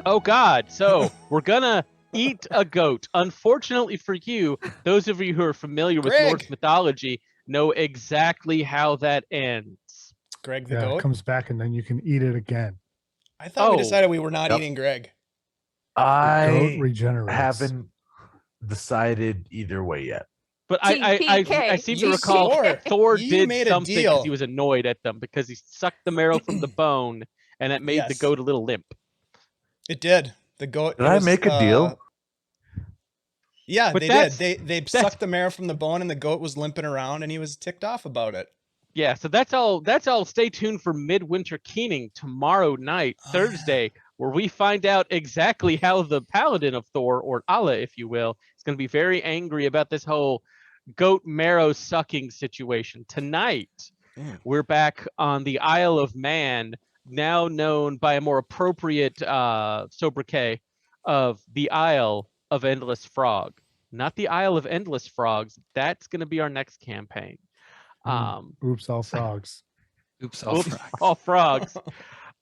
Oh God! So we're gonna eat a goat. Unfortunately for you, those of you who are familiar with Greg! Norse mythology know exactly how that ends. Greg the Yeah, it goat? comes back and then you can eat it again. I thought we Oh. decided we were not Yep. eating Greg. The goat I regenerates. haven't decided either way yet. But I TPK. seem to You recall swore. Thor You did made a something because deal. he was annoyed at them because he sucked the marrow from the bone and it made the Yes. goat a little limp. It did. The goat. Did I make a deal? Yeah, But they that's- did. They sucked the marrow from the bone, and the goat was limping around, and he was ticked off about it. Yeah, so that's all. Stay tuned for Midwinter Keening tomorrow night, Oh, Thursday, where we find out exactly how the paladin of Thor, or Allah, if you will, is going to be very angry about this whole goat marrow sucking situation. Tonight, we're back on the Isle of Man, now known by a more appropriate sobriquet of the Isle of Endless Frog. Not the Isle of Endless Frogs. That's going to be our next campaign. Oops, all frogs. Oops, all Oops, frogs. all frogs.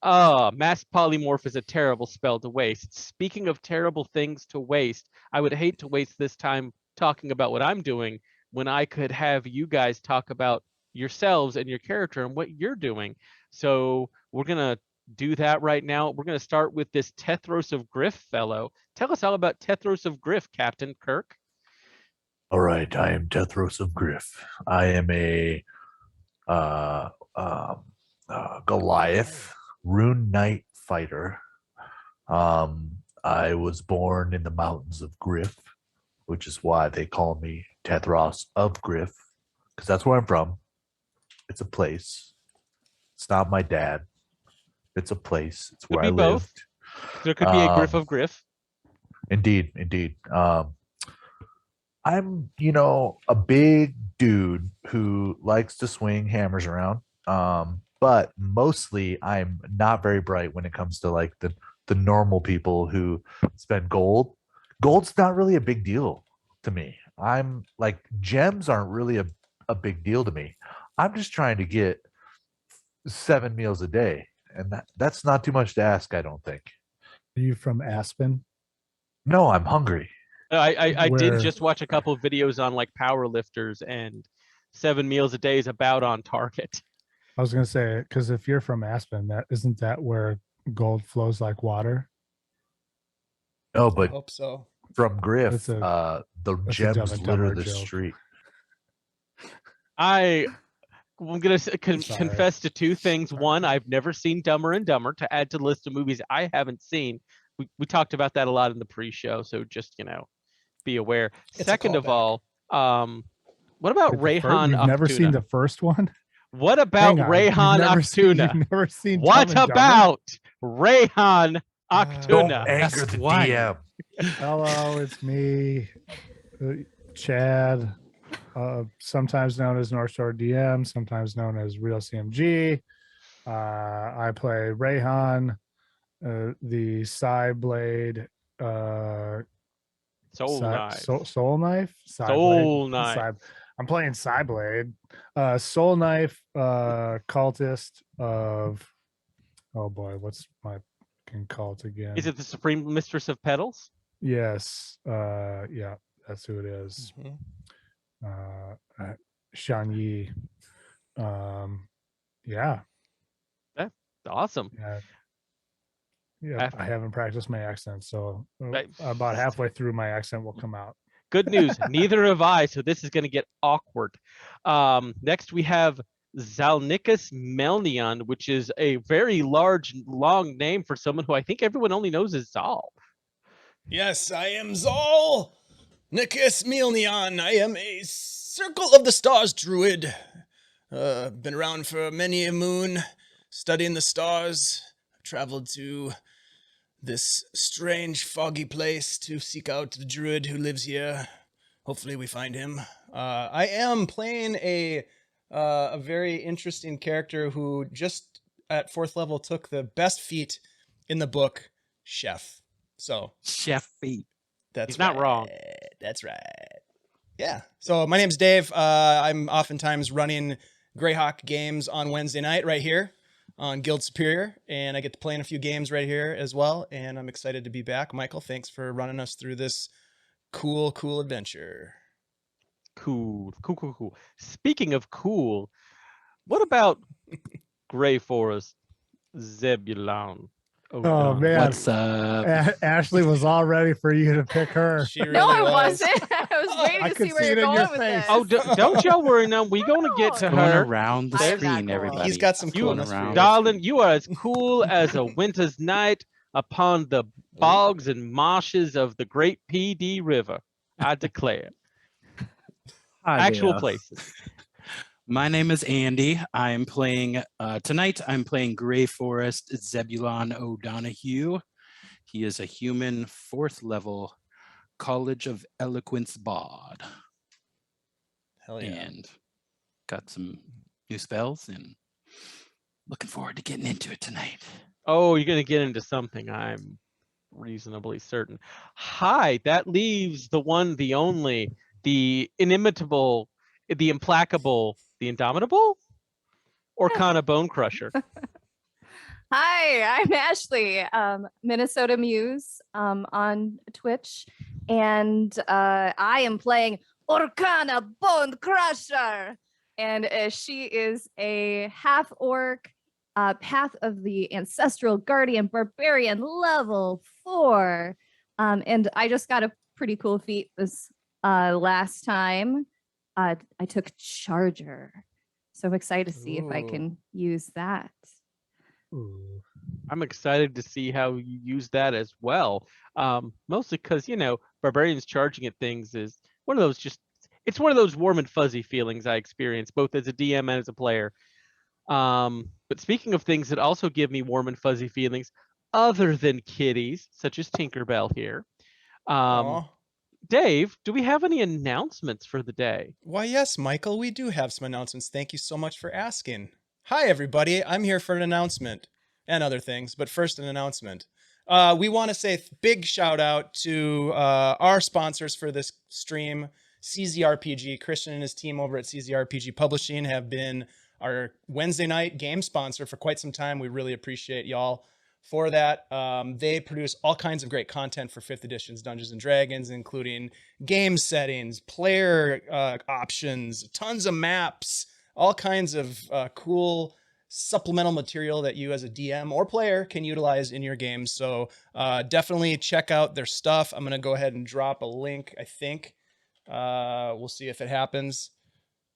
Mass polymorph is a terrible spell to waste. Speaking of terrible things to waste, I would hate to waste this time talking about what I'm doing when I could have you guys talk about yourselves and your character and what you're doing. So we're going to do that right now. We're going to start with this Tethros of Griff fellow. Tell us all about Tethros of Griff, Captain Kirk. All right, I am Tethros of Griff. I am a Goliath rune knight fighter. I was born in the mountains of Griff, which is why they call me Tethros of Griff, because that's where I'm from. It's a place. It's not my dad. It's a place. It's where I Could be both. lived. There could be a Griff of Griff. Indeed. I'm, a big dude who likes to swing hammers around. But mostly I'm not very bright when it comes to like the normal people who spend gold. Gold's not really a big deal to me. I'm like, gems aren't really a big deal to me. I'm just trying to get 7 meals a day. And that's not too much to ask, I don't think. Are you from Aspen? No, I'm hungry. I Where- did just watch a couple of videos on like power lifters, and 7 meals a day is about on target. I was going to say, because if you're from Aspen, isn't that where gold flows like water? No, I but hope so. from Griff, That's a Dumb gems and litter Dumber the joke. street. I'm gonna Sorry. confess to two things. One, I've never seen Dumber and Dumber, to add to the list of movies I haven't seen. We talked about that a lot in the pre-show, so just be aware. It's a Second of callback. all, what about Reyhan You've never seen Aktuna? the first one? What about Hang on, Reyhan Aktuna? You've never seen What Dumb and Dumber? about Reyhan Don't Aktuna? anger That's the why. DM. Hello, it's me, Chad, sometimes known as North Shore DM, sometimes known as Real CMG. I play Reyhan, the Psyblade, Soulknife. Soulknife? Soulknife. I'm playing Psyblade. Soulknife, cultist of, oh boy, what's my fucking cult again? Is it the Supreme Mistress of Petals? Yes. Yeah, that's who it is. Mhm. Shan Yi. Yeah. Awesome. Yeah. I haven't practiced my accent, so Right. about halfway through my accent will come out. Good news. Neither have I, so this is going to get awkward. Next, we have Zalnikas Melnion, which is a very large, long name for someone who I think everyone only knows as Zal. Yes, I am Zal Nikus Milnion. I am a Circle of the Stars druid. Been around for many a moon, studying the stars. I've traveled to this strange, foggy place to seek out the druid who lives here. Hopefully we find him. I am playing a very interesting character who just at 4th level took the best feat in the book, Chef. So Chef feet. that's He's not wrong. That's right. Yeah. So my name's Dave. I'm oftentimes running Greyhawk games on Wednesday night right here on Guild Superior, and I get to play in a few games right here as well, and I'm excited to be back. Michael, thanks for running us through this cool adventure. Cool. Speaking of cool, what about Grayforest, Zebulon? Oh man, What's up? Ashley was all ready for you to pick her. She really No, I was. wasn't. I was waiting I to could see where see you're it in going your with face. this. Oh, don't y'all worry now. We're going to get to No. Going her. around the I am not screen, cool. everybody. He's got some You- coolness for you. Darling, you are as cool as a winter's night upon the bogs and marshes of the great PD River. I declare. Hi Actual there. places. My name is Andy. I'm playing tonight. I'm playing Grayforest Zebulon Odonaghue. He is a human 4th level College of Eloquence bard, Hell yeah. and got some new spells, and looking forward to getting into it tonight. Oh, you're going to get into something, I'm reasonably certain. Hi, that leaves the one, the only, the inimitable, the implacable, the indomitable? Orcanna Bone Crusher. Hi, I'm Ashley, Minnesota Muse on Twitch, and I am playing Orcanna Bone Crusher, and she is a half-orc, Path of the Ancestral Guardian Barbarian level 4, and I just got a pretty cool feat this last time. I took Charger, so I'm excited to see if I Ooh. can use that. Ooh. I'm excited to see how you use that as well. Mostly because, Barbarians charging at things is one of those it's one of those warm and fuzzy feelings I experience both as a DM and as a player. But speaking of things that also give me warm and fuzzy feelings, other than kitties, such as Tinkerbell here. Aw. Dave, do we have any announcements for the day? Why, yes, Michael, we do have some announcements. Thank you so much for asking. Hi, everybody. I'm here for an announcement and other things, but first, an announcement. We want to say big shout out to our sponsors for this stream, CZRPG. Christian and his team over at CZRPG Publishing have been our Wednesday night game sponsor for quite some time. We really appreciate y'all for that. They produce all kinds of great content for 5th edition's Dungeons and Dragons, including game settings, player options, tons of maps, all kinds of cool supplemental material that you as a DM or player can utilize in your games. So definitely check out their stuff. I'm going to go ahead and drop a link, I think. We'll see if it happens.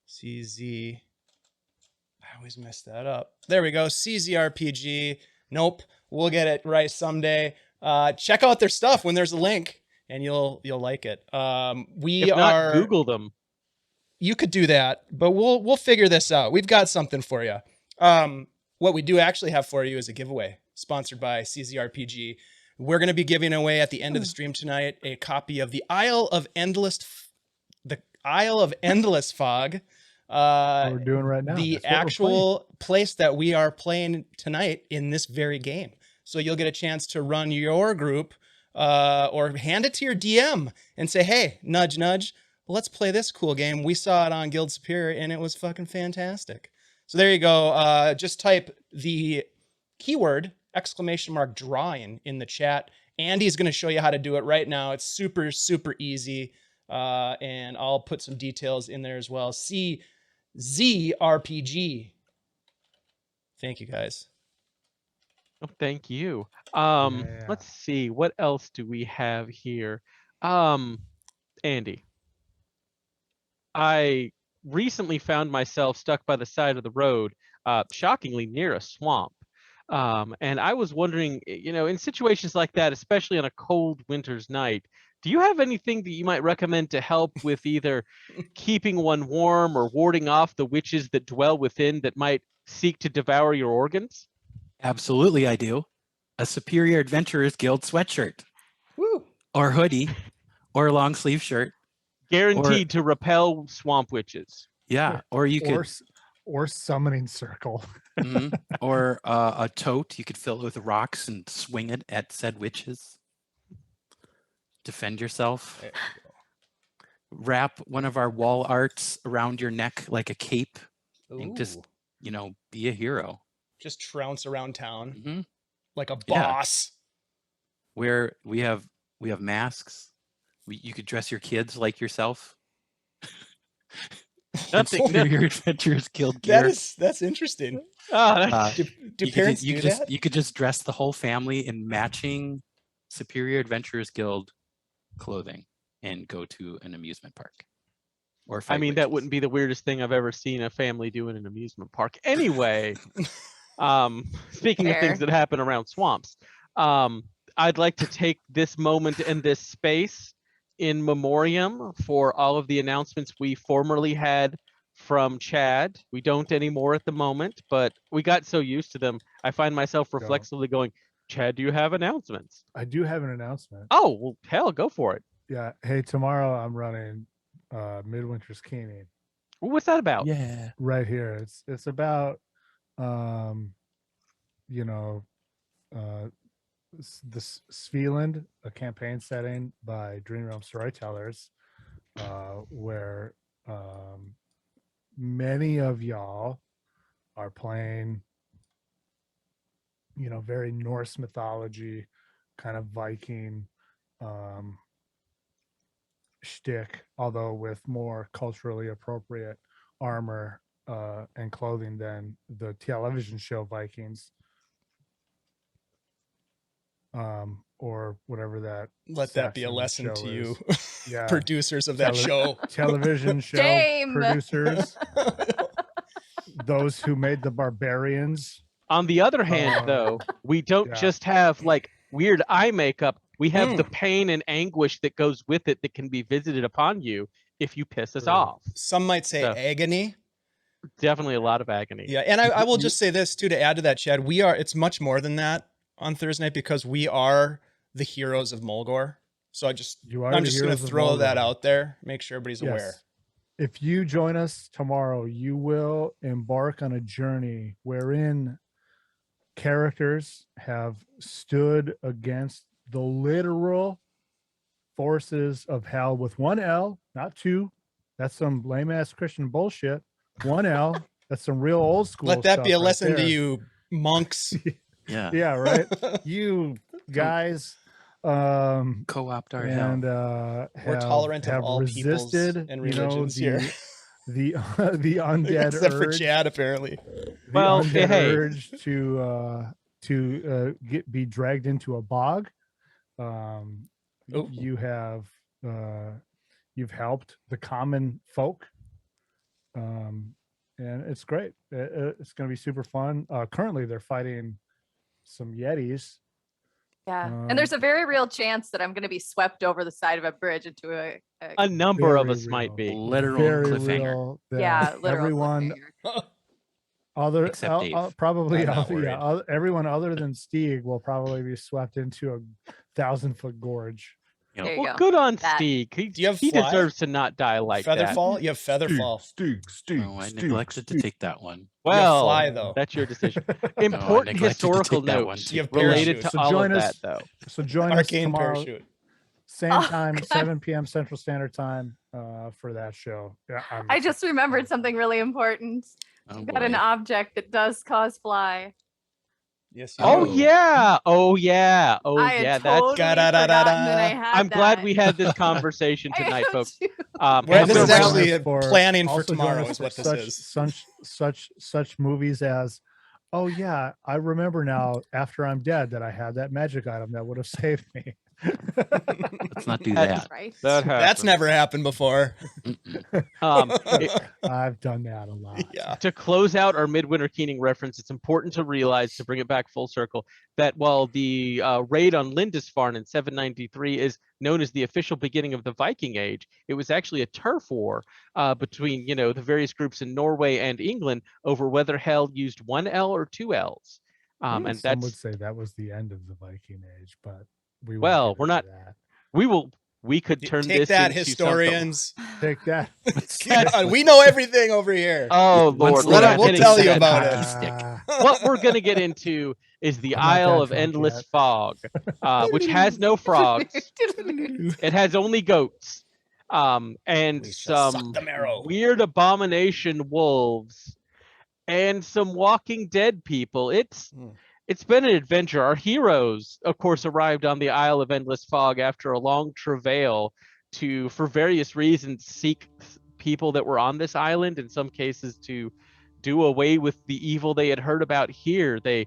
CZ. I always mess that up. There we go. CZRPG. Nope. We'll get it right someday. Check out their stuff when there's a link, and you'll like it. If not, Google them. You could do that, but we'll figure this out. We've got something for you. What we do actually have for you is a giveaway sponsored by CZRPG. We're going to be giving away at the end of the stream tonight a copy of the Isle of Endless Fog. What we're doing right now. The That's what we're actual place that we are playing tonight in this very game. So you'll get a chance to run your group or hand it to your DM and say, hey, nudge, nudge, let's play this cool game. We saw it on Guild Superior and it was fucking fantastic. So there you go. Just type the keyword !drawing in the chat. Andy's going to show you how to do it right now. It's super, super easy. And I'll put some details in there as well. CZRPG. Thank you, guys. Oh, thank you. Yeah. Let's see. What else do we have here? Andy. I recently found myself stuck by the side of the road, shockingly near a swamp. And I was wondering, in situations like that, especially on a cold winter's night, do you have anything that you might recommend to help with either keeping one warm or warding off the witches that dwell within that might seek to devour your organs? Absolutely, I do. A Superior Adventurers Guild sweatshirt, Woo. or hoodie, or a long sleeve shirt. Guaranteed to repel swamp witches. Yeah, or you could, or summoning circle. or a tote. You could fill it with rocks and swing it at said witches. Defend yourself. There you go. Wrap one of our wall arts around your neck like a cape. And just, Ooh. be a hero. just trounce around town Mhm. like a Yeah. boss. Where we have masks. You could dress your kids like yourself. Nothing. No. Superior Adventurers Guild gear. That's interesting. Oh, that's- Uh, Do you parents could, you do could that? You could just dress the whole family in matching Superior Adventurers Guild clothing and go to an amusement park. Or I fight mean, that witches. wouldn't be the weirdest thing I've ever seen a family do in an amusement park. Anyway, speaking of things Fair. that happen around swamps, I'd like to take this moment and this space in memoriam for all of the announcements we formerly had from Chad. We don't anymore at the moment, but we got so used to them. I find myself reflexively going, Chad, do you have announcements? I do have an announcement. Oh, well, hell, go for it. Yeah. Hey, tomorrow I'm running Midwinter's Keening What's that about? Yeah. right here. It's about you know, this Svealand, a campaign setting by Dream Realm Storytellers, where many of y'all are playing, you know, very Norse mythology, kind of Viking shtick, although with more culturally appropriate armor and clothing than the television show Vikings, or whatever that. Let that be a Saxon lesson show to you, Yeah. producers of that show. Television show Shame. producers, those who made the Barbarians. On the other hand, though, we don't yeah. just have like weird eye makeup. We have the Mm. pain and anguish that goes with it that can be visited upon you if you piss us True. off. Some might say So- agony. Definitely a lot of agony. Yeah, and I will just say this too to add to that, Chad. It's much more than that on Thursday night because we are the heroes of Mulgore. So I'm just going to throw that out there, make sure everybody's aware. If you join us tomorrow, you will embark on a journey wherein characters have stood against the literal forces of hell with one L, not two. That's some lame ass Christian bullshit. One L. That's some real old school. Let that be a stuff right lesson to there. you, monks. Yeah. Yeah, right. You guys Co-opt our and hell. We're tolerant of have all peoples resisted, and you know, religions here. the undead Except for urge, Chad, apparently. the Well, undead hey. urge to be dragged into a bog. Oh. You have you've helped the common folk, and it's great. It's going to be super fun. Currently, they're fighting some Yetis. Yeah. And there's a very real chance that I'm going to be swept over the side of a bridge into A number of Very us might be. Literal very cliffhanger. real that yeah, literal everyone cliffhanger. other Except Dave. probably I'm not everyone other than Stieg will probably be swept into a 1,000-foot gorge. There you Well, go. good on That- Steeg. Do you have He fly? deserves to not die like that. Featherfall? You have Featherfall. Oh, I neglected to take that one. Well, fly, though. that's your decision. No, I Important neglected to historical take that one notes too. You have related parachute. to So all join of us- that, though. So join us Arcane tomorrow, parachute. same Oh, time, God. 7 p.m. Central Standard Time for that show. Yeah, I just remembered something really important. Oh, I've got an boy. object that does cause fly. Yes. Oh, Oh. yeah. Oh, yeah. Oh, I had yeah. totally That's. forgotten that I I'm had I'm glad that. we had this conversation I tonight, am folks. too. Well, and this so is round- actually planning for also join tomorrow us is for what this is. such movies as, oh yeah, I remember now after I'm dead that I had that magic item that would have saved me. Let's not do That's that. Right. That That's happened. never happened before. I've done that a lot. Yeah. To close out our Midwinter Keening reference, it's important to realize, to bring it back full circle, that while the raid on Lindisfarne in 793 is known as the official beginning of the Viking Age, it was actually a turf war between, the various groups in Norway and England over whether hell used one L or two L's. And Some would that's, say that was the end of the Viking Age, but we won't Well, get we're into not- that. we could turn Take this that, into historians. Take that. God, we know everything over here. Oh, Once Lord. they we're add we'll getting tell to you that about time. it. hockey stick. What we're going to get into is the I'm not Isle that of drunk Endless yet. Fog, which has no frogs. It has only goats, and We shall suck some the marrow. weird abomination wolves. and some Walking Dead people. It's Hmm. it's been an adventure. Our heroes, of course, arrived on the Isle of Endless Fog after a long travail to, for various reasons, seek people that were on this island, in some cases to do away with the evil they had heard about here. They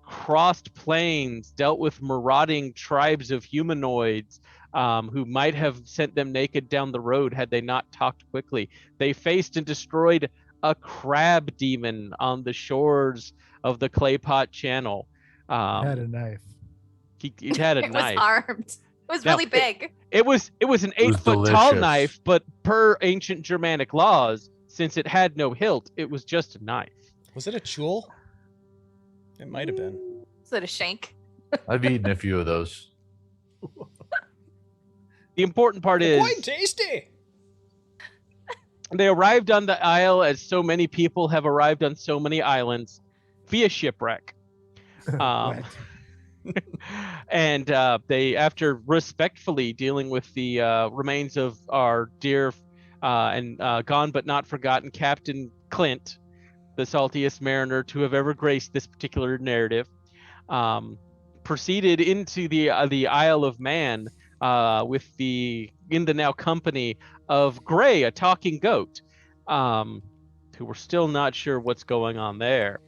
crossed plains, dealt with marauding tribes of humanoids who might have sent them naked down the road had they not talked quickly. They faced and destroyed a crab demon on the shores of the Claypot Channel. Had a knife. He had a It was knife. armed. It was Now, really big. It was an was 8-foot tall delicious. knife, but per ancient Germanic laws, since it had no hilt, it was just a knife. Was it a chul? It might have been. Is it a shank? I've eaten a few of those. The important part They're is quite tasty. they arrived on the isle, as so many people have arrived on so many islands, via shipwreck. Wet. And they, after respectfully dealing with the remains of our dear and gone but not forgotten Captain Clint, the saltiest mariner to have ever graced this particular narrative, proceeded into the Isle of Man with in the now company of Gray, a talking goat, who were still not sure what's going on there.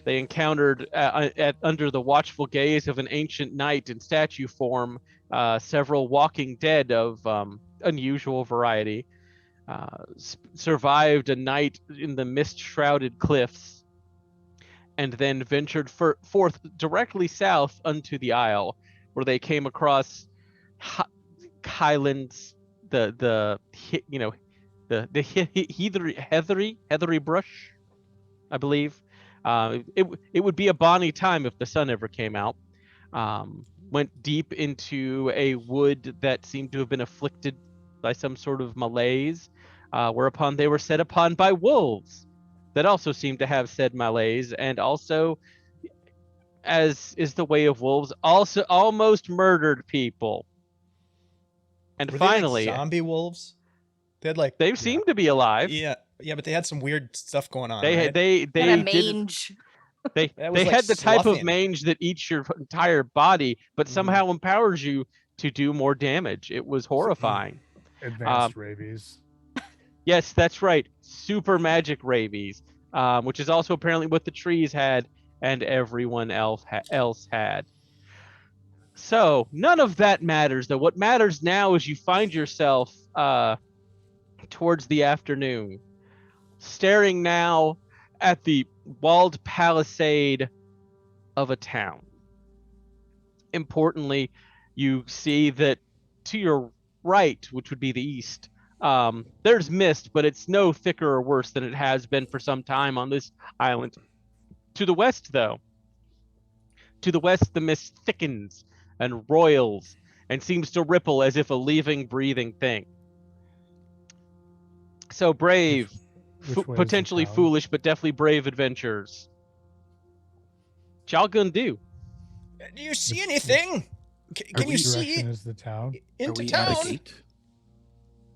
They encountered under the watchful gaze of an ancient knight in statue form several Walking Dead of unusual variety, survived a night in the mist-shrouded cliffs, and then ventured forth directly south unto the isle, where they came across highlands, the heathery brush, I believe. It would be a bonny time if the sun ever came out. Went deep into a wood that seemed to have been afflicted by some sort of malaise, whereupon they were set upon by wolves that also seemed to have said malaise, and also, as is the way of wolves, also almost murdered people. And Were finally, they like zombie wolves? They had like they seemed to be alive. yeah, but they had some weird stuff going on. They right? they And a did mange. they That was, like, had the type of sloughing. mange that eats your entire body, but somehow empowers you to do more damage. It was horrifying. Advanced rabies. Yes, that's right. Super magic rabies, which is also apparently what the trees had and everyone else had. So none of that matters, though. What matters now is you find yourself towards the afternoon, staring now at the walled palisade of a town. Importantly, you see that to your right, which would be the east, there's mist, but it's no thicker or worse than it has been for some time on this island. To the west, though, the mist thickens and roils and seems to ripple as if a living, breathing thing. So brave, Which way is the potentially town? foolish, but definitely brave adventurers. What y'all gonna do? Do you see anything? Can you Which see direction is the town? Are into we town? at a gate?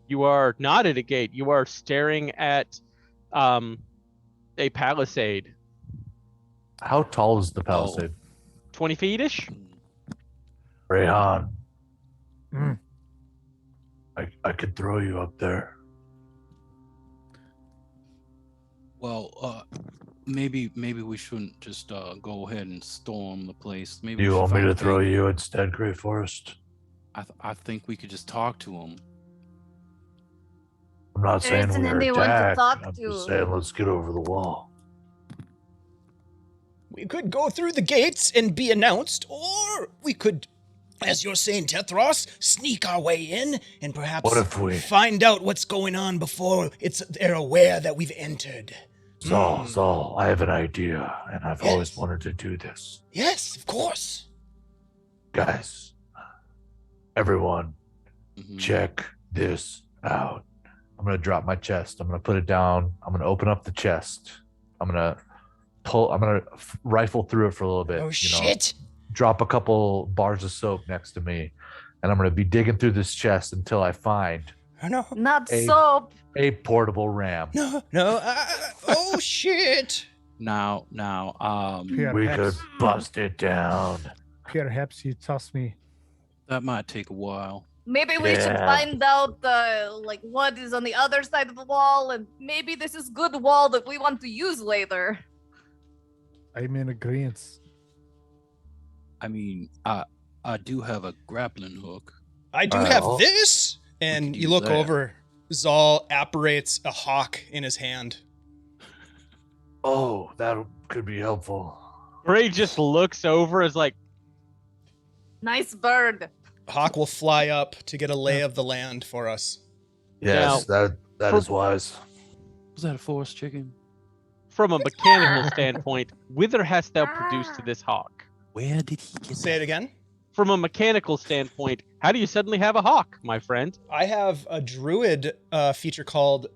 You are not at a gate. You are staring at a palisade. How tall is the palisade? 20 feet-ish? Reyhan, Mm. I could throw you up there. Well, maybe we shouldn't just go ahead and storm the place. Maybe Do you we should want me find to a throw venue. you instead, Grayforest? I think we could just talk to him. I'm not There saying isn't we're anyone to attacked. talk I'm to. just saying let's get over the wall. We could go through the gates and be announced, or we could, as you're saying, Tethros, sneak our way in and perhaps What if we- find out what's going on before they're aware that we've entered. Zal, I have an idea, and I've Yes. always wanted to do this. Yes, of course. Guys, everyone, Mhm. check this out. I'm going to drop my chest. I'm going to put it down. I'm going to open up the chest. I'm going to rifle through it for a little bit. Oh, you know, shit. drop a couple bars of soap next to me, and I'm going to be digging through this chest until I find No, Not Hey. soap. A portable ram. no. Oh shit! Now, We could Perhaps, bust it down. perhaps you toss me. that might take a while. Maybe we should Yeah. find out like what is on the other side of the wall, and maybe this is good wall that we want to use later. I'm in agreement. I mean, I do have a grappling hook. I do All right, have I'll- this, We and could you use look that. over. Zal apparates a hawk in his hand. Oh, that could be helpful. Gray just looks over as like, Nice bird. Hawk will fly up to get a lay of the land for us. Yes, that for- is wise. Was that a forest chicken? from a mechanical standpoint, whither hast thou produced to this hawk? Where did he get Say it again. From a mechanical standpoint, how do you suddenly have a hawk, my friend? I have a druid feature called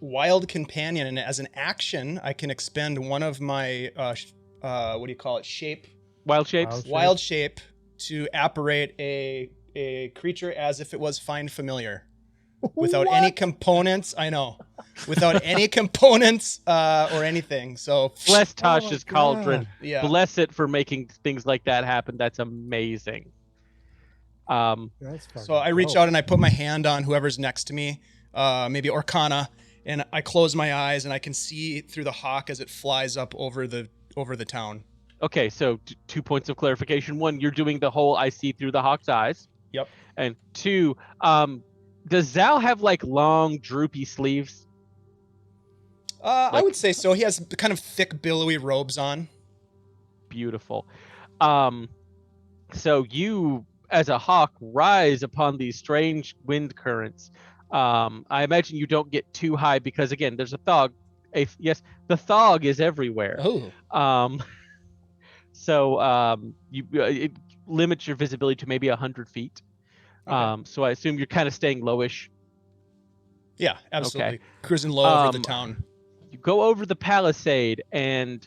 Wild Companion, and as an action, I can expend one of my what do you call it? Shape, Wild shapes? Wild- wild shape, to apparate a creature as if it was find familiar, without any components. I know, without any components or anything. So Bless Oh my Tasha's cauldron. God. yeah, Bless it for making things like that happen. That's amazing. That's so I reach out and I put my hand on whoever's next to me, maybe Orcanna, and I close my eyes and I can see through the hawk as it flies up over the town. Okay, so 2 points of clarification. One, you're doing the whole I see through the hawk's eyes. Yep. And two, does Zal have like long, droopy sleeves? I Like- would say so. He has kind of thick, billowy robes on. Beautiful. So you, as a hawk, rise upon these strange wind currents. I imagine you don't get too high because, again, there's a thog. Yes, the thog is everywhere. Oh. So it limits your visibility to maybe 100 feet. Okay. So I assume you're kind of staying lowish. Yeah, absolutely. Cruising low over the town. You go over the palisade and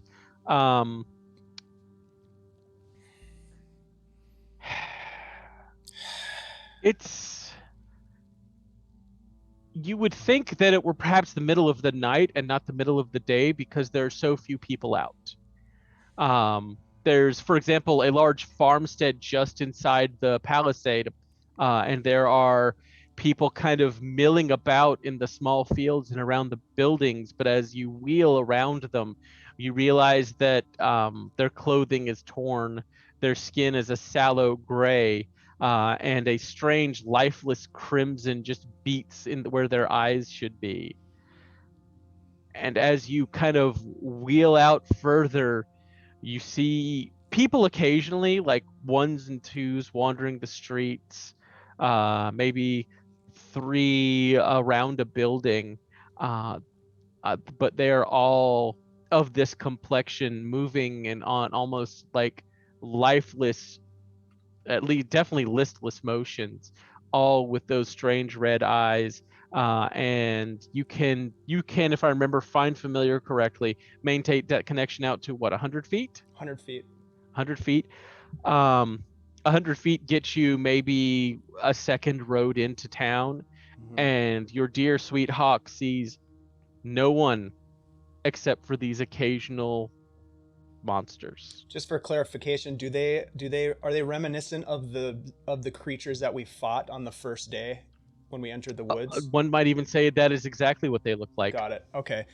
you would think that it were perhaps the middle of the night and not the middle of the day because there are so few people out. There's, for example, a large farmstead just inside the palisade, and there are people kind of milling about in the small fields and around the buildings. But as you wheel around them, you realize that their clothing is torn, their skin is a sallow gray, and a strange lifeless crimson just beats in where their eyes should be. And as you kind of wheel out further, you see people occasionally, like ones and twos, wandering the streets, maybe 3 around a building, but they're all of this complexion, moving and on almost like lifeless, at least definitely listless motions, all with those strange red eyes. And you can, if I remember, find familiar correctly, maintain that connection out to what, 100 feet? 100 feet. 100 feet. 100 feet gets you maybe a second road into town, and your dear sweet hawk sees no one except for these occasional monsters. Just for clarification, are they reminiscent of the creatures that we fought on the first day when we entered the woods? One might even say that is exactly what they look like. Got it. Okay.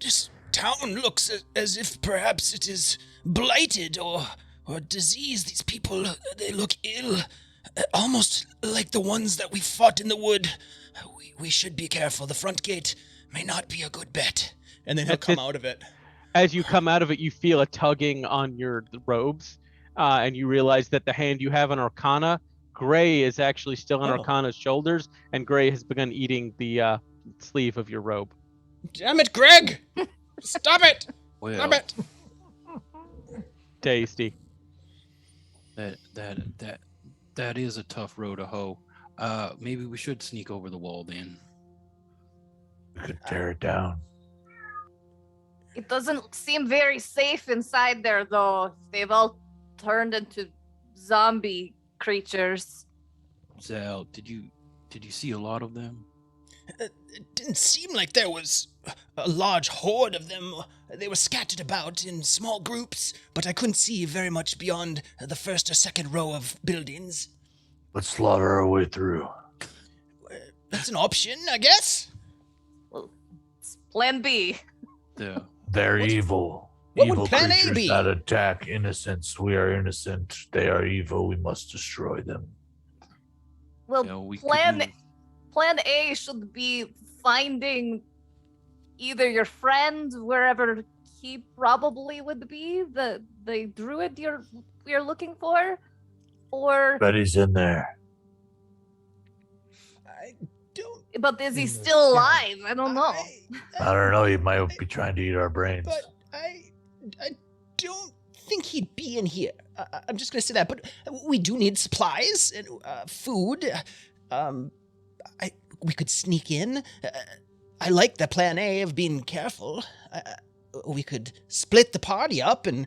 This town looks as if perhaps it is blighted or diseased. These people, they look ill, almost like the ones that we fought in the wood. We should be careful. The front gate may not be a good bet. And then he'll come out of it. As you come out of it, you feel a tugging on your robes, and you realize that the hand you have on Orcanna, Gray is actually still on Orcanna's shoulders, and Gray has begun eating the sleeve of your robe. Damn it, Greg! Stop it! Well, Stop it! Tasty. That is a tough row to hoe. Maybe we should sneak over the wall then. We could tear it down. It doesn't seem very safe inside there, though. They've all turned into zombie creatures. Zal, did you Did you see a lot of them? It didn't seem like there was a large horde of them. They were scattered about in small groups, but I couldn't see very much beyond the first or second row of buildings. Let's slaughter our way through. That's an option, I guess. Well, it's plan B. Yeah. They're What- evil. what would Evil plan A creatures be? that attack innocents. We are innocent. They are evil. We must destroy them. Well, Yeah, we could plan use- plan A should be finding either your friend wherever he probably would be, the druid you're looking for, or Betty's in there. I don't. but is he In the still sky. alive? I don't know. I don't know. He might be trying to eat our brains. But I don't think he'd be in here. I'm just gonna say that. But we do need supplies and food. We could sneak in. I like the plan A of being careful. We could split the party up, and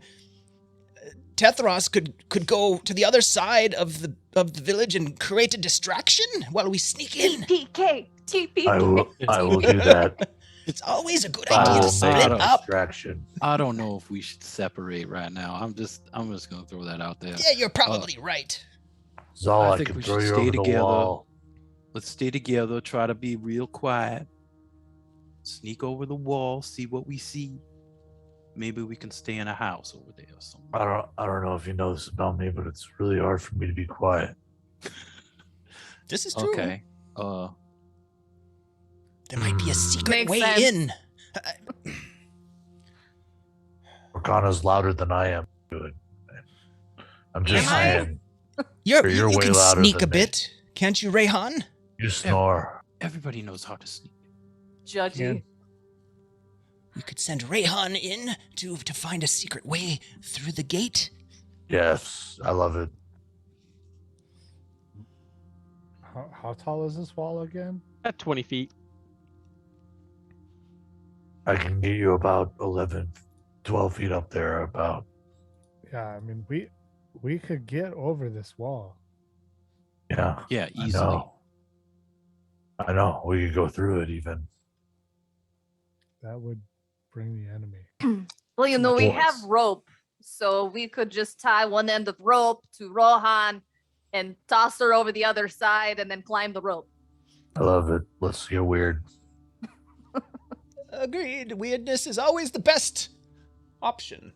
Tethros could go to the other side of the village and create a distraction while we sneak in. TPK. I will do that. It's always a good I idea will to make split a up. distraction. I don't know if we should separate right now. I'm just gonna throw that out there. Yeah, you're probably right. Zal, I I think can we throw should you stay over together. the wall. Let's stay together, try to be real quiet. Sneak over the wall, see what we see. Maybe we can stay in a house over there or something. I don't know if you know this about me, but it's really hard for me to be quiet. This is true. Okay. There might be a secret Makes way sense. in. Orcanna's louder than I am. I'm just Am I? saying. You're, You're you way can louder sneak a than me. bit, can't you, Reyhan? You snore. Everybody knows how to sneak. Judgy. You could send Reyhan in to find a secret way through the gate. Yes, I love it. How tall is this wall again? At 20 feet. I can get you about 11, 12 feet up there. About. Yeah, I mean we could get over this wall. Yeah. Yeah, I easily. know. I know. We could go through it even. That would bring the enemy. Well, you know, we have Boys. rope, so we could just tie one end of rope to Rohan and toss her over the other side and then climb the rope. I love it. Let's get weird. Agreed. Weirdness is always the best option.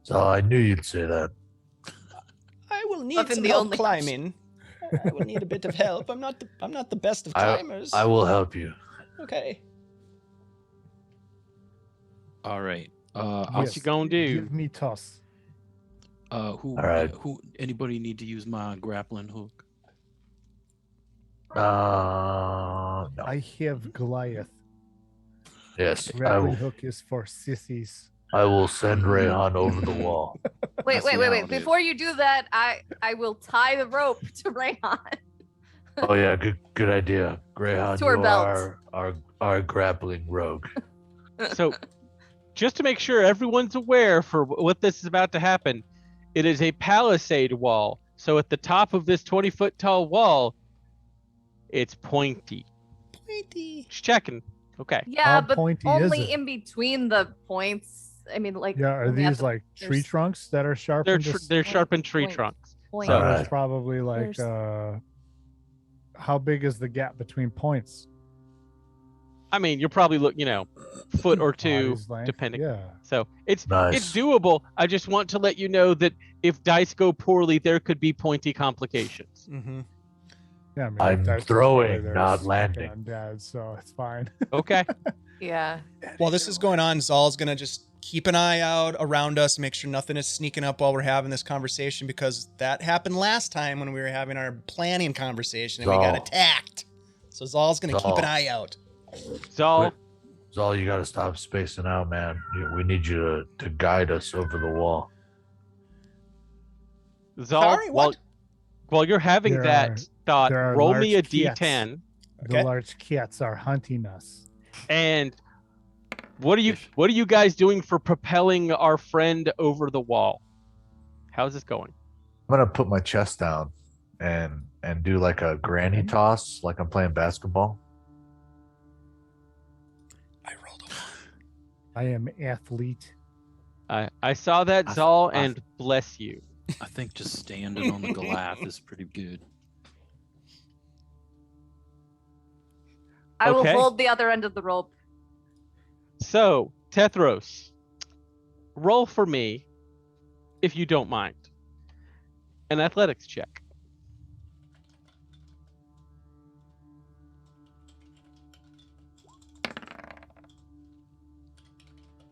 So I knew you'd say that. I will need Often some the help only climbing. I will need a bit of help. I'm not the best of climbers. I will help you. Okay. All right. What you gonna do? Give me toss. Who? All right. Who? Anybody need to use my grappling hook? No. I have Goliath. Yes, Grappling hook is for sissies. I will send Reyhan over the wall. Wait, see wait, how wait, wait. it is. Before you do that, I will tie the rope to Reyhan. Oh yeah, good idea. Greyhound, To her you belt. are our grappling rogue. So, just to make sure everyone's aware for what this is about to happen, it is a palisade wall. So at the top of this 20-foot tall wall, it's pointy. Pointy. Just checking. Okay. Yeah, How but pointy is only it? in between the points. I mean, like. Yeah, are only at these the- like tree there's trunks that are They're sharpened? they're sharpened tree point. trunks. point? So Alright. there's probably like There's- how big is the gap between points? I mean, you're probably foot or two, Body's length? depending. Yeah. So it's Nice. doable. I just want to let you know that if dice go poorly, there could be pointy complications. Mm-hmm. Yeah, I mean, I'm that's throwing, there's not fucking landing. Undead, so it's fine. Okay. Yeah. While this is going on, Zal's gonna just keep an eye out around us, make sure nothing is sneaking up while we're having this conversation, because that happened last time when we were having our planning conversation and we got Zal. attacked. So Zal's gonna keep Zal. an eye out. Zal, Zal, you got to stop spacing out, man. We need you to guide us over the wall. Zal, Sorry, what? while you're having There that are- thought, there are roll me a large cats. d10. Okay. The large cats are hunting us. And what are you guys doing for propelling our friend over the wall? How's this going? I'm gonna put my chest down and do like a granny toss, like I'm playing basketball. I rolled a 1. I am athlete. I saw that, I th- Zal, I- and bless you. I think just standing on the Goliath is pretty good. I will Okay. hold the other end of the rope. So, Tethros, roll for me, if you don't mind, an athletics check.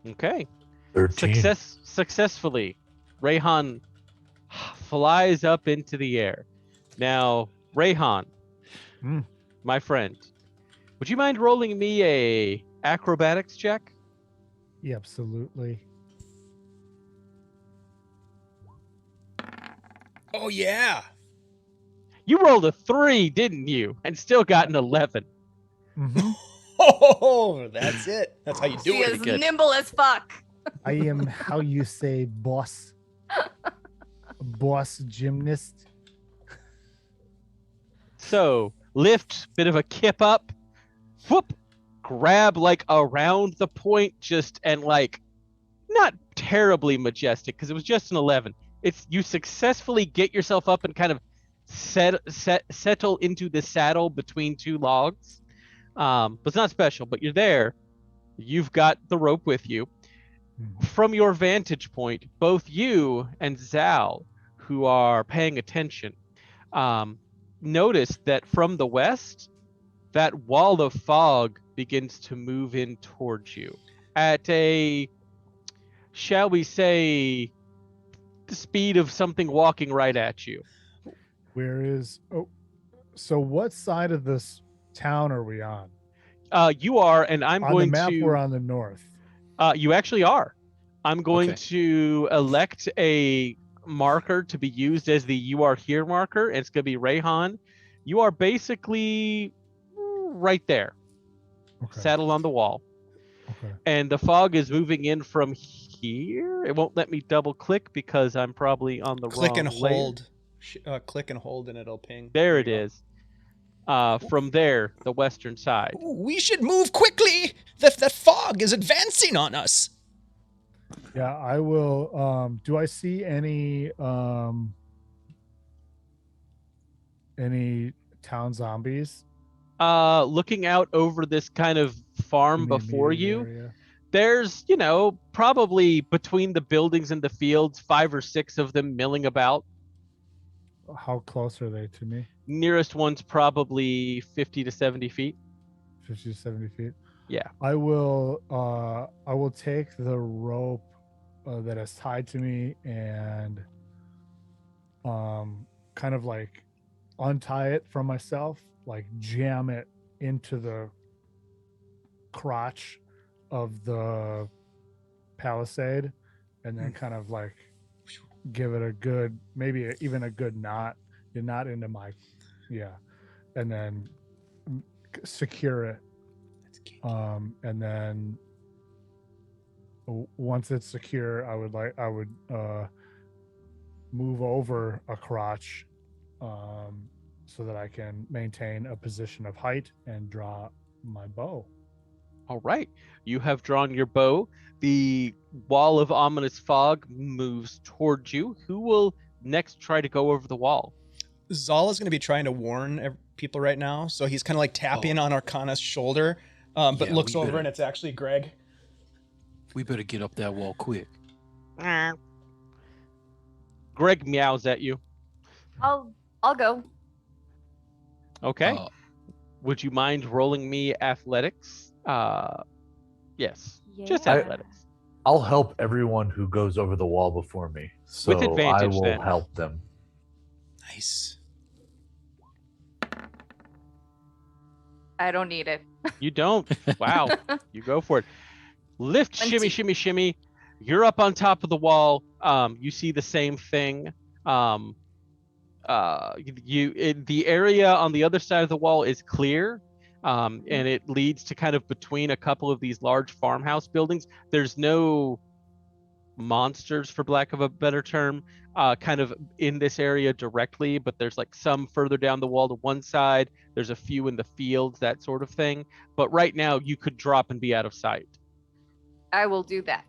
Okay. 13. Successfully, Reyhan flies up into the air. Now, Reyhan, Hmm. my friend, would you mind rolling me a acrobatics check? Yeah, absolutely. Oh yeah. You rolled a 3, didn't you? And still got an 11. Mm-hmm. Oh, that's it. That's how you do She it. is good. nimble as fuck. I am how you say boss. Boss gymnast. So, lift, bit of a kip up, whoop, grab like around the point, just and like not terribly majestic because it was just an 11. It's you successfully get yourself up and kind of settle into the saddle between two logs. But it's not special, but you're there. You've got the rope with you. From your vantage point, both you and Zal, who are paying attention, notice that from the west, that wall of fog begins to move in towards you at a, shall we say, the speed of something walking right at you. Where is so what side of this town are we on? You are, and I'm On going the map to. we're on the north. You actually are. I'm going Okay. to elect a marker to be used as the "You Are Here" marker. And it's going to be Reyhan. You are basically right there, Okay. saddled on the wall. Okay. And the fog is moving in from here. It won't let me double click because I'm probably on the Click wrong and layer. hold. Click and hold, and it'll ping. There you it go. is. From there, the western side. Ooh, we should move quickly. That fog is advancing on us. Yeah, I will. Do I see any town zombies? Looking out over this kind of farm in the before immediate you, area? there's, probably between the buildings and the fields, 5 or 6 of them milling about. How close are they to me? Nearest one's probably 50 to 70 feet. 50 to 70 feet. Yeah. I will take the rope that is tied to me and kind of like untie it from myself, like jam it into the crotch of the palisade, and then kind of like give it a good, maybe even a good knot. You knot into my, and then secure it. And then once it's secure, I would move over a crotch so that I can maintain a position of height and draw my bow. All right. You have drawn your bow. The wall of ominous fog moves towards you. Who will next try to go over the wall? Zal is going to be trying to warn people right now, so he's kind of like tapping on Orcanna's shoulder, but Yeah, looks we over better- and it's actually Greg. We better get up that wall quick. Greg meows at you. I'll go. Okay. Would you mind rolling me athletics? Yes. Just Yeah. athletics. I'll help everyone who goes over the wall before me. So With advantage, I will then. help them. Nice. I don't need it. You don't. Wow. You go for it. Lift, shimmy, 20. shimmy, shimmy. You're up on top of the wall. You see the same thing. The area on the other side of the wall is clear. And it leads to kind of between a couple of these large farmhouse buildings. There's no monsters, for lack of a better term, kind of in this area directly, but there's like some further down the wall to one side. There's a few in the fields, that sort of thing. But right now you could drop and be out of sight. I will do that.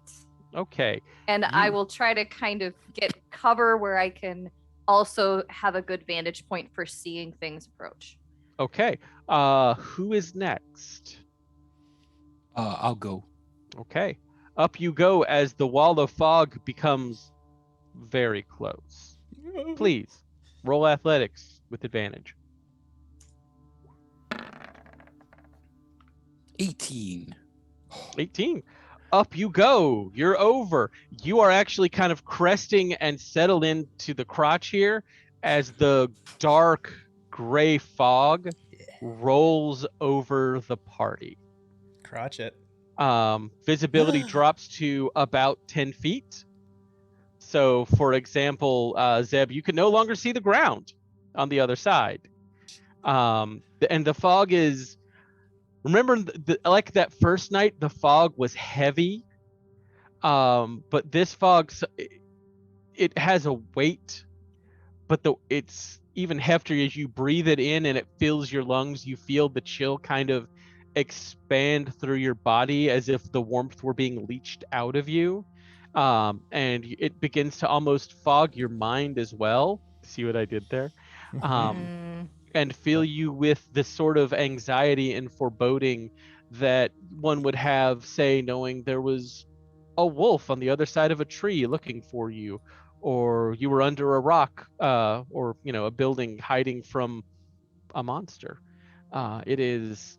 Okay. And I You- will try to kind of get cover where I can also have a good vantage point for seeing things approach. Okay. Who is next? I'll go. Okay. Up you go as the wall of fog becomes very close. Please roll athletics with advantage. 18. 18. Up you go. You're over. You are actually kind of cresting and settle into the crotch here as the dark gray fog rolls over the party. Crotch it. Visibility drops to about 10 feet. So, for example, Zeb, you can no longer see the ground on the other side. And the fog is, remember, like that first night, the fog was heavy. But this fog, it has a weight, but it's even heftier as you breathe it in and it fills your lungs. You feel the chill kind of expand through your body as if the warmth were being leached out of you. And it begins to almost fog your mind as well. See what I did there? And fill you with the sort of anxiety and foreboding that one would have, say, knowing there was a wolf on the other side of a tree looking for you, or you were under a rock, or a building hiding from a monster. It is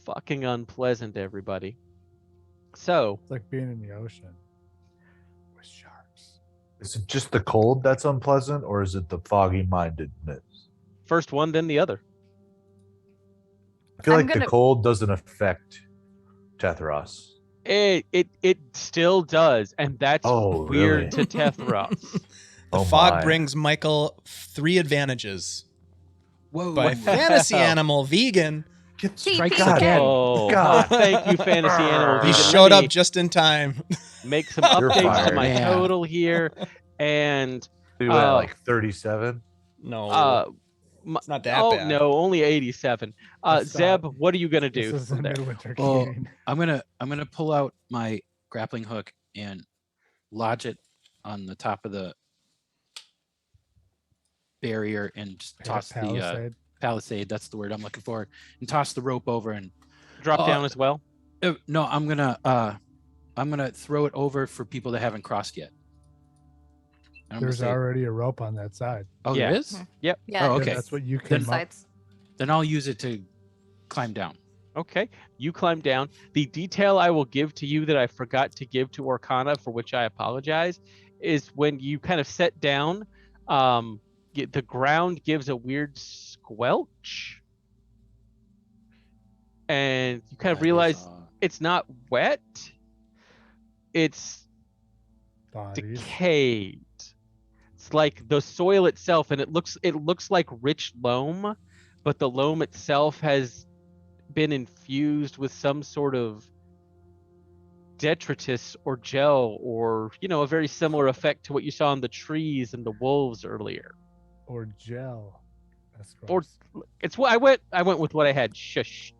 fucking unpleasant, everybody. So It's like being in the ocean with sharks. Is it just the cold that's unpleasant, or is it the foggy mindedness? first one, then the other. I feel I'm like the gonna- cold doesn't affect Tethros. It still does, and that's Oh, weird really? to Tethros. The Oh fog my. brings Michael 3 advantages. Whoa. By fantasy animal vegan, Get Strikes God. again. Oh, God. thank you, Fantasy Animal. he Vegan. Let showed up me just in time. make some You're updates to fired. my Man. total here, and Do that like 37. No, it's not that bad. no, only 87. That's Zeb, not- what are you gonna This do is a from there? new winter Well, cane. I'm gonna pull out my grappling hook and lodge it on the top of the barrier and just toss the palisade. That's the word I'm looking for. And toss the rope over and Drop down as well. no, I'm gonna throw it over for people that haven't crossed yet. And I'm gonna There's say, already a rope on that side. oh, Yeah. there is? Yeah. Oh, Yeah, okay. that's what you Then- came up. Sides. Then I'll use it to climb down. Okay, you climb down. The detail I will give to you that I forgot to give to Orcanna, for which I apologize, is when you kind of set down, the ground gives a weird squelch, and you kind of That is, realize it's not wet, it's Bodies. decayed. It's like the soil itself, and it looks like rich loam, but the loam itself has been infused with some sort of detritus or gel, or a very similar effect to what you saw in the trees and the wolves earlier. Or gel. That's Or gross. it's what I went with what I had. Shush.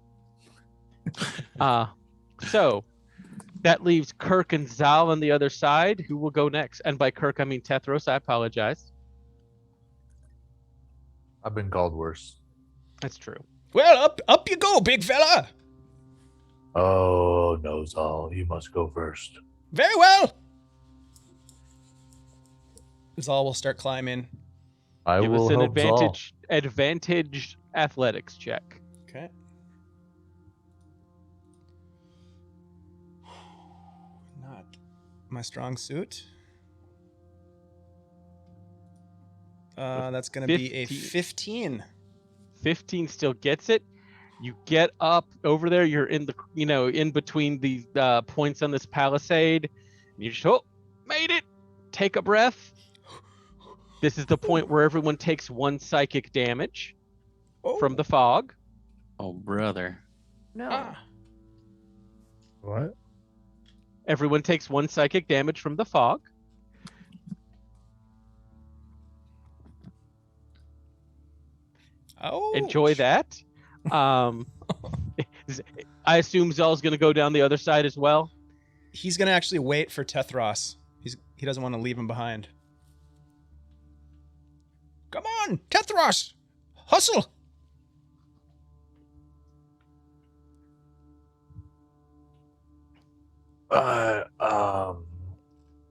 So that leaves Kirk and Zal on the other side. Who will go next? And by Kirk, I mean Tethros. I apologize. I've been called worse. That's true. Well, up you go, big fella. Oh, no, Zal. You must go first. Very well. Zal will start climbing. I Give will us an help Zal. advantaged athletics check. Okay. Not my strong suit. That's going to be a 15. 15 still gets it. You get up over there. You're in the in between the points on this palisade. And you just made it. Take a breath. This is the point where everyone takes 1 psychic damage from the fog. oh, brother. No. Ah. What? Everyone takes 1 psychic damage from the fog. Oh, Enjoy that. I assume Zal's going to go down the other side as well. He's gonna actually wait for Tethros. He doesn't want to leave him behind. Come on, Tethros, hustle!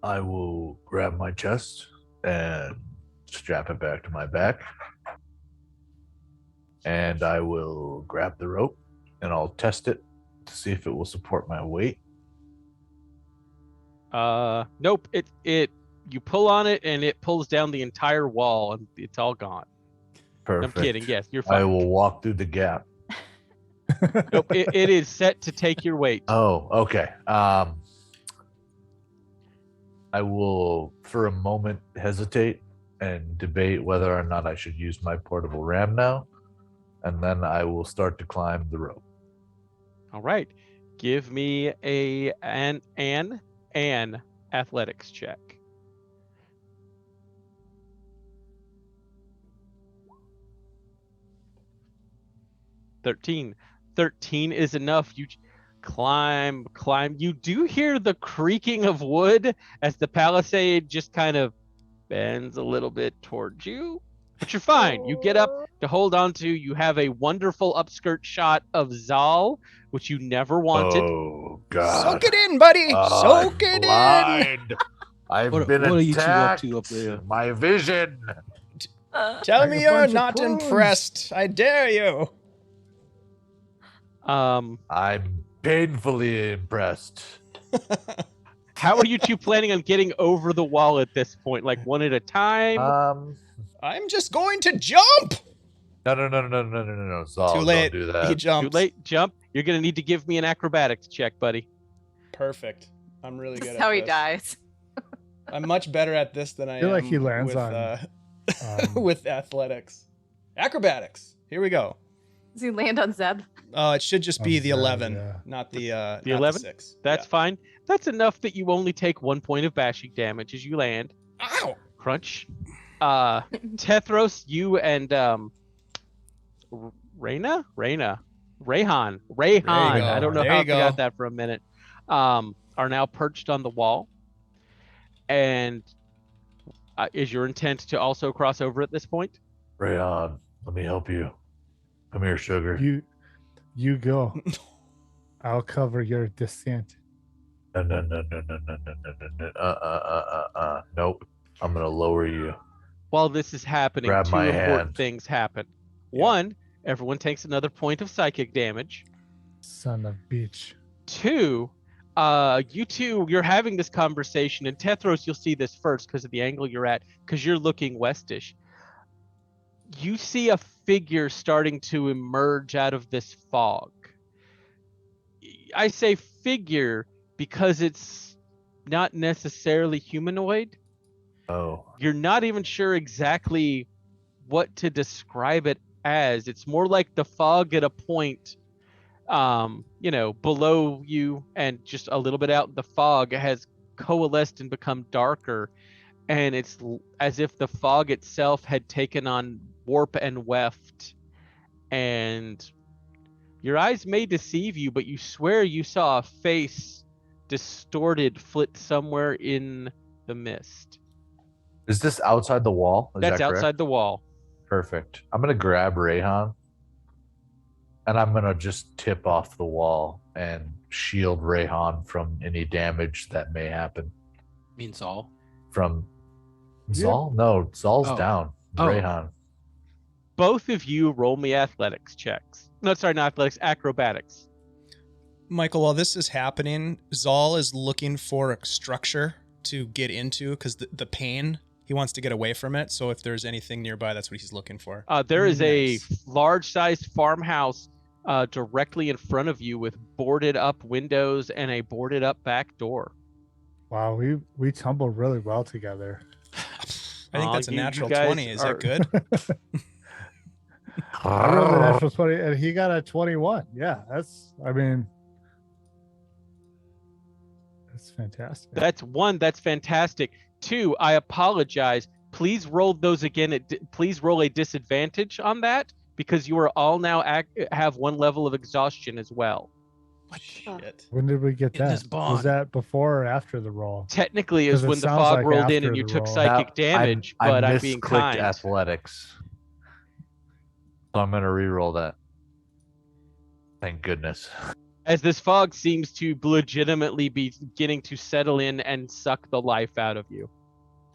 I will grab my chest and strap it back to my back. And I will grab the rope and I'll test it to see if it will support my weight. Nope. You pull on it and it pulls down the entire wall and it's all gone. Perfect. I'm kidding. Yes, you're fine. I will walk through the gap. Nope. It is set to take your weight. Oh, okay. I will, for a moment, hesitate and debate whether or not I should use my portable ram now, and then I will start to climb the rope. All right. Give me an athletics check. $13 is enough. You climb. You do hear the creaking of wood as the palisade just kind of bends a little bit towards you, but you're fine. You get up to hold on to. You have a wonderful upskirt shot of Zal, which you never wanted. Oh, God. Soak it in, buddy. Soak it in. I've What been are you two up attacked. to up there? My vision. Tell Like me a you're bunch of not pawns. impressed. I dare you. I'm painfully impressed. How are you two planning on getting over the wall at this point? Like one at a time? I'm just going to jump. No. Zal, Too late. Don't do He that. jumps. Too late. Jump. You're gonna need to give me an acrobatics check, buddy. Perfect. I'm really good That's at how he this. dies. I'm much better at this than I feel am like he lands with, on, with athletics. Acrobatics. Here we go. Does he land on Zeb? Oh, it should just be On the Zeb, 11, yeah. not the The 11? 6. That's fine. That's enough that you only take 1 point of bashing damage as you land. Ow! Crunch. Tethros, you and Reyhan. I don't know There how you I forgot go. that for a minute. Are now perched on the wall. And is your intent to also cross over at this point? Reyhan, let me help you. Come here, sugar. You go. I'll cover your descent. No. Nope. I'm gonna lower you. While this is happening, Grab two my important hand. things happen. Yeah. One, everyone takes another point of psychic damage. Son of bitch. Two, you two, you're having this conversation, and Tethros, you'll see this first because of the angle you're at, because you're looking westish. You see a figure starting to emerge out of this fog. I say figure because it's not necessarily humanoid. Oh. You're not even sure exactly what to describe it as. It's more like the fog at a point, below you and just a little bit out in the fog has coalesced and become darker. And it's as if the fog itself had taken on warp and weft. And your eyes may deceive you, but you swear you saw a face distorted flit somewhere in the mist. Is this outside the wall? Is That's that correct? outside the wall. Perfect. I'm gonna grab Reyhan and I'm gonna just tip off the wall and shield Reyhan from any damage that may happen. Means all. From Yeah. Zal? No, Zal's Oh. down. Oh. Reyhan. Both of you roll me athletics checks. No, sorry, not athletics, acrobatics. Michael, while this is happening, Zal is looking for a structure to get into because the pain, he wants to get away from it. So if there's anything nearby, that's what he's looking for. There is Nice. a large-sized farmhouse directly in front of you with boarded-up windows and a boarded-up back door. Wow, we tumble really well together. I think that's a you natural guys 20. Is are- that good? I rolled a natural 20 and he got a 21. Yeah, That's fantastic. That's one. That's fantastic. 2, I apologize. Please roll those again. Please roll a disadvantage on that because you are all now have 1 level of exhaustion as well. What shit? When did we get In this that? bond. Was that before or after the roll? Technically, is 'Cause it when the sounds fog like rolled in after and you the took roll. psychic damage, but I I'm being misclicked kind. athletics. So I'm going to re-roll that. Thank goodness. As this fog seems to legitimately be beginning to settle in and suck the life out of you.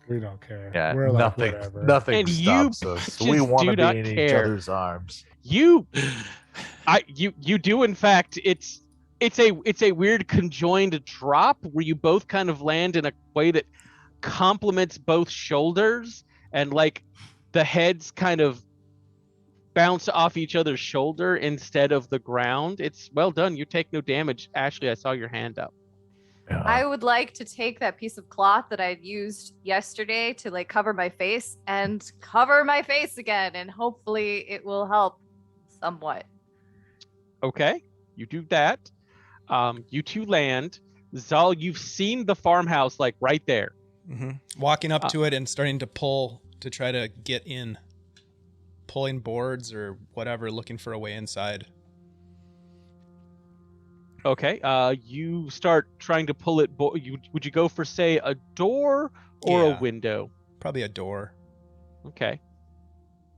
We don't care. Yeah, We're like, nothing, whatever. nothing And you stops us. just We want do to be not in each care. other's arms. You do in fact. It's a weird conjoined drop where you both kind of land in a way that complements both shoulders, and like the heads kind of bounce off each other's shoulder instead of the ground. It's well done. You take no damage. Ashley, I saw your hand up. Yeah. I would like to take that piece of cloth that I used yesterday to like cover my face and cover my face again, and hopefully it will help somewhat. Okay, you do that. You two land. Zal, you've seen the farmhouse like right there. Walking up to it and starting to pull to try to get in. Pulling boards or whatever, looking for a way inside. Okay, you start trying to pull it. Would you go for, say, a door or Yeah. a window? Probably a door. Okay.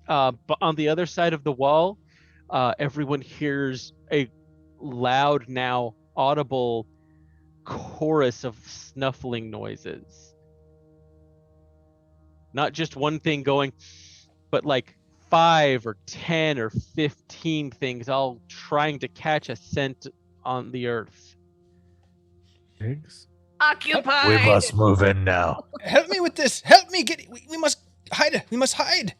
But on the other side of the wall, everyone hears a loud, now audible chorus of snuffling noises. Not just one thing going, but like 5 or 10 or 15 things all trying to catch a scent on the earth. Pigs? Occupied. We must move in now. Help me with this. Help me get. We must hide. We must hide.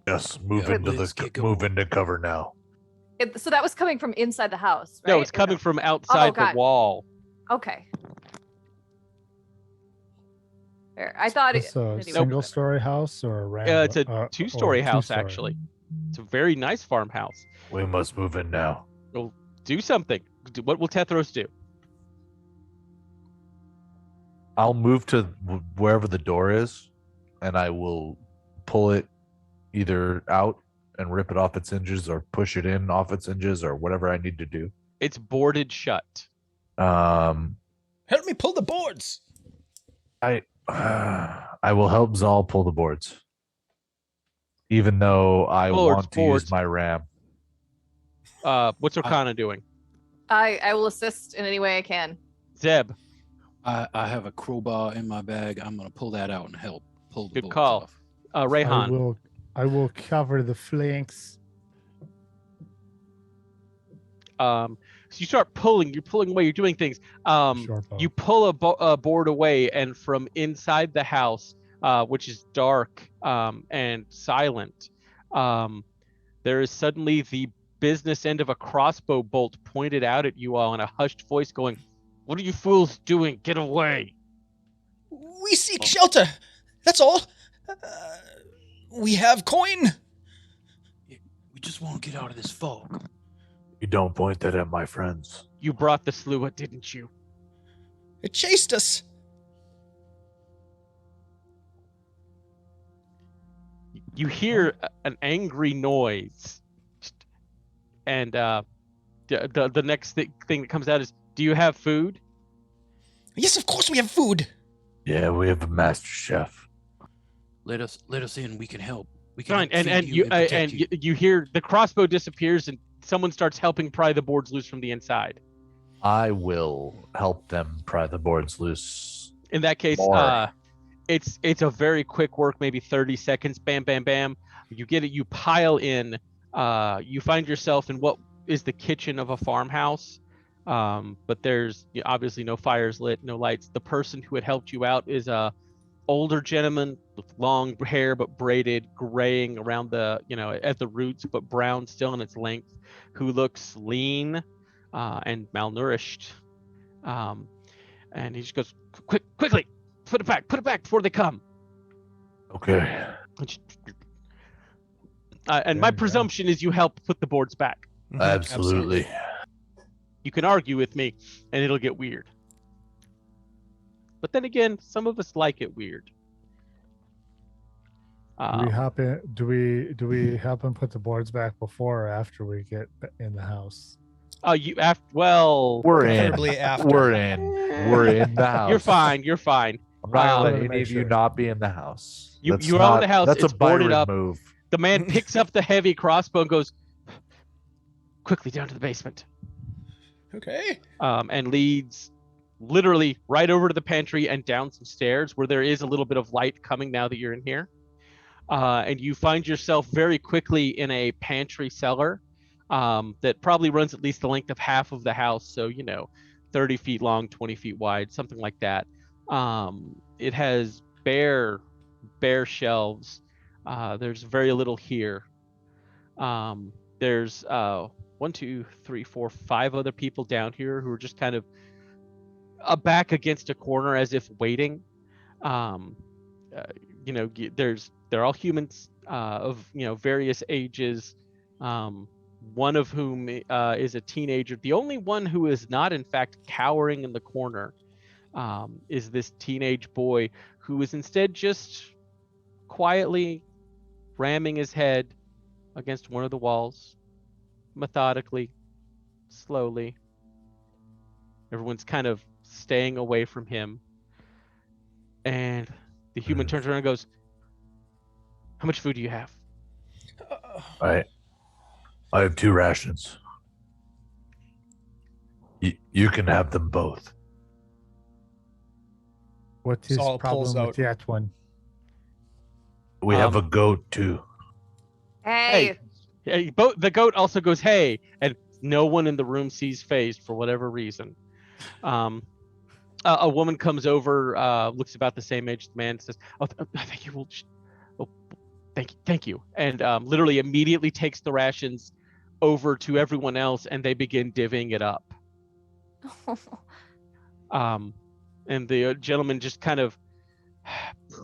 Yes, move Yeah, into let's get move going. into cover now. So that was coming from inside the house, right? No, it's Or coming from outside the God. wall. Okay. Fair. I thought It's a anyway. single-story house or a random? It's a 2-story house, two-story. actually. It's a very nice farmhouse. We must move in now. Do something. What will Tethros do? I'll move to wherever the door is, and I will pull it either out and rip it off its hinges, or push it in off its hinges, or whatever I need to do. It's boarded shut. Help me pull the boards. I will help Zal pull the boards, even though I want to use my ram. What's Orcanna doing? I will assist in any way I can. Zeb. I have a crowbar in my bag. I'm gonna pull that out and help pull the Good bolts call. off. Reyhan. I will cover the flanks. So you start pulling. You're pulling away. You're doing things. Sure, Bo. You pull a board away, and from inside the house, which is dark and silent, there is suddenly the business end of a crossbow bolt pointed out at you all in a hushed voice, going, "What are you fools doing? Get away!" We seek shelter. That's all. We have coin. We just want to get out of this fog. You don't point that at my friends. You brought the sluice, didn't you? It chased us. You hear an angry noise, and the next thing that comes out is, "Do you have food?" Yes, of course we have food. Yeah, we have a master chef. Let us in. We can help. We can Fine, and feed you and protect you. you hear the crossbow disappears, and someone starts helping pry the boards loose from the inside. I will help them pry the boards loose. In that case, More. it's a very quick work, maybe 30 seconds. Bam, bam, bam. You get it. You pile in. You find yourself in what is the kitchen of a farmhouse, but there's obviously no fires lit, no lights. The person who had helped you out is a older gentleman with long hair but braided, graying around the at the roots, but brown still in its length, who looks lean and malnourished, and he just goes, quickly put it back before they come." Okay. And my presumption is you help put the boards back. Absolutely. You can argue with me and it'll get weird. But then again, some of us like it weird. Do we hop in? Do we help him put the boards back before or after we get in the house? Oh, you after? Well, We're in. Preferably after. We're in. We're in the house. You're fine. You're fine. I'm not gonna let wanted to any make of you sure. not be in the house. You're all in the house. That's It's a boarded Byron up. move. The man picks up the heavy crossbow and goes quickly down to the basement. Okay. And leads literally right over to the pantry and down some stairs where there is a little bit of light coming now that you're in here. And you find yourself very quickly in a pantry cellar that probably runs at least the length of half of the house. So, 30 feet long, 20 feet wide, something like that. It has bare shelves. There's very little here. There's 1, 2, 3, 4, 5 other people down here who are just kind of back against a corner as if waiting. They're all humans of various ages. One of whom is a teenager. The only one who is not in fact cowering in the corner is this teenage boy who is instead just quietly ramming his head against one of the walls, methodically, slowly. Everyone's kind of staying away from him. And the human turns around and goes, "How much food do you have?" I have 2 rations. You can have them both. What is Saul pulls problem out- with that one? We have a goat too. Hey, The goat also goes, "Hey," and no one in the room sees phased for whatever reason. A woman comes over, looks about the same age as the man, says, "Oh, thank you. Thank you," and literally immediately takes the rations over to everyone else, and they begin divvying it up. And the gentleman just kind of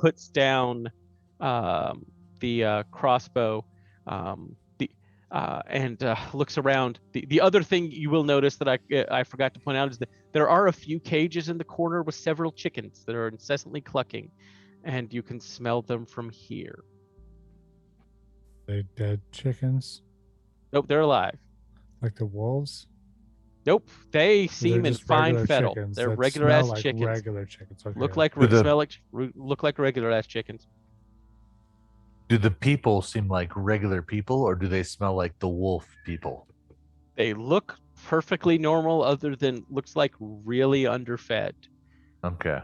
puts down the crossbow, and looks around. The other thing you will notice that I forgot to point out is that there are a few cages in the corner with several chickens that are incessantly clucking, and you can smell them from here. They dead chickens, Nope, they're alive. like the wolves. Nope, they Or seem they're in just fine regular fettle. chickens They're that regular smell ass like chickens. Regular chickens. Okay. Look like regular ass chickens. Do the people seem like regular people, or do they smell like the wolf people? They look perfectly normal, other than looks like really underfed. Okay.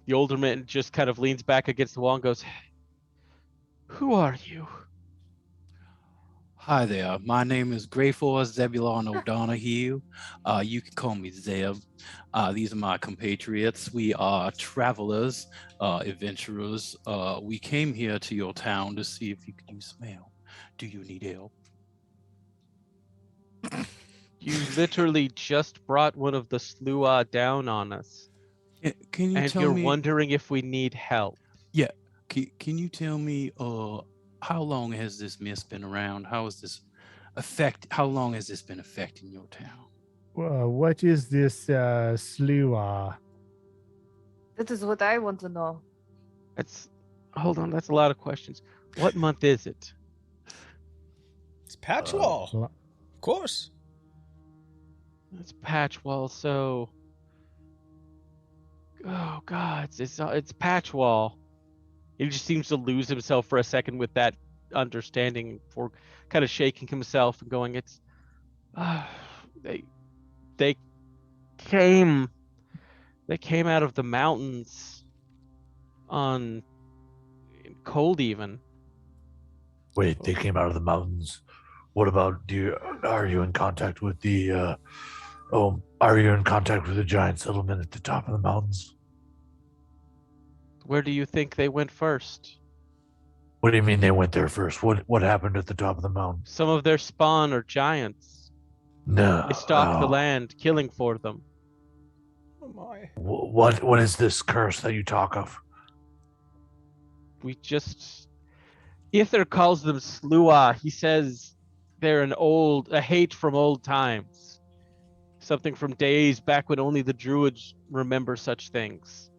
The older man just kind of leans back against the wall and goes, "Who are you?" Hi there. My name is Grayforest Zebulon Odonaghue. You can call me Zeb. These are my compatriots. We are travelers, adventurers. We came here to your town to see if you could use some help. Do you need help? You literally just brought one of the Slua down on us, Can you and tell you're me? wondering if we need help. Yeah. Can you tell me? How long has this mist been around? How long has this been affecting your town? What is this slua? that is what I want to know. Hold on, that's a lot of questions. What month is it? It's Patchwall. Of course. It's Patchwall, so... Oh, God, it's Patchwall. He just seems to lose himself for a second with that understanding, for kind of shaking himself and going, they came out of the mountains on cold even. Wait, they came out of the mountains. What about are you in contact with the giant settlement at the top of the mountains? Where do you think they went first? What do you mean they went there first? What happened at the top of the mountain? Some of their spawn are giants. No. They stalk the land, killing for them. Oh my. What is this curse that you talk of? Ither calls them Slua. He says they're a hate from old times. Something from days back when only the Druids remember such things.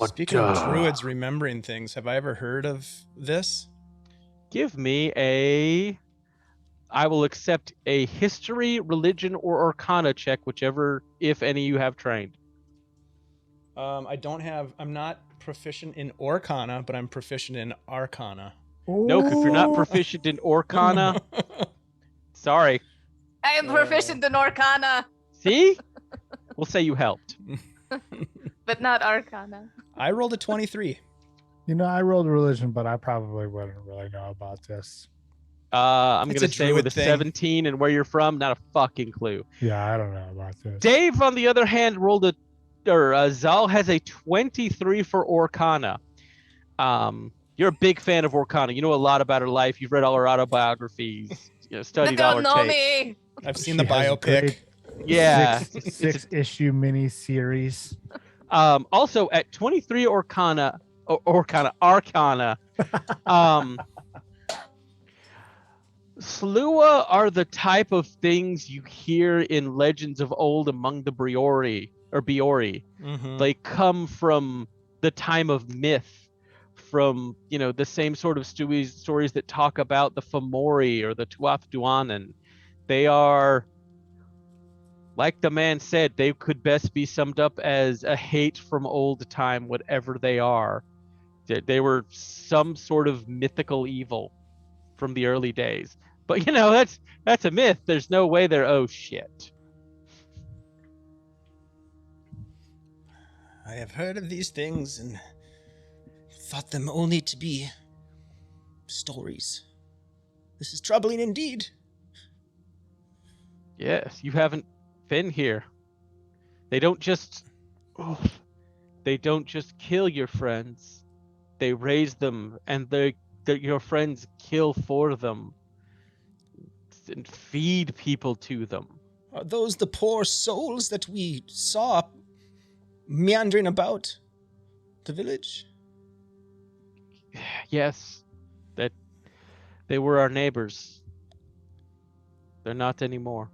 Speaking of druids remembering things, have I ever heard of this? Give me a. I will accept a history, religion, or arcana check, whichever, if any, you have trained. I'm not proficient in Orcanna, but I'm proficient in Arcana. Nope, if you're not proficient in Orcanna, sorry. I am proficient in Orcanna, See? We'll say you helped. but not Arcana. I rolled a 23. You know, I rolled religion, but I probably wouldn't really know about this. I'm It's going a to say with a druid thing. 17 and where you're from, not a fucking clue. Yeah, I don't know about this. Dave, on the other hand, Zal has a 23 for Orcanna. You're a big fan of Orcanna. You know a lot about her life. You've read all her autobiographies. You know, studied all her Don't know tapes. me. I've seen She the has biopic. great Yeah. six issue mini series. Also, at 23 Arcana, Slua are the type of things you hear in legends of old among the Biori. Mhm. They come from the time of myth, from the same sort of stories that talk about the Fomori or the Tuath Duanan. They are, like the man said, they could best be summed up as a hate from old time, whatever they are. They were some sort of mythical evil from the early days. But that's a myth. There's no way they're oh shit. I have heard of these things and thought them only to be stories. This is troubling indeed. Yes, you haven't been here. They don't just kill your friends. They raise them, and your friends kill for them and feed people to them. Are those the poor souls that we saw meandering about the village? Yes, that they were our neighbors. They're not anymore.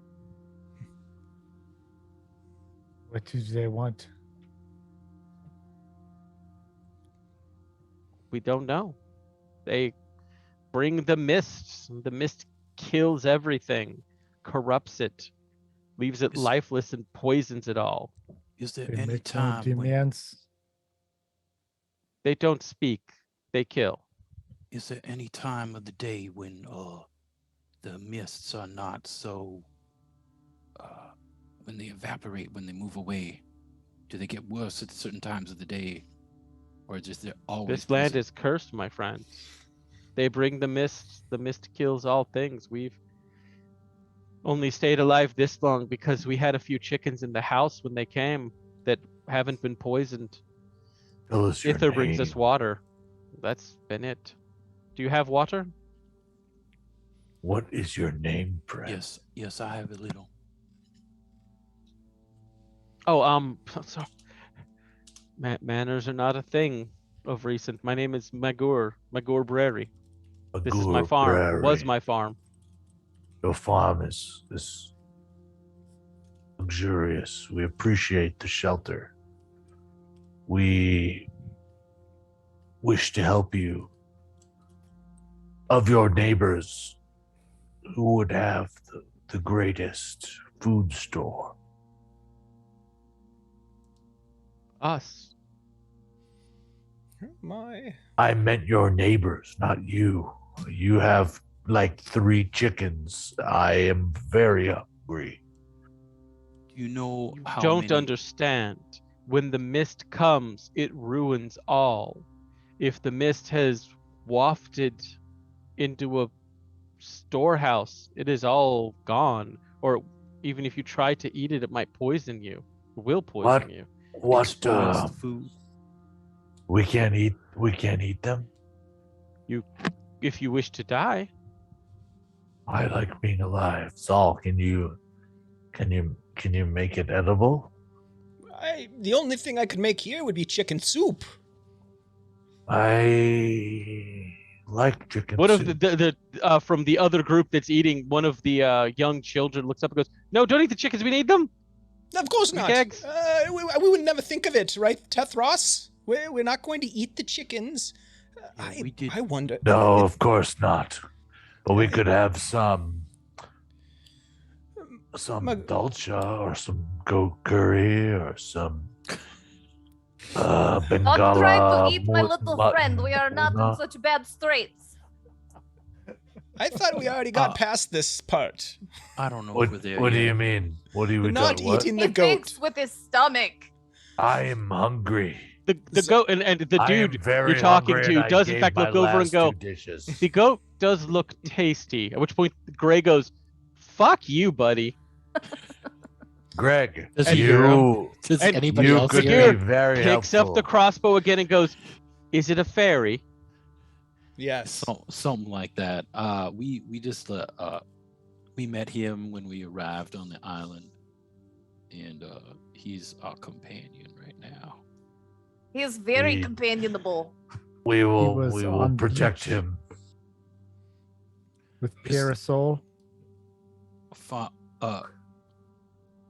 What do they want? We don't know. They bring the mist. The mist kills everything, corrupts it, leaves it lifeless, and poisons it all. Is there They any make no time when, demands. They don't speak. They kill. is there any time of the day when the mists are not so when they evaporate, when they move away? Do they get worse at certain times of the day? Or is there always This land present? is cursed, my friend. They bring the mist. The mist kills all things. We've only stayed alive this long because we had a few chickens in the house when they came that haven't been poisoned. Tell us your Ither brings name. us water. That's been it. Do you have water? What is your name, friend? Yes, I have a little. Oh, sorry. Manners are not a thing of recent. My name is Magur Brary. This is my Agur farm. Prairie. Was my farm. Your farm is luxurious. We appreciate the shelter. We wish to help you. Of your neighbors, who would have the greatest food store? Us. My. I meant your neighbors, not you. You have like 3 chickens. I am very hungry. Do you know You how don't many? understand. When the mist comes, it ruins all. If the mist has wafted into a storehouse, it is all gone. Or even if you try to eat it, it might poison you. It will poison What? you. What? It spoils the food. We can't eat them. If you wish to die, I like being alive. Saul, can you make it edible? The only thing I could make here would be chicken soup. I like chicken one of soup. the from the other group that's eating, one of the young children looks up and goes, "No, don't eat the chickens. We need them." Of course Weak not. eggs. We would never think of it, right, Tethros? We're not going to eat the chickens. Yeah, we did. I wonder. No, if- of course not. But we could have some dolcha or some goat curry or some Bengala. Don't try to eat my little mutton friend. We are not in tuna. such bad straits. I thought we already got past this part. I don't know What, if we're there what do yet. you mean? What do We're you not do? What? eating He the goat. thinks with his stomach. I am hungry. The goat and the I am dude very you're talking hungry, to and I does in gave fact my look over and last go, 2 dishes. the goat does look tasty. At which point Gray goes, "Fuck you, buddy." Greg, Does he hear him? Does and anybody you else could hear be him? very Picks helpful. up the crossbow again and goes, "Is it a fairy?" Yes. Something like that. We just we met him when we arrived on the island, and he's our companion right now. He is very We- companionable. We will was on protect beach. him. With Parasol.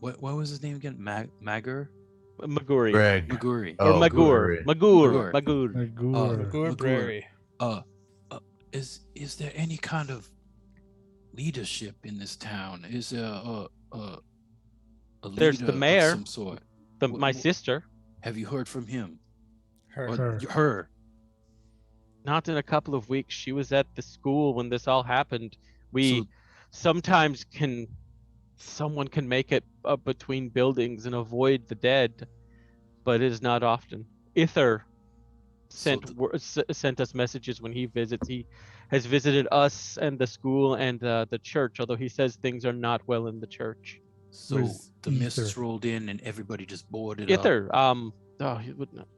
What was his name again? Magur? Maguri. Greg. Maguri. Or Oh, Magur. Guri. Magur. Magur. Magur. Magur. Maguri. Is there any kind of leadership in this town? Is there a There's leader the mayor. of some sort? My sister. Have you heard from him? Her. Or her? Not in a couple of weeks. She was at the school when this all happened. We So- sometimes someone can make it up between buildings and avoid the dead, but it is not often. Ither sent us messages when he visits. He has visited us and the school and the church, although he says things are not well in the church. So Where's the mists Ether? rolled in and everybody just boarded up. Ither, he would not.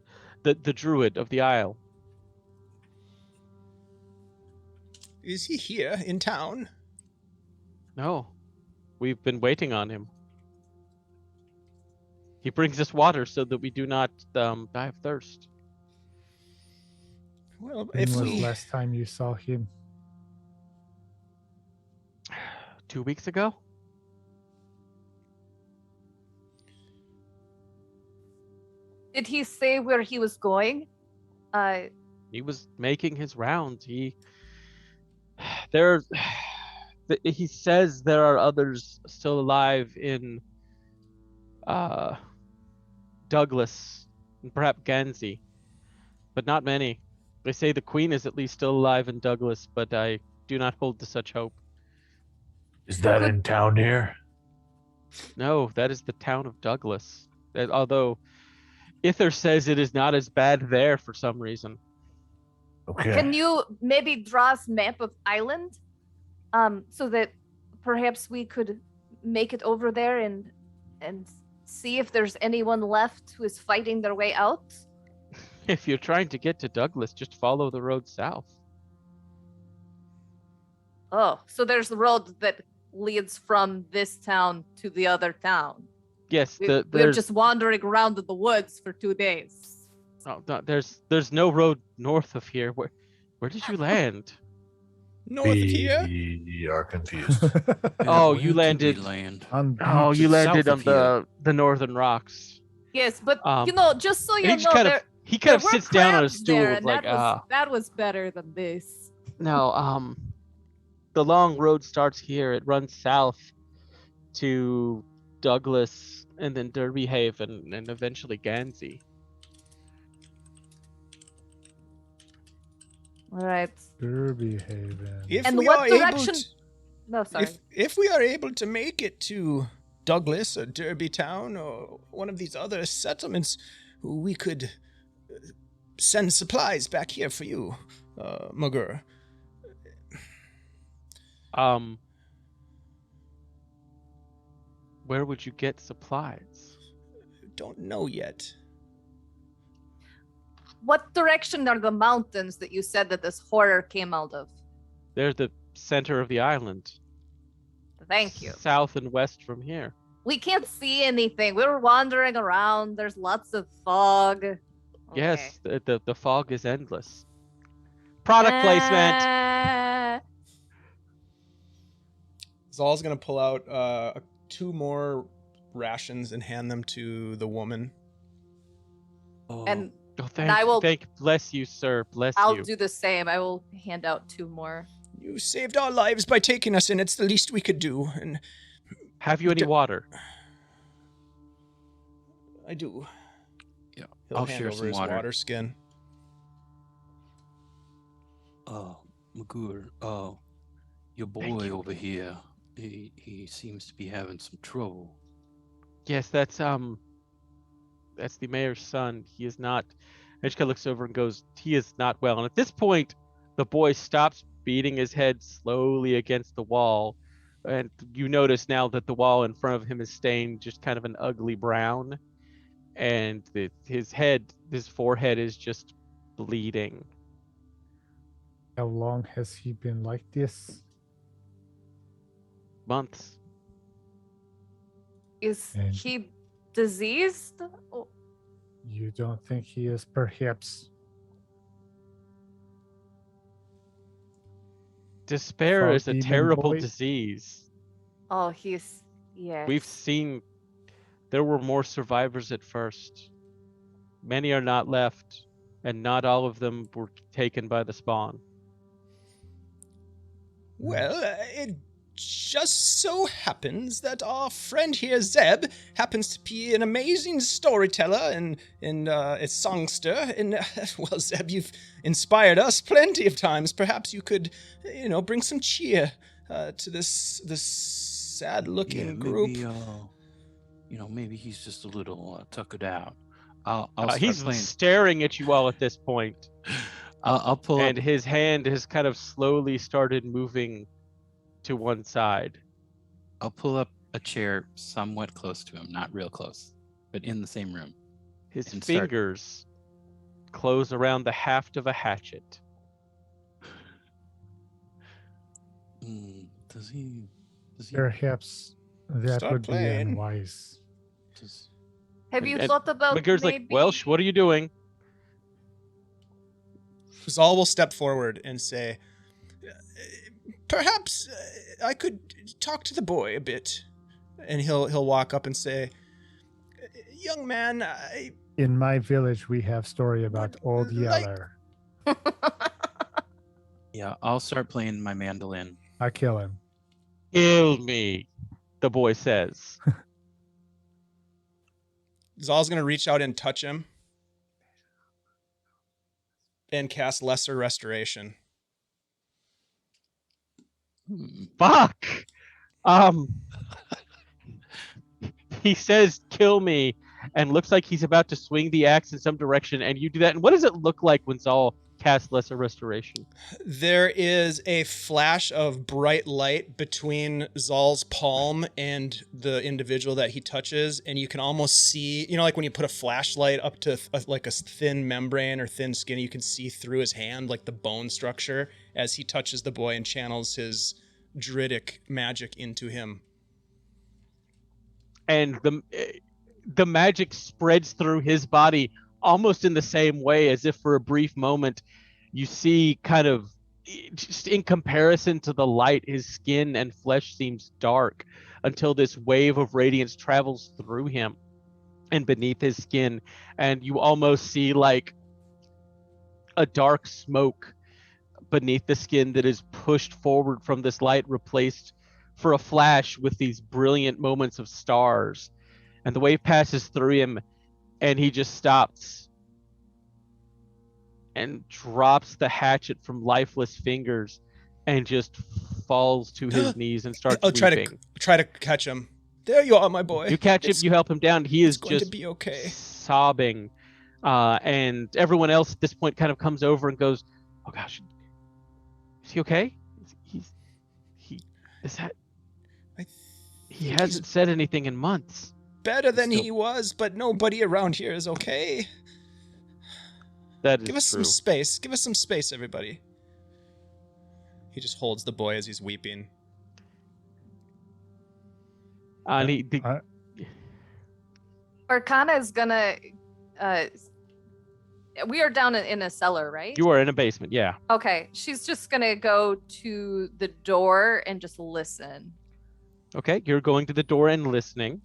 The Druid of the Isle. Is he here in town? No, we've been waiting on him. He brings us water so that we do not die of thirst. Well, When if was we last time you saw him? 2 weeks ago? Did he say where he was going? He was making his rounds. He says there are others still alive in Douglas and perhaps Gansey, but not many. They say the Queen is at least still alive in Douglas, but I do not hold to such hope. Is that in town here? No, that is the town of Douglas. Although Ither says it is not as bad there for some reason. Okay. Can you maybe draw us map of island, so that perhaps we could make it over there and see if there's anyone left who is fighting their way out? If you're trying to get to Douglas, just follow the road south. Oh, so there's the road that leads from this town to the other town. Yes, We're there's just wandering around in the woods for 2 days. no, there's no road north of here. Where did you land? north of here? We are confused. Oh, where you did we landed- land? On Oh, beach. you South landed on of the northern rocks. Yes, but Um, just so And you he know, just kind there, of he there kind of were sits down on a crabs stool there, with and like that was better than this. no, the long road starts here. It runs south to Douglas and then Derby Haven and eventually Gansey. All right. Derby Haven. If And we what are able direction- to- No, sorry. If we are able to make it to Douglas or Derby Town or one of these other settlements, we could send supplies back here for you, Magur. Where would you get supplies? Don't know yet. What direction are the mountains that you said that this horror came out of? They're the center of the island. Thank you. South and west from here. We can't see anything. We were wandering around. There's lots of fog. Yes, the fog is endless. Product placement. Zal's gonna pull out 2 more rations and hand them to the woman. Oh, And Oh, And I will- bless you, sir. Bless I'll you. do the same. I will hand out 2 more. You saved our lives by taking us in. It's the least we could do, and Have you any water? I do. Yeah, He'll I'll hand share over some his water skin. Oh, Magur, your boy over here, he seems to be having some trouble. Yes, that's the mayor's son. He is not. Eshka looks over and goes, he is not well. And at this point, the boy stops beating his head slowly against the wall. And you notice now that the wall in front of him is stained just kind of an ugly brown. And his forehead is just bleeding. How long has he been like this? Months. Is And- he diseased? Oh, You don't think he is perhaps Despair is a Demon terrible boy? disease. oh, he's yes. We've seen there were more survivors at first. Many are not left, and not all of them were taken by the spawn. Well, it just so happens that our friend here, Zeb, happens to be an amazing storyteller and a songster. And, well, Zeb, you've inspired us plenty of times. Perhaps you could, bring some cheer to this sad-looking group. Maybe, maybe he's just a little tuckered out. I'll start He's playing. staring at you all at this point, I'll pull and up. his hand has kind of slowly started moving to one side. I'll pull up a chair somewhat close to him, not real close, but in the same room. His And start- fingers close around the haft of a hatchet. Does he? perhaps that Start would be playing. unwise? Have you and thought about McGirr's like, maybe... Welsh, what are you doing? Zal will step forward and say, perhaps I could talk to the boy a bit. And he'll walk up and say, young man, In my village, we have story about Old Like- Yeller. Yeah, I'll start playing my mandolin. I kill him. Kill me, the boy says. Zal's going to reach out and touch him and cast Lesser Restoration. Fuck! He says, kill me, and looks like he's about to swing the axe in some direction, and you do that. And what does it look like when Zal casts Lesser Restoration? There is a flash of bright light between Zal's palm and the individual that he touches, and you can almost see, like when you put a flashlight up to like a thin membrane or thin skin, you can see through his hand, like the bone structure, as he touches the boy and channels his druidic magic into him. And the magic spreads through his body almost in the same way, as if for a brief moment you see kind of, just in comparison to the light, his skin and flesh seems dark, until this wave of radiance travels through him and beneath his skin, and you almost see like a dark smoke beneath the skin that is pushed forward from this light, replaced for a flash with these brilliant moments of stars. And the wave passes through him, and he just stops and drops the hatchet from lifeless fingers and just falls to his knees and starts I'll weeping. try to catch him. There you are, my boy. You catch him, you help him down. He is It's going to just be okay. sobbing. And everyone else at this point kind of comes over and goes, oh gosh, is he okay? He hasn't said anything in months. Better than Still- he was, but nobody around here is okay. That is Give us true. some space. Give us some space, everybody. He just holds the boy as he's weeping. And Orcanna is gonna... we are down in a cellar, right? you are in a basement, yeah. Okay, she's just gonna go to the door and just listen, Okay, you're going to the door and listening.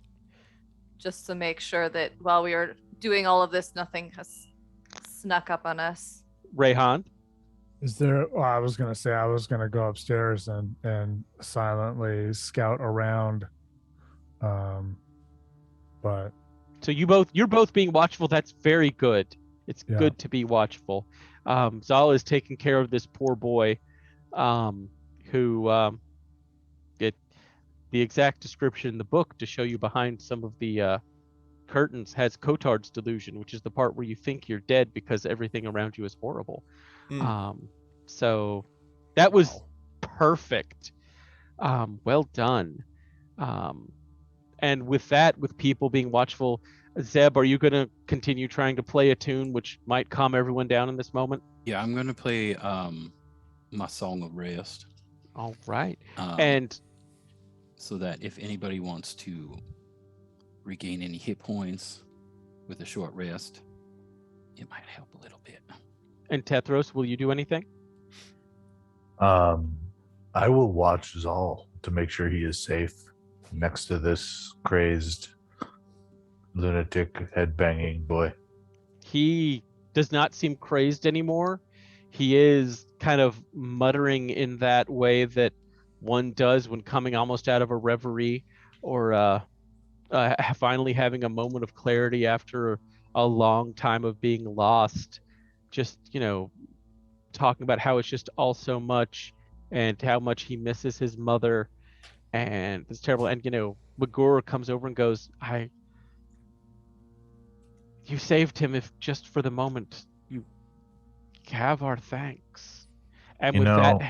just to make sure that while we are doing all of this, nothing has snuck up on us. Reyhan. Is there? Well, I was gonna say I was gonna go upstairs and silently scout around. But So you're both being watchful. That's very good. It's Yeah. good to be watchful. Zal is taking care of this poor boy, who get the exact description in the book to show you behind some of the curtains has Cotard's delusion, which is the part where you think you're dead because everything around you is horrible. So that was perfect. Well done. And with that, with people being watchful, Zeb, are you going to continue trying to play a tune which might calm everyone down in this moment? Yeah, I'm gonna play my Song of Rest. All right. And so that if anybody wants to regain any hit points with a short rest, it might help a little bit. And Tethros, will you do anything? I will watch Zal to make sure he is safe next to this crazed lunatic head-banging boy. He does not seem crazed anymore. He is kind of muttering in that way that one does when coming almost out of a reverie, or finally having a moment of clarity after a long time of being lost. Just, talking about how it's just all so much and how much he misses his mother, and it's terrible. And Magor comes over and goes, you saved him, if just for the moment. You have our thanks. And with that,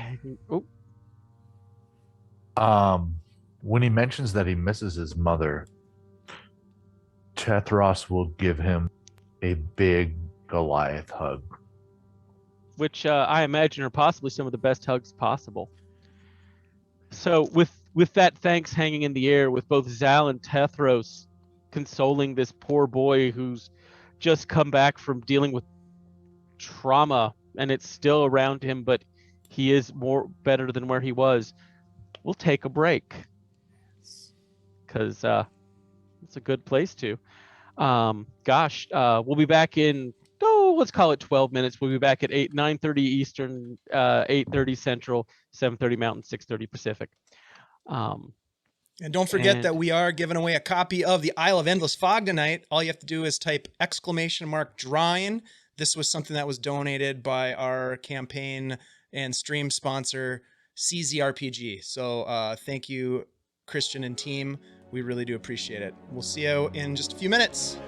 when he mentions that he misses his mother, Tethros will give him a big Goliath hug, which I imagine are possibly some of the best hugs possible. So with that thanks hanging in the air, with both Zal and Tethros consoling this poor boy who's just come back from dealing with trauma and it's still around him, but he is more better than where he was, we'll take a break because it's a good place to. We'll be back in let's call it 12 minutes. We'll be back at 9:30 Eastern, 8:30 Central, 7:30 Mountain, 6:30 Pacific. And don't forget that we are giving away a copy of The Isle of Endless Fog tonight. All you have to do is type !Drawing. This was something that was donated by our campaign and stream sponsor, CZRPG. So thank you, Christian and team. We really do appreciate it. We'll see you in just a few minutes.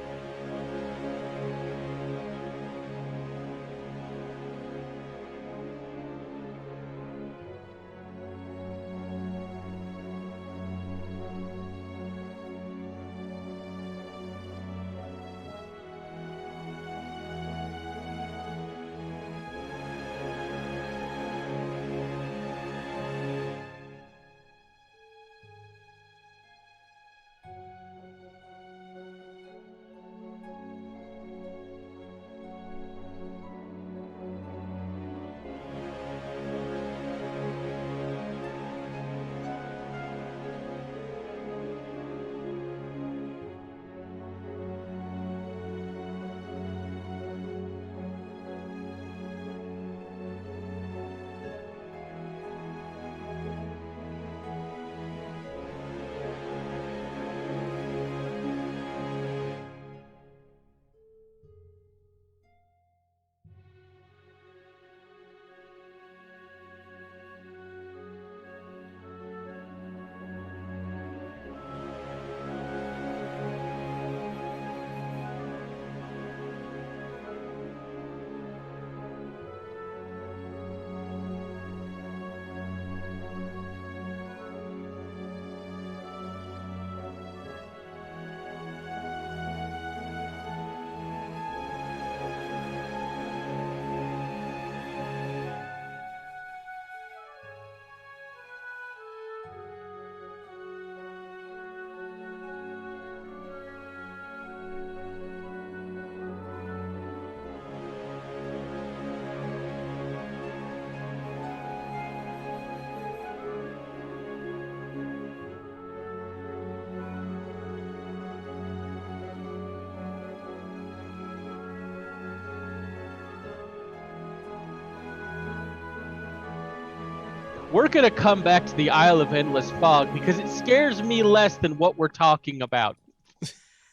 we're going to come back to the Isle of Endless Fog because it scares me less than what we're talking about.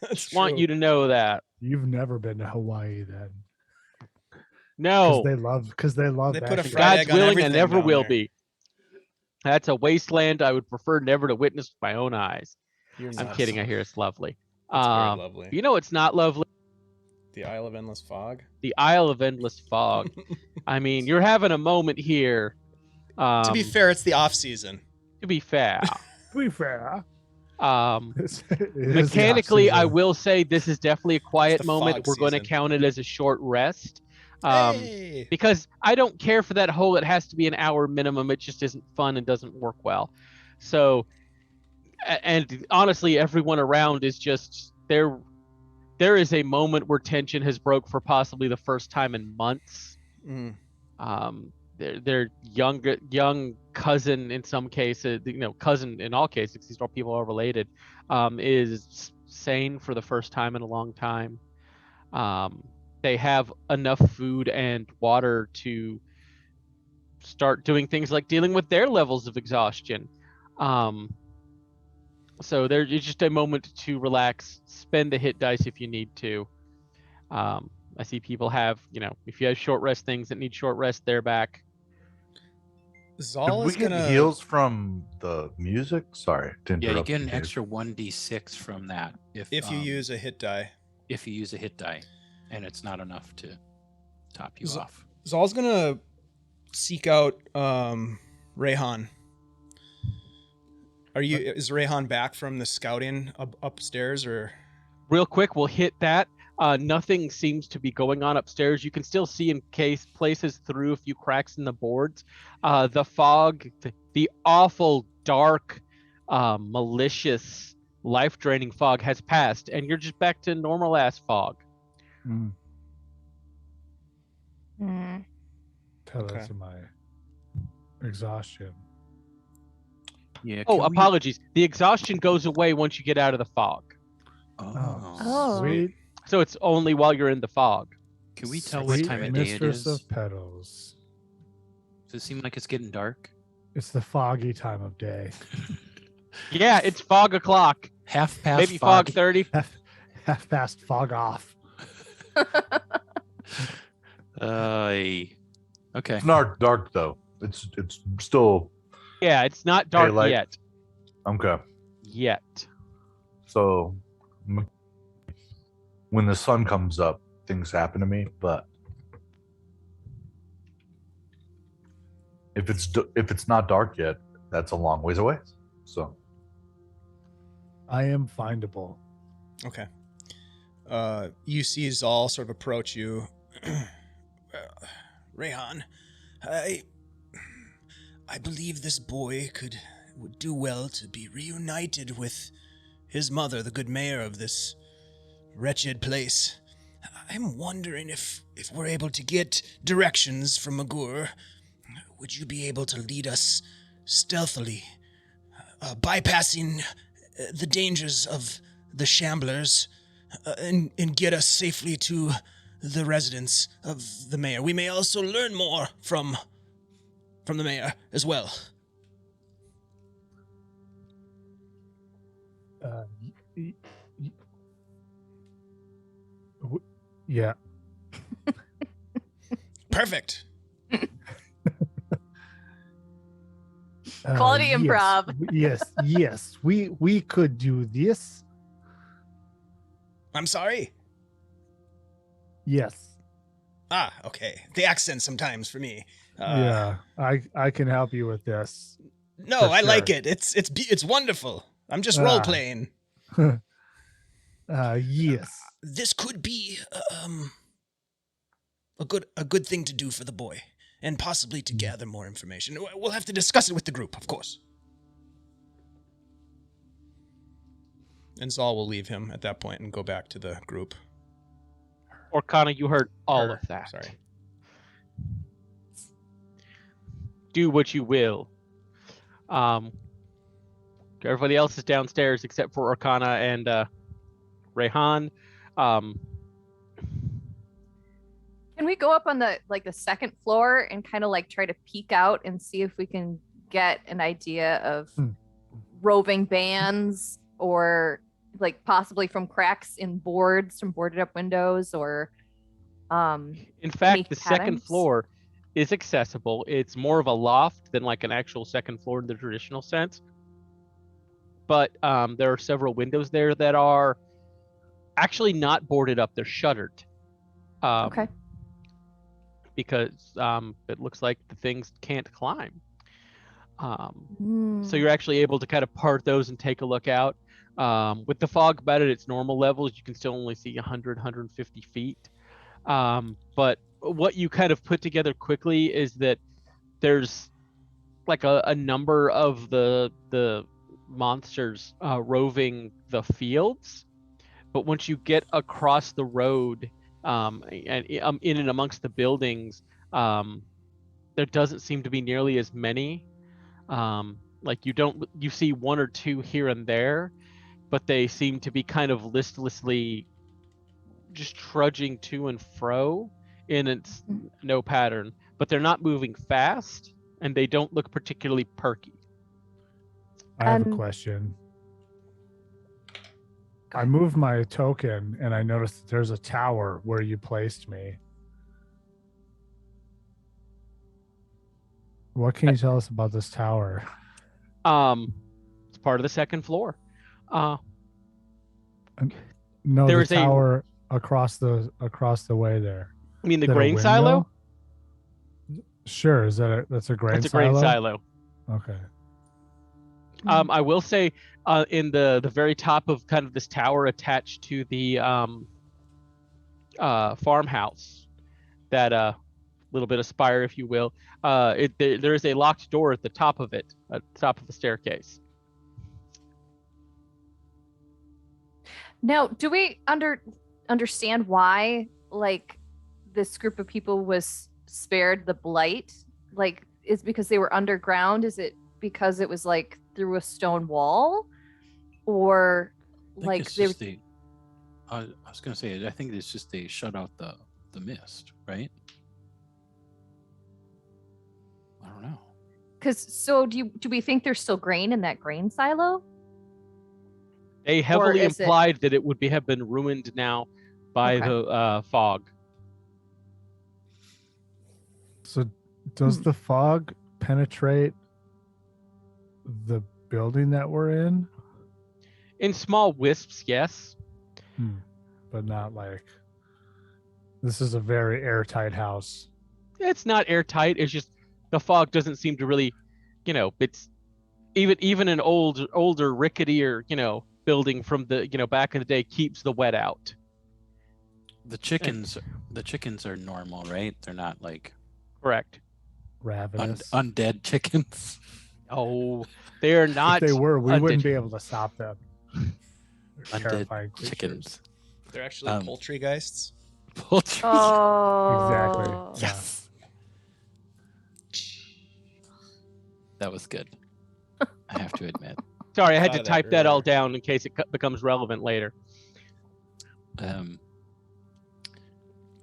That's Want you to know that. You've never been to Hawaii then. No. Because they love They that put a shit. fried God's egg on willing, I everything never down will there. be. That's a wasteland I would prefer never to witness with my own eyes. You're I'm nuts. kidding. I hear it's lovely. It's very lovely. You know it's not lovely? The Isle of Endless Fog. The Isle of Endless Fog. I mean, you're having a moment here. To be fair, it's the off season. To be fair. To be fair. It is Mechanically, the I off-season. will say this is definitely a quiet the moment. fog We're going to season. count it as a short rest. Hey! Because I don't care for that whole it has to be an hour minimum. It just isn't fun and doesn't work well. So, and honestly, everyone around is just there. There is a moment where tension has broke for possibly the first time in months. Mm. Their young cousin in some cases, cousin in all cases, these are all people are related, is sane for the first time in a long time. They have enough food and water to start doing things like dealing with their levels of exhaustion. So there's just a moment to relax, spend the hit dice if you need to. I see people have, if you have short rest things that need short rest, they're back. Zal Did we is get gonna heals from the music? Sorry to Yeah, you interrupt. get an Dave. extra 1d6 from that if you use a hit die. if you use a hit die, and it's not enough to top you off. Zal's gonna seek out Reyhan. Is Reyhan back from the scouting upstairs or? Real quick, we'll hit that. Nothing seems to be going on upstairs. You can still see in places through a few cracks in the boards. The fog, the awful, dark, malicious, life-draining fog has passed, and you're just back to normal-ass fog. Mm. Mm. Tell Okay. us my exhaustion. Yeah. Oh, can we- apologies. The exhaustion goes away once you get out of the fog. Oh. Sweet, So it's only while you're in the fog. Can we tell what sweet time of day it mistress is? of petals. Does it seem like it's getting dark? It's the foggy time of day. Yeah, it's fog o'clock. Half past Maybe fog 30. Half past fog off. Okay. It's not dark though. It's still Yeah, it's not dark Daylight. yet. okay. Yet. So when the sun comes up, things happen to me. But if it's not dark yet, that's a long ways away. So I am findable. Okay. You see Zal sort of approach you. Reyhan, I believe this boy would do well to be reunited with his mother, the good mayor of this wretched place. I'm wondering if we're able to get directions from Magur. Would you be able to lead us stealthily, bypassing the dangers of the shamblers, and get us safely to the residence of the mayor? We may also learn more from the mayor as well. Yeah. Perfect. Quality yes, improv. yes. We could do this. I'm sorry. Yes. Ah, okay. The accent sometimes for me. Yeah. I can help you with this. No, for I like sure. it. It's wonderful. I'm just Ah. role playing. Yes. This could be a good thing to do for the boy, and possibly to gather more information. We'll have to discuss it with the group, of course. And Zal will leave him at that point and go back to the group. Orcanna, you heard all Or- of that. Sorry. Do what you will. Everybody else is downstairs except for Orcanna and Reyhan. Can we go up on the second floor and kind of try to peek out and see if we can get an idea of roving bands or like possibly from cracks in boards from boarded up windows or In fact, the second patterns? floor is accessible. It's more of a loft than like an actual second floor in the traditional sense. But there are several windows there that are actually not boarded up. They're shuttered. Okay. Because it looks like the things can't climb. So Mm. you're actually able to kind of part those and take a look out. With the fog about at its normal levels, you can still only see 100, 150 feet. But what you kind of put together quickly is that there's like a number of the monsters roving the fields. But once you get across the road and in and amongst the buildings, there doesn't seem to be nearly as many. Like you see one or two here and there, but they seem to be kind of listlessly just trudging to and fro in its no pattern, but they're not moving fast and they don't look particularly perky. I have a question. I moved my token and I noticed that there's a tower where you placed me. What can you tell us about this tower? It's part of the second floor. No, there the is tower across the way there. I mean the Is that a grain silo? window? Sure. Is that that's a grain It's a silo? grain silo. Okay. I will say in the very top of kind of this tower attached to the farmhouse, that little bit of spire, if you will, there is a locked door at the top of it, at the top of the staircase. Now, do we understand why like this group of people was spared the blight? Like, is because they were underground? Is it because it was like through a stone wall, or like I was gonna say, I think it's just they shut out the mist, right? I don't know. Because so do we think there's still grain in that grain silo? They heavily is it- implied that it would have been ruined now by Okay. the fog. So does the fog penetrate the building that we're in? In small wisps, yes. But not like this is a very airtight house. It's not airtight. It's just the fog doesn't seem to really, it's even an older, ricketier, building from the, back in the day keeps the wet out. The chickens are normal, right? They're not like Correct. Ravenous. undead chickens. Oh, they are not. If they were, we undead. wouldn't be able to stop them. They're Undead terrifying creatures. chickens. They're actually poultry geists. Poultry. Oh, Exactly. Yes. That was good. I have to admit. Sorry, I had to Thought of that type that all earlier. down in case it becomes relevant later.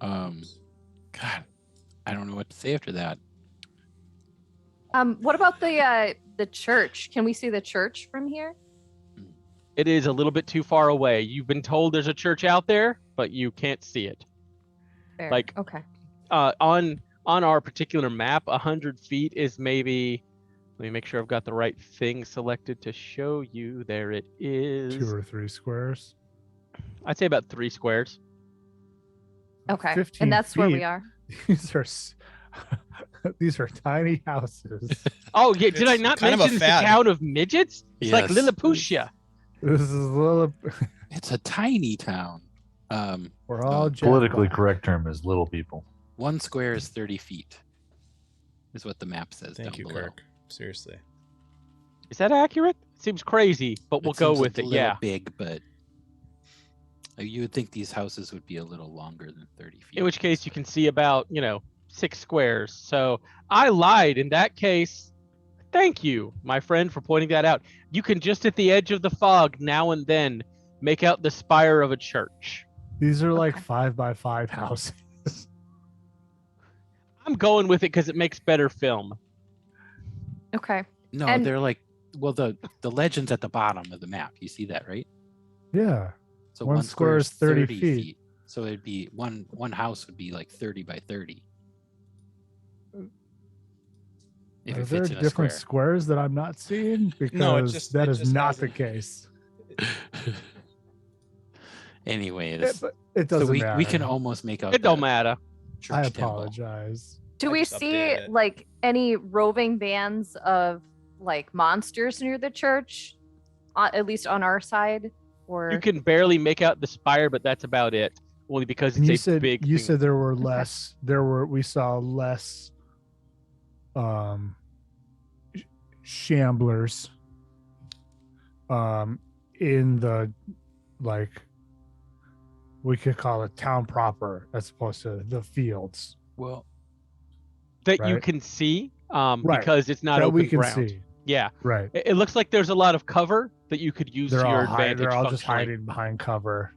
God, I don't know what to say after that. What about the church? Can we see the church from here? It is a little bit too far away. You've been told there's a church out there, but you can't see it. Fair. Like- Okay. On our particular map, 100 feet is maybe. Let me make sure I've got the right thing selected to show you. There it is. 2 or 3 squares. I'd say about 3 squares. Okay. 15 And that's where we feet. are. These are tiny houses. Oh yeah, did I It's not kind of a mention it's a fad. town of midgets? It's like Yes. Lilliputian. This is a little. It's a tiny town. We're all Politically jacked up. correct term is little people. 1 square is 30 feet. Is what the map says Thank down you, below. Kirk. Seriously. Is that accurate? Seems crazy, but we'll go seems with a it. little Yeah. big, but you would think these houses would be a little longer than 30 feet. In which case you can see about 6 squares. So I lied in that case. Thank you, my friend, for pointing that out. You can just at the edge of the fog now and then make out the spire of a church. These are like Okay. 5x5 houses. I'm going with it because it makes better film. Okay. No, And- they're like, well, the legend's at the bottom of the map. You see that, right? Yeah. So One square is 30 feet. So it'd be one house would be like 30 by 30. If Are it there fits in a different square. squares that I'm not seeing? Because No, it just not has the it. case. Anyways, But it so doesn't we matter. can almost make out It don't the matter. church I temple. apologize. Do I we just see updated it. like any roving bands of like monsters near the church? At least on our side, or You can barely make out the spire, but that's about it. Only because And it's a big. you thing. said there were less. We saw less. Shamblers. In the like, we could call it town proper as opposed to the fields. Well, that you right? can see, Right. because it's not That open we can ground. see. Yeah, Right. it looks like there's a lot of cover that you could use They're to all your advantage. They're all just functionally. hiding behind cover.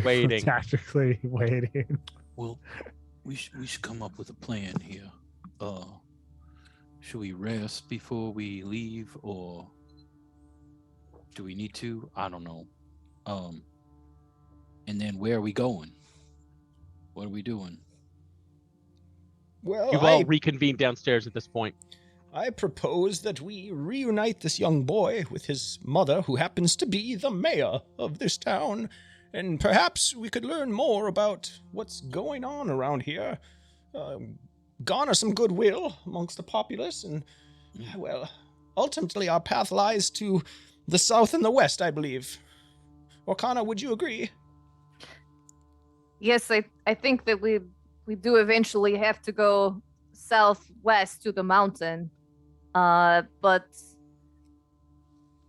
Waiting. Tactically waiting. well, we should come up with a plan here. Should we rest before we leave, or do we need to? I don't know. And then where are we going? What are we doing? Well, You've all reconvened downstairs at this point. I propose that we reunite this young boy with his mother, who happens to be the mayor of this town, and perhaps we could learn more about what's going on around here, garner some goodwill amongst the populace, and, well, ultimately our path lies to the south and the west, I believe. Orcanna, would you agree? yes, I think that we do eventually have to go southwest to the mountain, but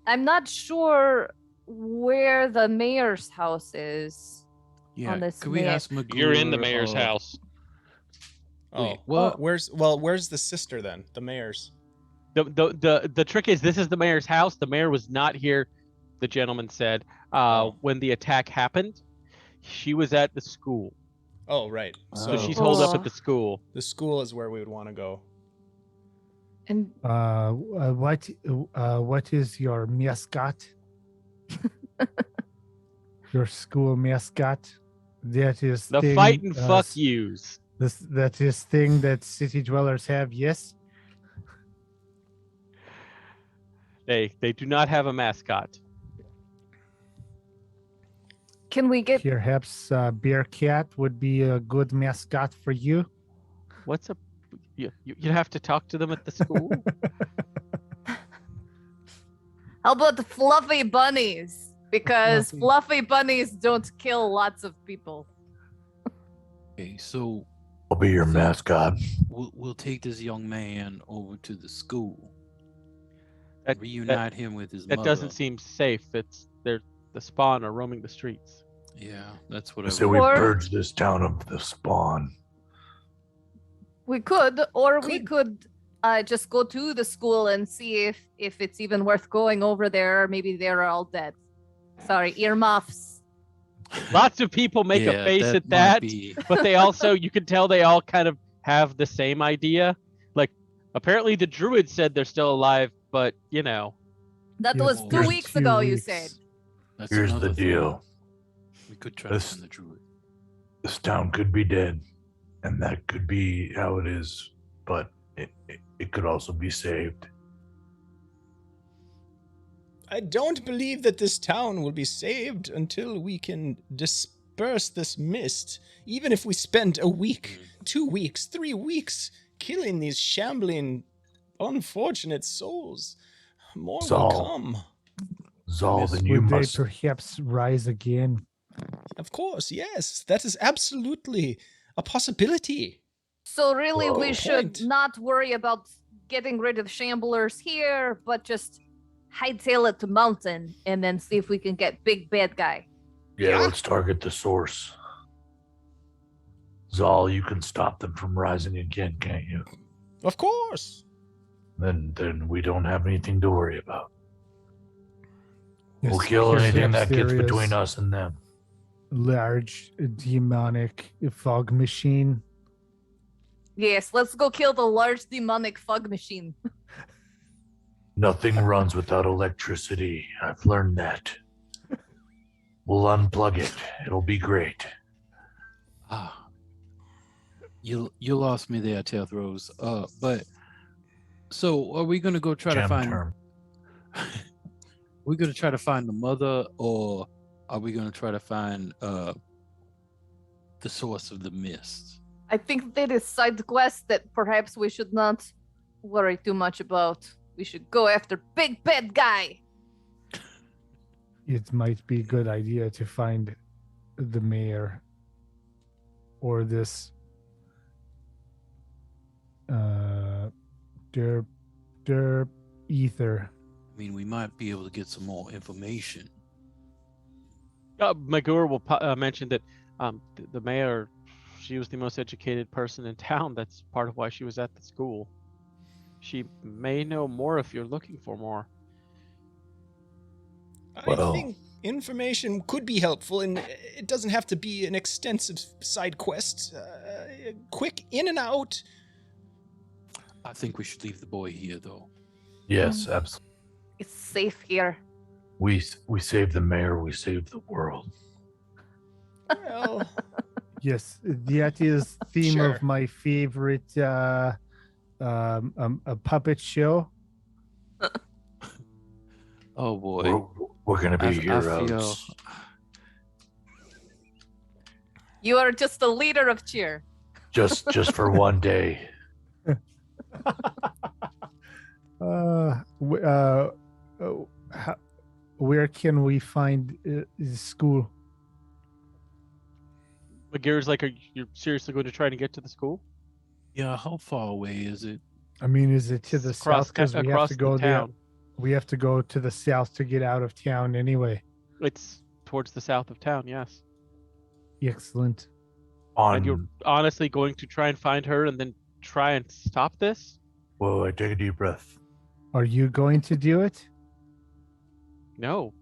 I'm not sure where the mayor's house is. Yeah, On this could we map. ask McGlure? You're in the mayor's house. Wait, what? Where's the sister then? The mayor's. The trick is, this is the mayor's house. The mayor was not here. The gentleman said when the attack happened. She was at the school, Oh, right. so Oh. she's holed up Oh. at the school. The school is where we would want to go. And What is your mascot? Your school mascot? That is The thing, fight and fuck yous. That is thing that city dwellers have. Yes. They do not have a mascot. can we get Perhaps Bear Cat would be a good mascot for you. What's a you have to talk to them at the school? how about the fluffy bunnies? Because Fluffy. fluffy bunnies don't kill lots of people. Okay, so I'll be your mascot. we'll take this young man over to the school. That- Reunite him with his That mother. doesn't seem safe. The spawn are roaming the streets. Yeah, that's what I So we Or- purge this town of the spawn. We could, or we could just go to the school and see if it's even worth going over there. Or maybe they're all dead. Sorry, earmuffs. Lots of people make a face at might that, be- but they also, you can tell they all kind of have the same idea. Like, apparently the druid said they're still alive, but you know, That Yes, was 2 here's weeks 2 ago, you weeks. said. That's Here's another the thing. deal. We could This- trust in the druid. This town could be dead, and that could be how it is, but it could also be saved. I don't believe that this town will be saved until we can disperse this mist. Even if we spent a week, 2 weeks, 3 weeks killing these shambling, unfortunate souls, more will Saul. come. Zal, Yes, then you Would they must. perhaps rise again? Of course, yes, that is absolutely a possibility. So really, we Whoa. should Point. not worry about getting rid of shamblers here, but just hightail it to mountain and then see if we can get big bad guy. Yeah, Yeah. let's target the source. Zal, you can stop them from rising again, can't you? Of course. Then we don't have anything to worry about. We'll Yes, kill anything perhaps that gets there between is us and them. Large demonic fog machine. Yes, let's go kill the large demonic fog machine. Nothing runs without electricity. I've learned that. We'll unplug it. It'll be great. You lost me there, Tethros. But so are we gonna go try to Gem find? term. We're gonna try to find the mother, or are we gonna try to find the source of the mist? I think that is side quest that perhaps we should not worry too much about. We should go after big bad guy. It might be a good idea to find the mayor or this derp ether. I mean, we might be able to get some more information. Magur will mention that the mayor, she was the most educated person in town. That's part of why she was at the school. She may know more if you're looking for more. I think information could be helpful, and it doesn't have to be an extensive side quest. Quick in and out. I think we should leave the boy here, though. Yes, absolutely. It's safe here. We saved the mayor. We saved the world. Well, Yes, that is theme Sure. of my favorite a puppet show. Oh boy. We're gonna be I heroes. feel You are just the leader of cheer. Just for one day. Where can we find the school? Magur's like, you're seriously going to try to get to the school? yeah. How far away is it? I mean, is it to the south? Because we have across to the go there. town. We have to go to the south to get out of town anyway. It's towards the south of town, yes. Excellent. And you're honestly going to try and find her and then try and stop this? Whoa, I take a deep breath. Are you going to do it? No.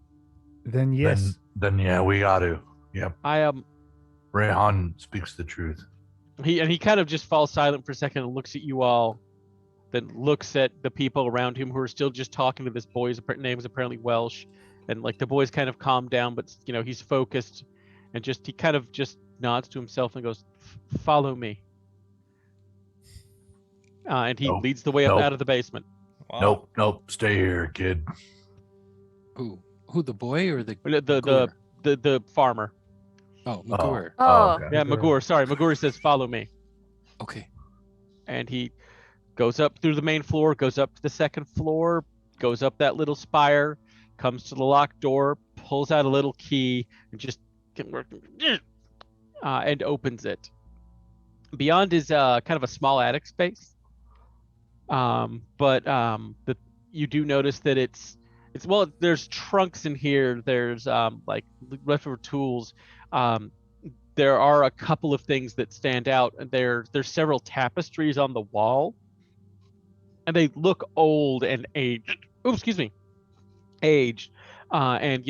Then yes. Then yeah, we got to. Yep. I Reyhan speaks the truth. he kind of just falls silent for a second and looks at you all, then looks at the people around him who are still just talking to this boy. His name is apparently Welsh, and like the boy's kind of calmed down, but he's focused, and he kind of just nods to himself and goes, "Follow me." And he leads the way up out of the basement. wow. Nope. Stay here, kid. Who the boy or the The farmer. Oh, Magur. Oh, okay. Yeah, Magur. Sorry, Magur says, "Follow me." Okay. And he goes up through the main floor, goes up to the second floor, goes up that little spire, comes to the locked door, pulls out a little key, and just and opens it. Beyond is kind of a small attic space, but you do notice that it's there's trunks in here. There's like leftover tools. There are a couple of things that stand out, and there's several tapestries on the wall, and they look old and aged. Oh, excuse me, aged, and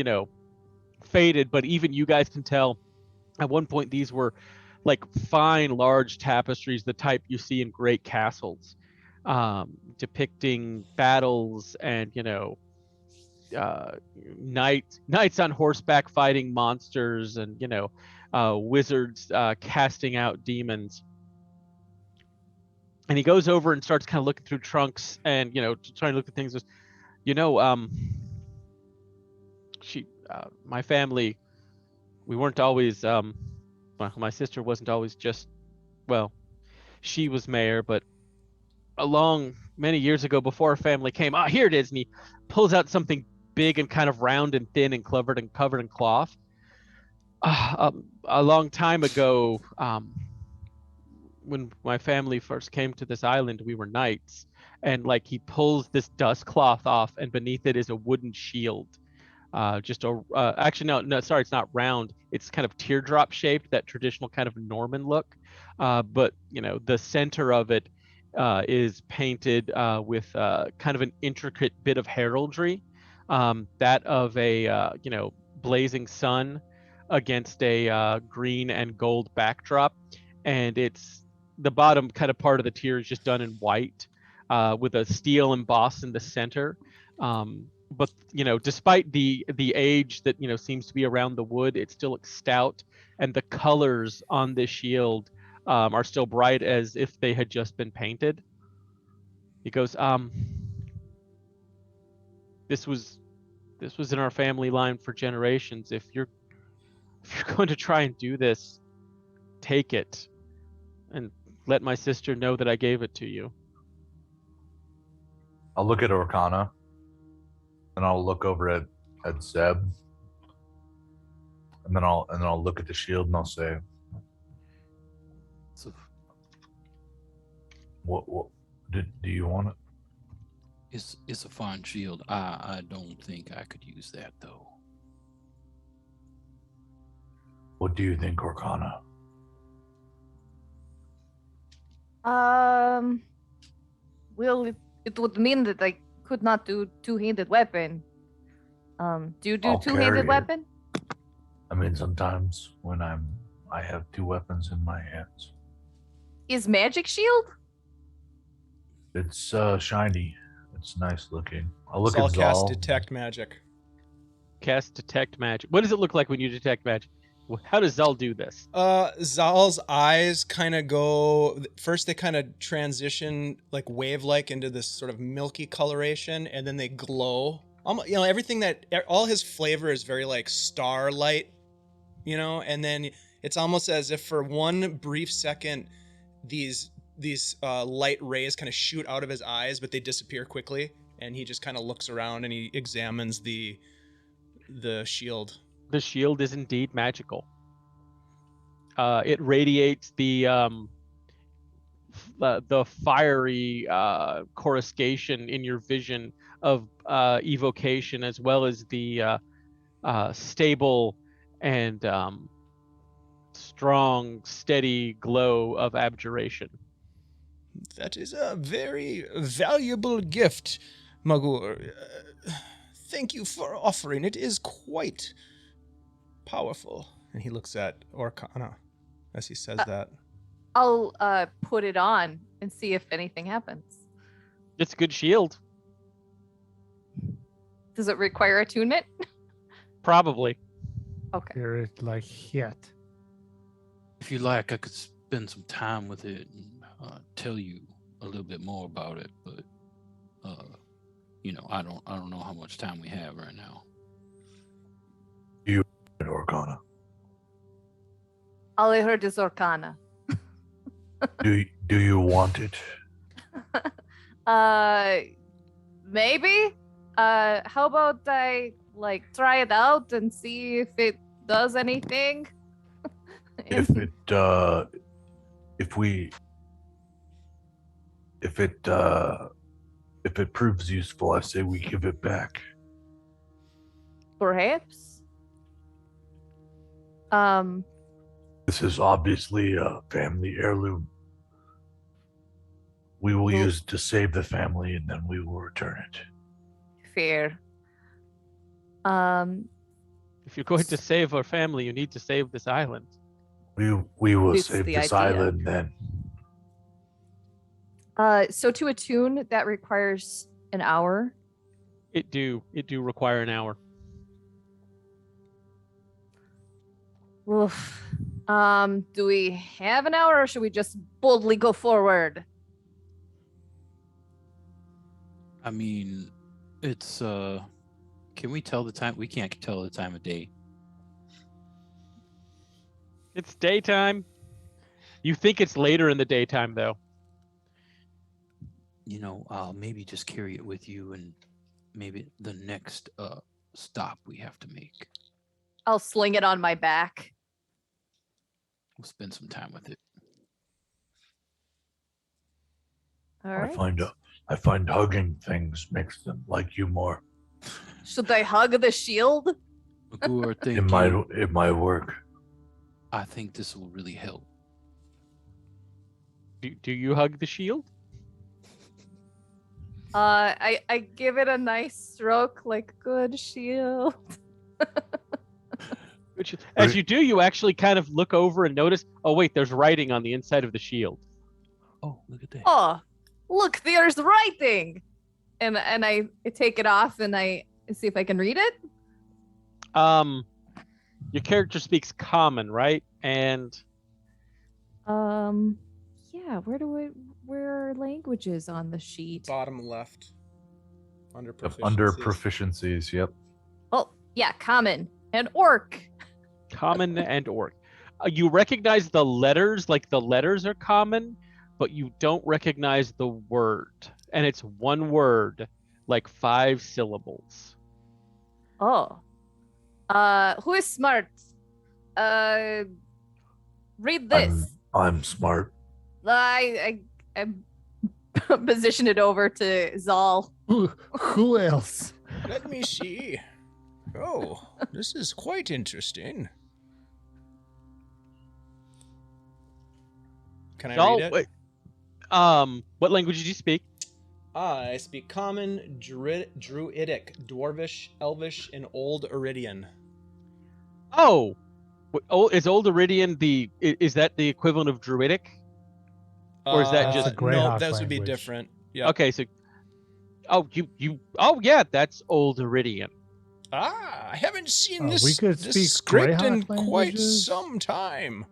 faded. But even you guys can tell, at one point these were like fine, large tapestries, the type you see in great castles, depicting battles and knights on horseback fighting monsters, and wizards casting out demons. And he goes over and starts kind of looking through trunks and trying to look at things. My family, we weren't always my sister wasn't always just, well, she was mayor, but many years ago, before our family came, here it is, and he pulls out something big and kind of round and thin and covered in cloth. A long time ago, when my family first came to this island, we were knights, and like he pulls this dust cloth off, and beneath it is a wooden shield. Actually no, sorry, it's not round. It's kind of teardrop shaped, that traditional kind of Norman look. But the center of it is painted with kind of an intricate bit of heraldry, that of a blazing sun against a green and gold backdrop, and it's the bottom kind of part of the tier is just done in white, with a steel emboss in the center. But despite the age that seems to be around the wood, it still looks stout, and the colors on this shield are still bright as if they had just been painted. He goes, this was in our family line for generations. If you're going to try and do this, take it and let my sister know that I gave it to you. I'll look at Orcanna, and I'll look over at Zeb, and then I'll look at the shield and I'll say, "What do you want it?" It's a fine shield. I don't think I could use that though. What do you think, Orcanna? Well, it would mean that I could not do two-handed weapon. Do you do I'll two-handed carry it. weapon? I mean, sometimes when I have two weapons in my hands. Is magic shield? It's shiny. It's nice looking. I'll look I'll at cast Zal. detect magic. Cast detect magic. What does it look like when you detect magic? How does Zal do this? Zal's eyes kind of go. First, they kind of transition like wave-like into this sort of milky coloration, and then they glow. Everything all his flavor is very like starlight, and then it's almost as if for one brief second, these light rays kind of shoot out of his eyes, but they disappear quickly, and he just kind of looks around and he examines the shield. The shield is indeed magical. It radiates the fiery coruscation in your vision of evocation, as well as the stable and strong, steady glow of abjuration. That is a very valuable gift, Magur. Thank you for offering. It is quite powerful. And he looks at Orcanna as he says that. I'll put it on and see if anything happens. It's a good shield. Does it require attunement? Probably. Okay. Hear it like hit. If you like, I could spend some time with it and tell you a little bit more about it, but I don't know how much time we have right now. You, Orcanna. All I heard is Orcanna. Do you want it? Maybe. How about I try it out and see if it does anything? If it proves useful, I say we give it back. Perhaps. This is obviously a family heirloom. We will use it to save the family, and then we will return it. Fair. If you're going to save our family, you need to save this island. We will It's save the this idea. island then. So to attune, that requires an hour. It do require an hour. Oof. Do we have an hour, or should we just boldly go forward? I mean, it's can we tell the time? We can't tell the time of day. It's daytime. You think it's later in the daytime, though. I'll maybe just carry it with you, and maybe the next stop we have to make. I'll sling it on my back. We'll spend some time with it. All right. I find hugging things makes them like you more. Should I hug the shield? Magur, thank It might work. I think this will really help. Do you hug the shield? I give it a nice stroke, like good shield. As you do, you actually kind of look over and notice, oh wait, there's writing on the inside of the shield. Oh, look at that. Oh, look, there's writing. And I take it off and I see if I can read it. Your character speaks common, right? And yeah, where are languages on the sheet? Bottom left. Under proficiencies. Under proficiencies, yep. Oh, yeah, common and orc. common and orc. You recognize the letters, like the letters are common, but you don't recognize the word. And it's one word, like 5 syllables. Oh. Who is smart? Read this. I'm smart. I position it over to Zal. Who else? Let me see. Oh, this is quite interesting. Can I read it? Wait, what language did you speak? I speak Common, Druidic, Dwarvish, Elvish, and Old Iridian. Oh, is Old Iridian is that the equivalent of Druidic? Or is that just a Greyhawk no? Those would be language. different. Yeah. Okay, so that's Old Iridian. Ah, I haven't seen We this, could this speak script in Greyhawk quite languages. some time.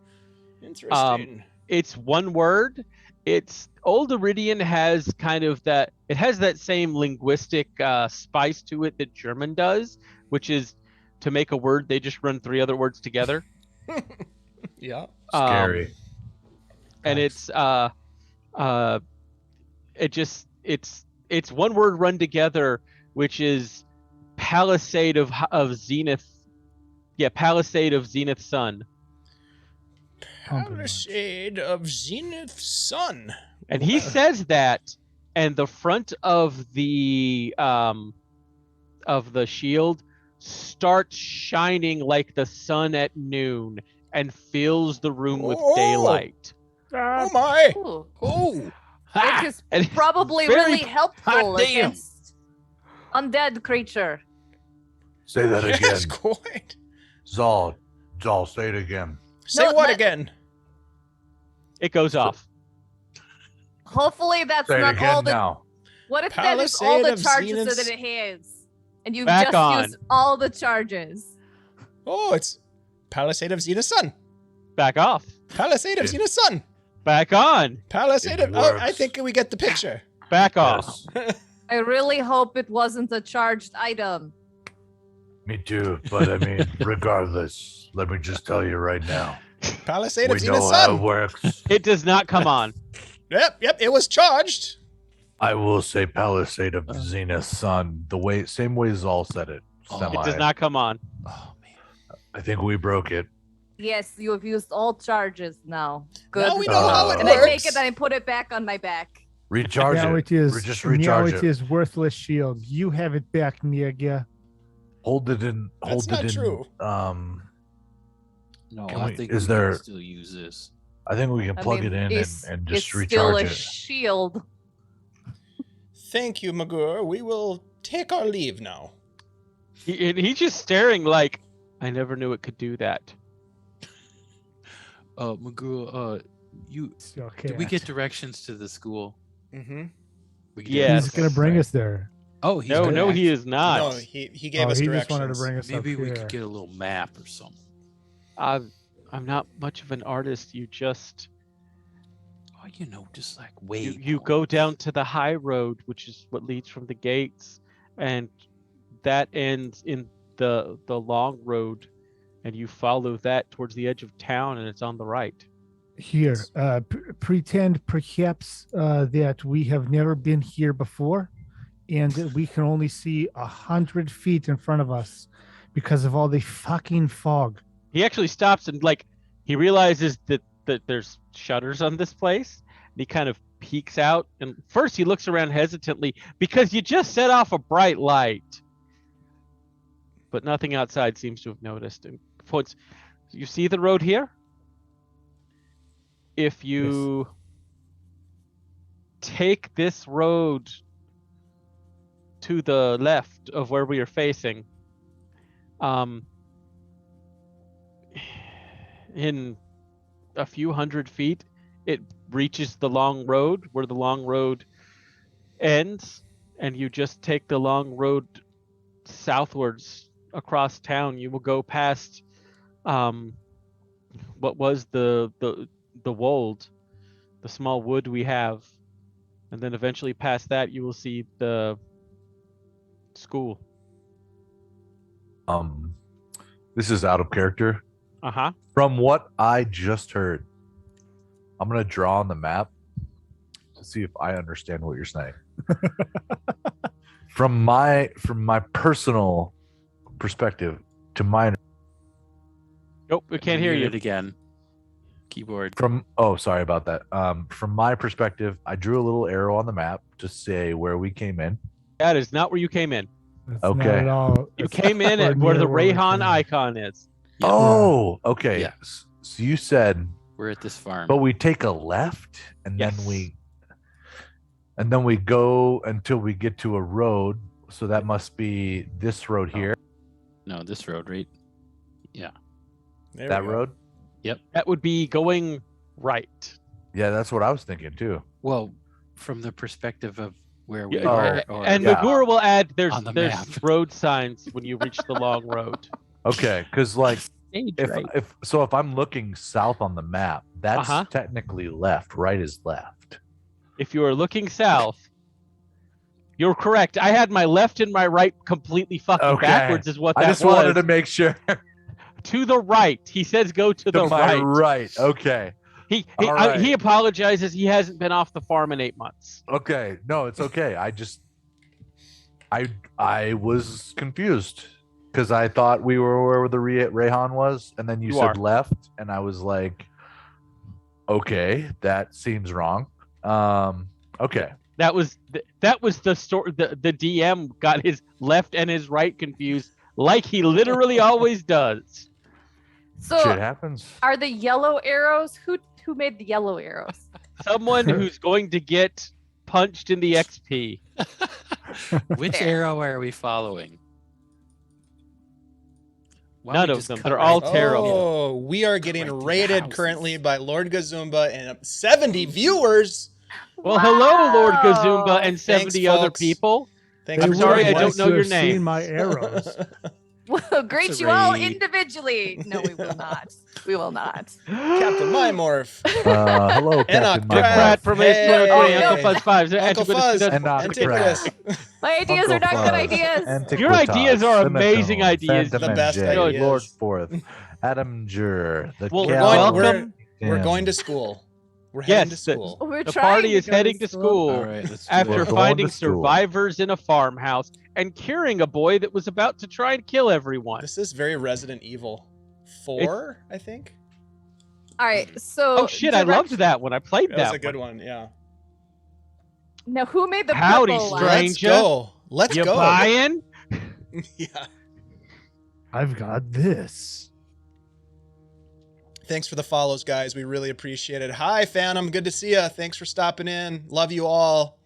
Interesting. It's one word. It's Old Iridian has kind of that. It has that same linguistic spice to it that German does, which is to make a word they just run 3 other words together. Yeah. Scary. And it's one word run together, which is Palisade of Zenith. Yeah, Palisade of Zenith Sun. Palisade of Zenith Sun. And he says that, and the front of the shield starts shining like the sun at noon and fills the room with Oh. daylight. Oh my! Ooh. Oh, It is And it's probably very really helpful hot damn. against undead creature. Say that again. Yes, quite. Zal, say it again. Say No, what let- again? It goes off. Hopefully that's Say it not all again the. now. What if that is all Palisade the of charges Zenith's- that it has, and you Back just on. used all the charges? Oh, it's Palisade of Zenith Sun. Back off. Palisade of It- Zenith Sun. Back on. Palisade It of. Oh, I works. think we get the picture. Back off. Yes, I really hope it wasn't a charged item. me too. But I mean, regardless, let me just tell you right now. Palisade We of Zenith know how it Sun. works. It does not come on. Yep, it was charged. I will say Palisade of Zenith Sun, same way Zal said it. Oh. Semi. It does not come on. oh man. I think we broke it. Yes, you have used all charges now. Good. Now we know how it and I take works. it and I put it back on my back. Recharge Now it. it is. Just Now recharge it it. is worthless shield. You have it back, Miagia. Hold it in. That's Hold not it in. true. No, Can I we- think is we there- can still use this. I think we can I plug mean, it in it's- and just it's recharge still a it. shield. Thank you, Magur. We will take our leave now. He's just staring like, I never knew it could do that. Magoo, Still did we can't. get directions to the school? Mm-hmm. We can Yes. He's gonna bring Right. us there. Oh, he's No, back. he is not. No, he gave us he directions. just wanted to bring us Maybe up we here. could get a little map or something. I'm not much of an artist. You just Oh, just like wave. you go down to the high road, which is what leads from the gates, and that ends in the long road, and you follow that towards the edge of town, and it's on the right. Here, pretend perhaps that we have never been here before, and that we can only see 100 feet in front of us because of all the fucking fog. He actually stops and he realizes that there's shutters on this place, and he kind of peeks out, and first he looks around hesitantly because you just set off a bright light, but nothing outside seems to have noticed, and points. You see the road here? If you take this road to the left of where we are facing, in a few hundred feet, it reaches the long road, where the long road ends and you just take the long road southwards across town, you will go past what was the wold, the small wood we have, and then eventually past that you will see the school. This is out of character. Uh-huh. From what I just heard, I'm gonna draw on the map to see if I understand what you're saying. From my personal perspective, to my Nope, we can't hear Mute you. it again. Keyboard. sorry about that. From my perspective, I drew a little arrow on the map to say where we came in. That is not where you came in. That's Okay. Not at all. You That's came in nowhere at where near the we Reyhan came. icon is. Yeah. Oh, okay. Yeah. So you said, We're at this farm. but we take a left and Yes. then we go until we get to a road. So that must be this road here. No, this road, right? There That we go. road. That would be going right. Yeah, that's what I was thinking too. Well, from the perspective of where we Yeah, are. Or, and yeah. Magura will add there's On the map. road signs when you reach the long road. Okay, because like Stage if right. if I'm looking south on the map, that's Uh-huh. technically left. Right is left. If you are looking south, you're correct. I had my left and my right completely fucking Okay. backwards is what that I just was. wanted to make sure. To the right. He says go to the To my right. right. Okay. He All right. he apologizes. He hasn't been off the farm in 8 months. Okay. No, it's okay. I was confused because I thought we were where the Reyhan was, and then you You said are. left, and I was like, okay, that seems wrong. Okay. That was the story. The DM got his left and his right confused, like he literally always does. So Shit happens. are the yellow arrows? Who made the yellow arrows? Someone who's going to get punched in the XP. Which Fair. arrow are we following? Why don't None we of just them. cut They're right all through terrible. it? Oh, we are getting Right through the rated houses. currently by Lord Gazumba and 70 viewers. Well, hello, Lord Gazumba Wow. and Thanks, 70 other folks. people. Thank They I'm you sorry, very I don't much. know your have seen names. my arrows. We'll greet It's a you all raid. individually. No, we will not. We will not. Captain Mymorph. Hello, Captain Pratt. Pratt from Ace Hey. 2020, Oh, Uncle no. Fuzz 5. Uncle Fuzz. Antiquitous. My ideas are not good ideas. Your ideas are amazing ideas. The best Good. ideas. Lord Forth, Adam Jur, the Well, We're Cal- going, welcome. we're going to school. We're heading to Yes, school. We're The trying party is go heading to school All right, let's do after We're it. going finding to school. survivors in a farmhouse and curing a boy that was about to try and kill everyone. This is very Resident Evil 4, I think. All right. So Oh shit, I loved that one. I played That was that a good one. one, yeah. Now, who made the Howdy, purple one? stranger. Let's go. Let's You go. buying? Yeah. I've got this. Thanks for the follows, guys. We really appreciate it. Hi, Phantom. Good to see you. Thanks for stopping in. Love you all.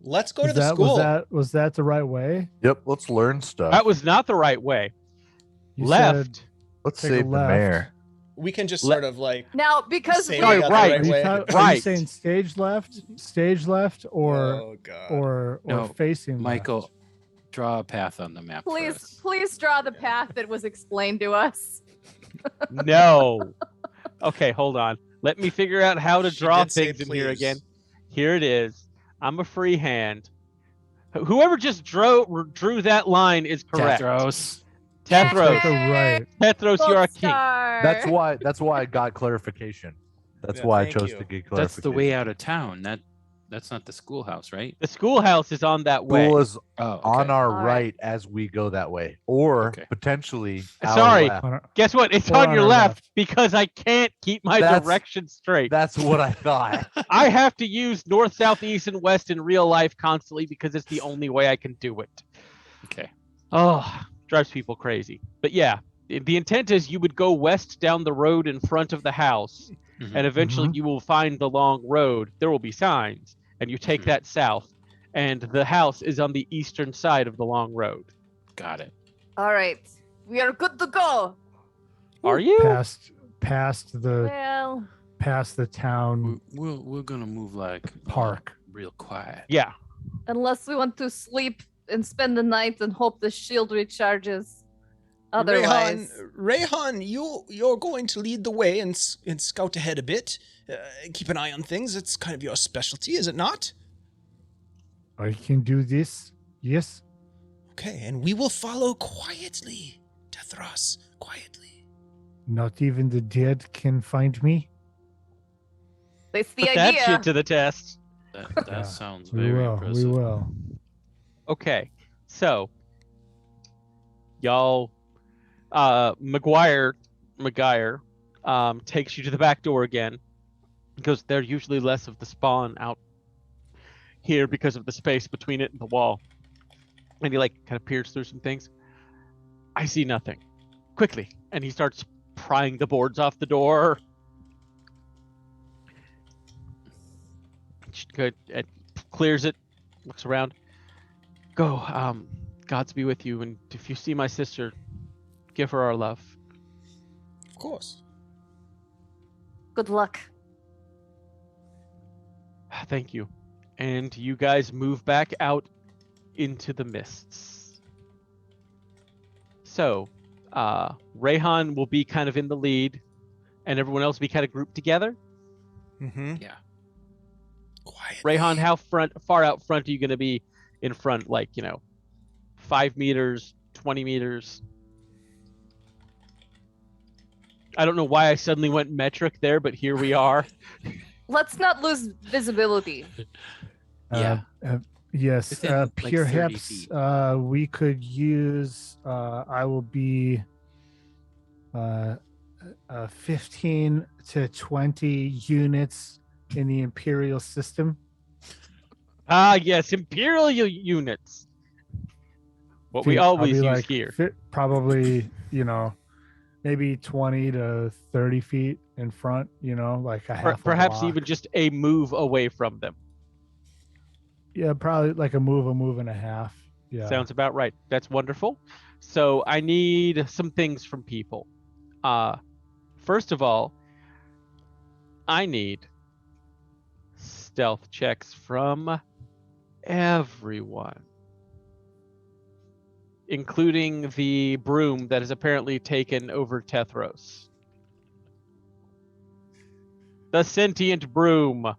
Let's go to the school. Was that the right way? Yep, let's learn stuff. That was not the right way. You Left. said- Let's take a save the left. mayor. We can just Le- sort of like Now, because say we Sorry, we got right. the Are you, way. are you Right. saying stage left, or Oh, God. or No, facing Michael, left? draw a path on the map. for please, us. please draw the path that was explained to us. No. Okay, hold on. Let me figure out how to She draw did say things in here please. again. Here it is. I'm a free hand. Whoever just drew that line is correct. Tethros. Tethros. To the right. Tethros, you're a Gold king. star. That's why I got clarification. That's Yeah, why I thank chose you. to get clarification. That's the way out of town. That's not the schoolhouse, right? The schoolhouse is on that way. School is Oh, on okay. our All right. right as we go that way, or Okay. potentially our Sorry. left. On our- Guess what? It's Or on on your our left left. because I can't keep my That's- direction straight. That's what I thought. I have to use north, south, east, and west in real life constantly because it's the only way I can do it. Okay. Oh, drives people crazy. But yeah, the intent is you would go west down the road in front of the house, Mhm. and eventually you will find the long road. There will be signs, and you take Mhm. that south, and the house is on the eastern side of the long road. Got it. All right. We are good to go. Are you? past the Well, town We're gonna move like park. real quiet. Yeah. Unless we want to sleep and spend the night and hope the shield recharges. Otherwise, Reyhan, you're going to lead the way and scout ahead a bit. Keep an eye on things. It's kind of your specialty, is it not? I can do this. Yes. Okay, and we will follow quietly. Tethros, quietly. Not even the dead can find me. that's the Put that idea. shit to the test. That Yeah, sounds We very will. impressive. We will. Okay, so y'all, Maguire, takes you to the back door again, because there's usually less of the spawn out here because of the space between it and the wall. And he kind of peers through some things. I see nothing. Quickly, and he starts prying the boards off the door. Good, and clears it, looks around. Go, Gods be with you, and if you see my sister, give her our love. Of course. Good luck. Thank you. And you guys move back out into the mists. So, Reyhan will be kind of in the lead, and everyone else will be kind of grouped together. Mm-hmm. Yeah. Quiet. Reyhan, how far out front are you going to be in front? 5 meters, 20 meters? I don't know why I suddenly went metric there, but here we are. Let's not lose visibility. Yeah. Yes. Within, like, 30 Perhaps feet. we could use. I will be 15 to 20 units in the Imperial system. Ah, yes, Imperial units. What we I'll always be use here. Probably, maybe 20 to 30 feet in front, like a half a Perhaps block. even just a move away from them. Yeah, probably like a move and a half. Yeah. Sounds about right. That's wonderful. So I need some things from people. First of all, I need stealth checks from everyone, including the broom that has apparently taken over Tethros. The sentient broom.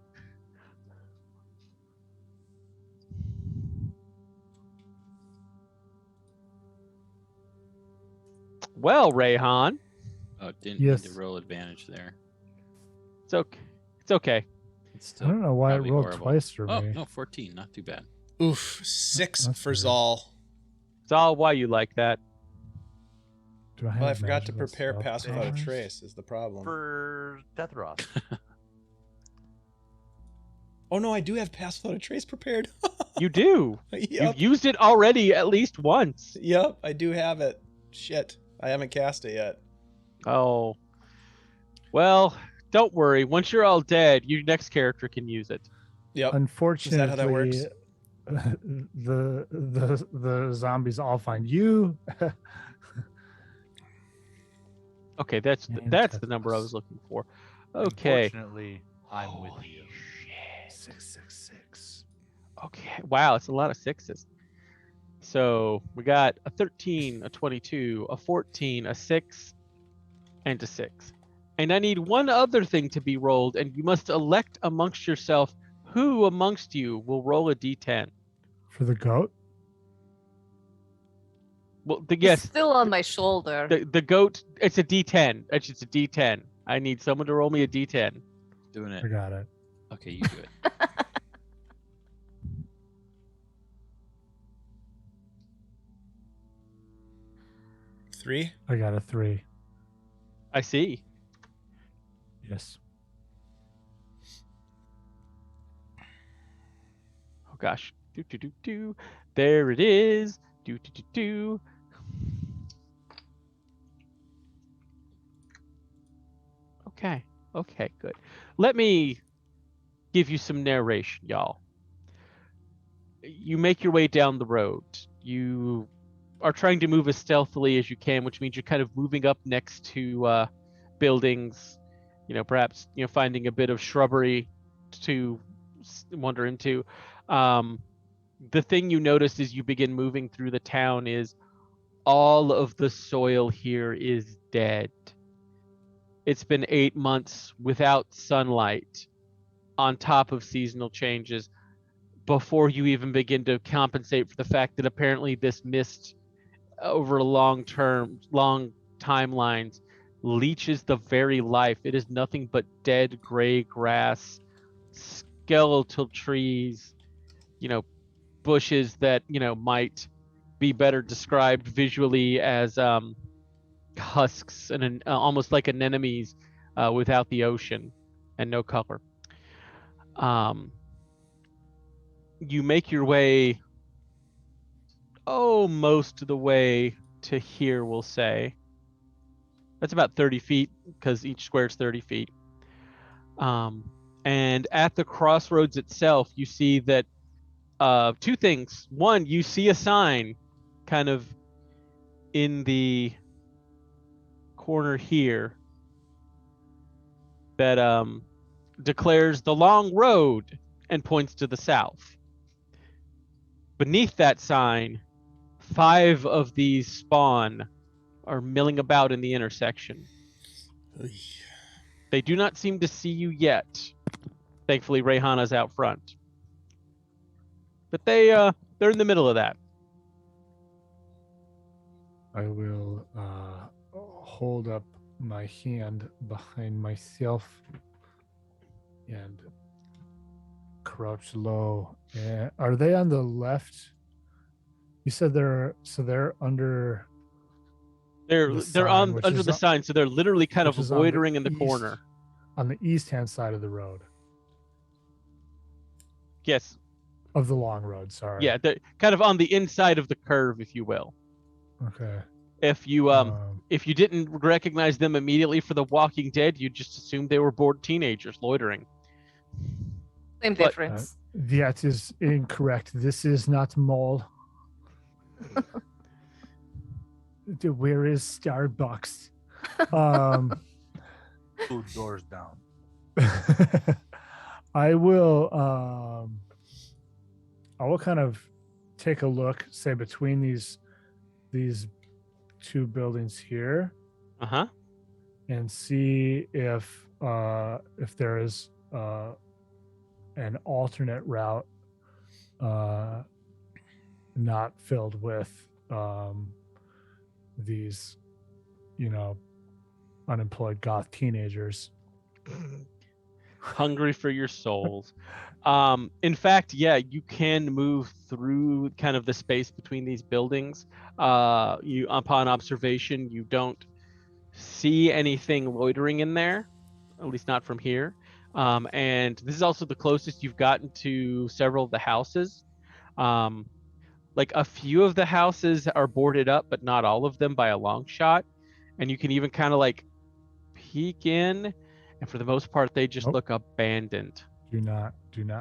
Well, Reyhan, Oh, didn't Yes. need to roll advantage there. it's okay. It's okay. It's I still don't know why it probably rolled horrible. twice for Oh, me. no, 14. Not too bad. Oof, 6 That's for weird. Zal. It's all why you like that. Do I Well, I have forgot to magical prepare stealth Pass Without a powers? Trace is the problem. For Deathross. Oh no, I do have Pass Without a Trace prepared. You do. Yep. You've used it already at least once. Yep, I do have it. Shit, I haven't cast it yet. Oh. Well, don't worry. Once you're all dead, your next character can use it. Yep. Unfortunately, Is that how that works? the zombies all find you. Okay, that's And the number I Tethros. was looking for. Okay. Unfortunately, I'm with Holy you. shit. 666. Okay. Wow, it's a lot of sixes. So we got a 13, a 22, a 14, a 6, and a 6. And I need one other thing to be rolled, and you must elect amongst yourself who amongst you will roll a d10. For the goat? Well, It's yes, still on my shoulder. the goat, it's a d10. It's just a d10. I need someone to roll me a d10. Doing I it. got it. Okay, you do it. Three. I got a 3. I see. Yes. Oh gosh. Do do do do. There it is. Do do do do. Okay. Okay, good. Let me give you some narration, y'all. You make your way down the road. You are trying to move as stealthily as you can, which means you're kind of moving up next to buildings, perhaps, finding a bit of shrubbery to wander into. the thing you notice as you begin moving through the town is all of the soil here is dead. It's been 8 months without sunlight on top of seasonal changes before you even begin to compensate for the fact that apparently this mist over long timelines leeches the very life. It is nothing but dead gray grass, skeletal trees, bushes that, might be better described visually as husks and almost like anemones without the ocean and no color. You make your way most of the way to here, we'll say. That's about 30 feet because each square is 30 feet. And at the crossroads itself, you see that two things. One, you see a sign kind of in the corner here that declares the long road and points to the south. Beneath that sign, 5 of these spawn are milling about in the intersection. They do not seem to see you yet. Thankfully, Reyhana's out front. But they're in the middle of that. I will hold up my hand behind myself and crouch low. Are they on the left? You said they're under. They're sign, under the sign, so they're literally kind of loitering in the corner. On the east-hand side of the road. Yes. Of the long road, sorry. Yeah, they're kind of on the inside of the curve, if you will. Okay. If you didn't recognize them immediately for The Walking Dead, you'd just assume they were bored teenagers loitering. Same difference. That is incorrect. This is not mall. Where is Starbucks? 2 doors down. I will kind of take a look, say between these 2 buildings here, and see if there is an alternate route not filled with these, unemployed goth teenagers. Hungry for your souls. In fact, yeah, you can move through kind of the space between these buildings. You, upon observation, you don't see anything loitering in there, at least not from here. And this is also the closest you've gotten to several of the houses. Like a few of the houses are boarded up, but not all of them by a long shot. And you can even kind of like peek in, and for the most part, they just look abandoned. Do not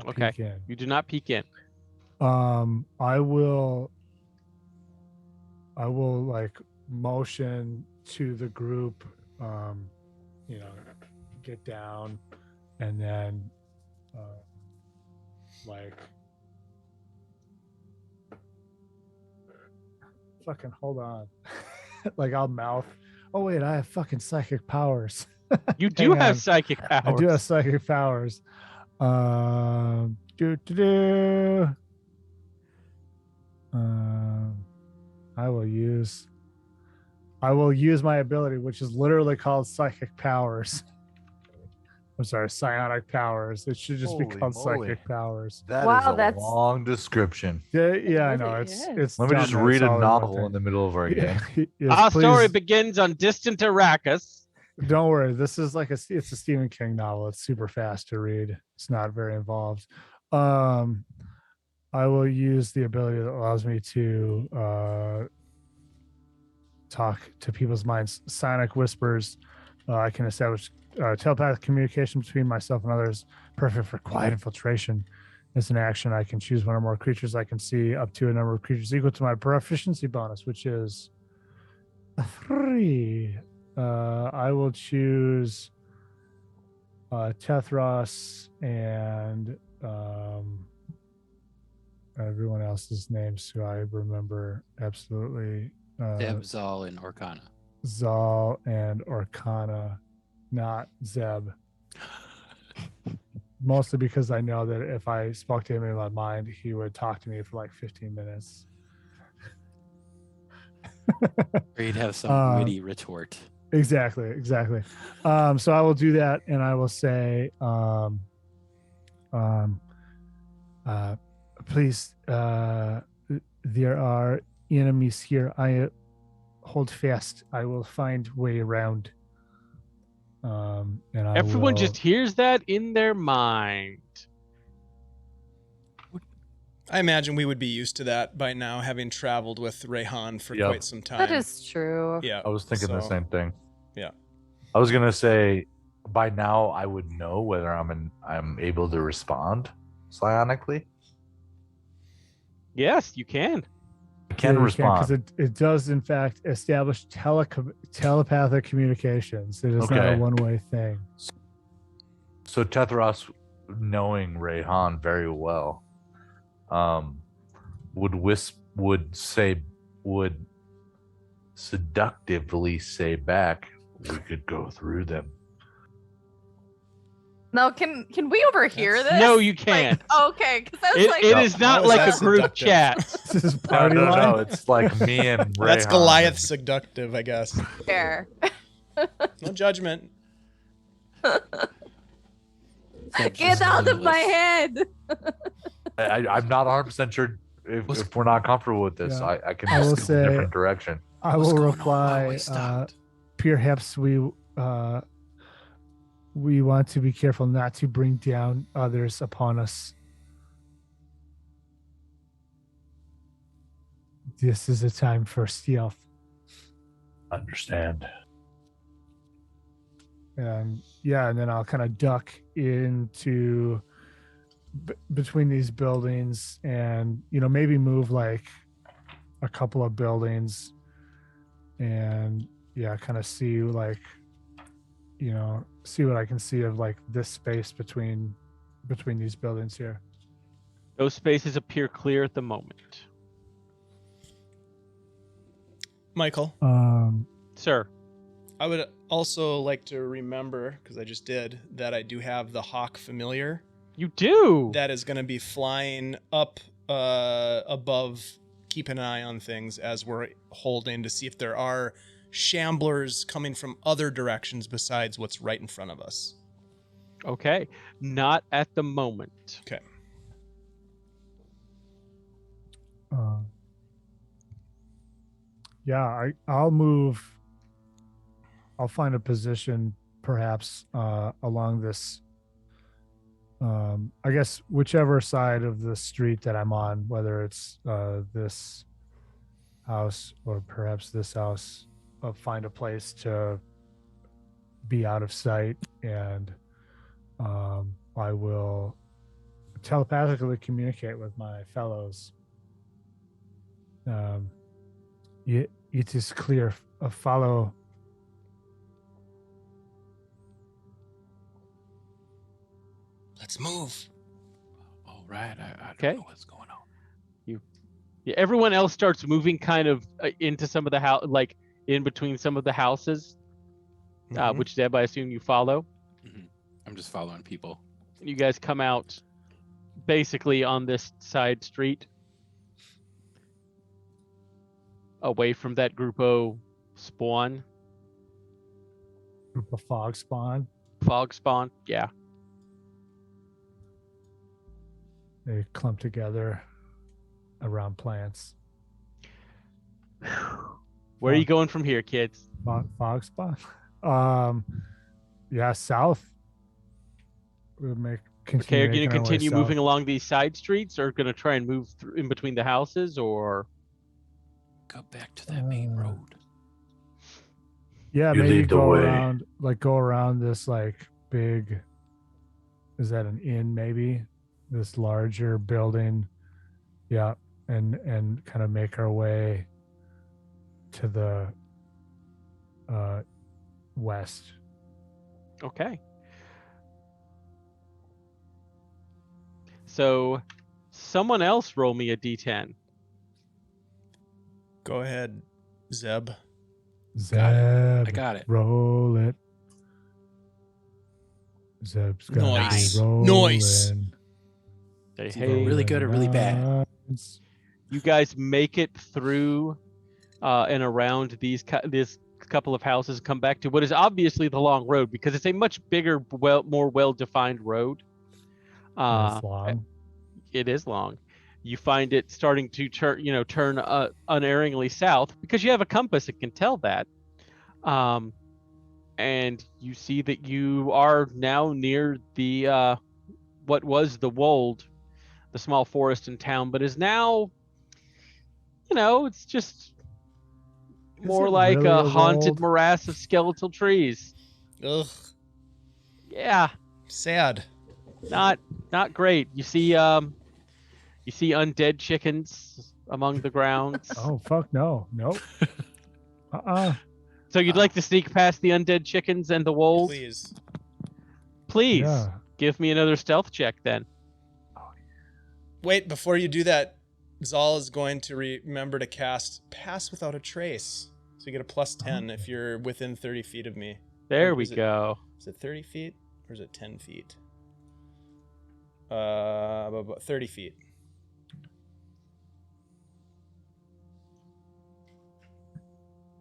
okay. peek in. You do not peek in. I will like motion to the group, get down, and then like fucking hold on. Like I'll mouth, oh wait, I have fucking psychic powers. You do have psychic powers. I do have psychic powers. I will use my ability, which is literally called psychic powers. I'm sorry, psionic powers. It should just be called psychic powers. That is a long description. Yeah, I know. It's Let me just read a novel in the middle of our game. Our story begins on distant Arrakis. Don't worry. This is like it's a Stephen King novel. It's super fast to read. It's not very involved. I will use the ability that allows me to talk to people's minds. Sonic whispers. I can establish telepathic communication between myself and others, perfect for quiet infiltration. As an action, I can choose one or more creatures I can see, up to a number of creatures equal to my proficiency bonus, which is a 3. I will choose Tethros and everyone else's names who I remember absolutely. Zeb, Zal, and Orcanna. Zal and Orcanna, not Zeb. Mostly because I know that if I spoke to him in my mind, he would talk to me for like 15 minutes. Or he'd have some witty retort. Exactly. So I will do that, and I will say, please, there are enemies here. I hold fast. I will find way around. And Everyone just hears that in their mind. I imagine we would be used to that by now, having traveled with Reyhan for Yep. quite some time. That is true. Yeah. I was thinking the so- same thing. Yeah. I was gonna say by now I would know whether I'm able to respond psionically. Yes, you can. I can respond. because it does in fact establish telepathic communications. It is not a Okay. one-way thing. So Tethros, knowing Reyhan very well, would seductively say back, "We could go through them." Now, can we overhear this? No, you can't. Okay, because I was It like, is not How is like that a group seductive? chat. This is No, party no, line. it's like me and Reyhan. That's Goliath seductive, I guess. fair. No judgment. Get out of my head. I'm not 100% sure if we're not comfortable with this. Yeah. I can I will just go a say- different direction. I What's will going on? Why reply. we stopped? Perhaps we want to be careful not to bring down others upon us. This is a time for stealth. Understand. And then I'll kind of duck into between these buildings, and maybe move like a couple of buildings, and kind of see like see what I can see of like this space between these buildings here. Those spaces appear clear at the moment. Michael, Sir, I would also like to remember, because I just did, that I do have the Hawk familiar you do. that is going to be flying up above, keeping an eye on things as we're holding to see if there are shamblers coming from other directions besides what's right in front of us. Okay. Not at the moment. Okay. I'll move. I'll find a position perhaps along this. I guess whichever side of the street that I'm on, whether it's this house or perhaps this house, I'll find a place to be out of sight, and I will telepathically communicate with my fellows. It is clear. Follow. Let's move. All right. I don't Okay. know what's going on. Yeah, everyone else starts moving kind of into some of the house, like in between some of the houses, Mhm. which Zeb, I assume you follow. I'm just following people. You guys come out basically on this side street, away from that group O spawn, Group of fog spawn. fog spawn. Yeah. They clump together around plants. Where are you going from here, kids? Fog spawn. South. We'll make. Okay, are you going to making our way continue south. moving along these side streets, or going to try and move through in between the houses, or? Go back to that main road. Yeah, You maybe lead the go way. around this like big. Is that an inn? Maybe this larger building. Yeah, and kind of make our way to the west. Okay. So Someone else roll me a d10. Go ahead, Zeb. Zeb, I got it. roll it. Zeb's got Nice. to be Nice. rolling. Say, It's either really good or really bad. Nice. You guys make it through and around this couple of houses, come back to what is obviously the long road because it's a much bigger, more well-defined road. That's long. It is long. You find it starting to turn unerringly south because you have a compass that can tell that. And you see that you are now near the what was the Wold, the small forest in town, but is now, it's just more it like really a a haunted Wold? morass of skeletal trees. Ugh. Yeah, Sad. not great. You see undead chickens among the grounds. Oh fuck no. Nope. So you'd like to sneak past the undead chickens and the wolves? Please. Yeah. Give me another stealth check then. Wait, before you do that, Zal is going to remember to cast Pass Without a Trace. So you get a plus 10 if you're within 30 feet of me. There we Is it- go. Is it 30 feet or is it 10 feet? About 30 feet.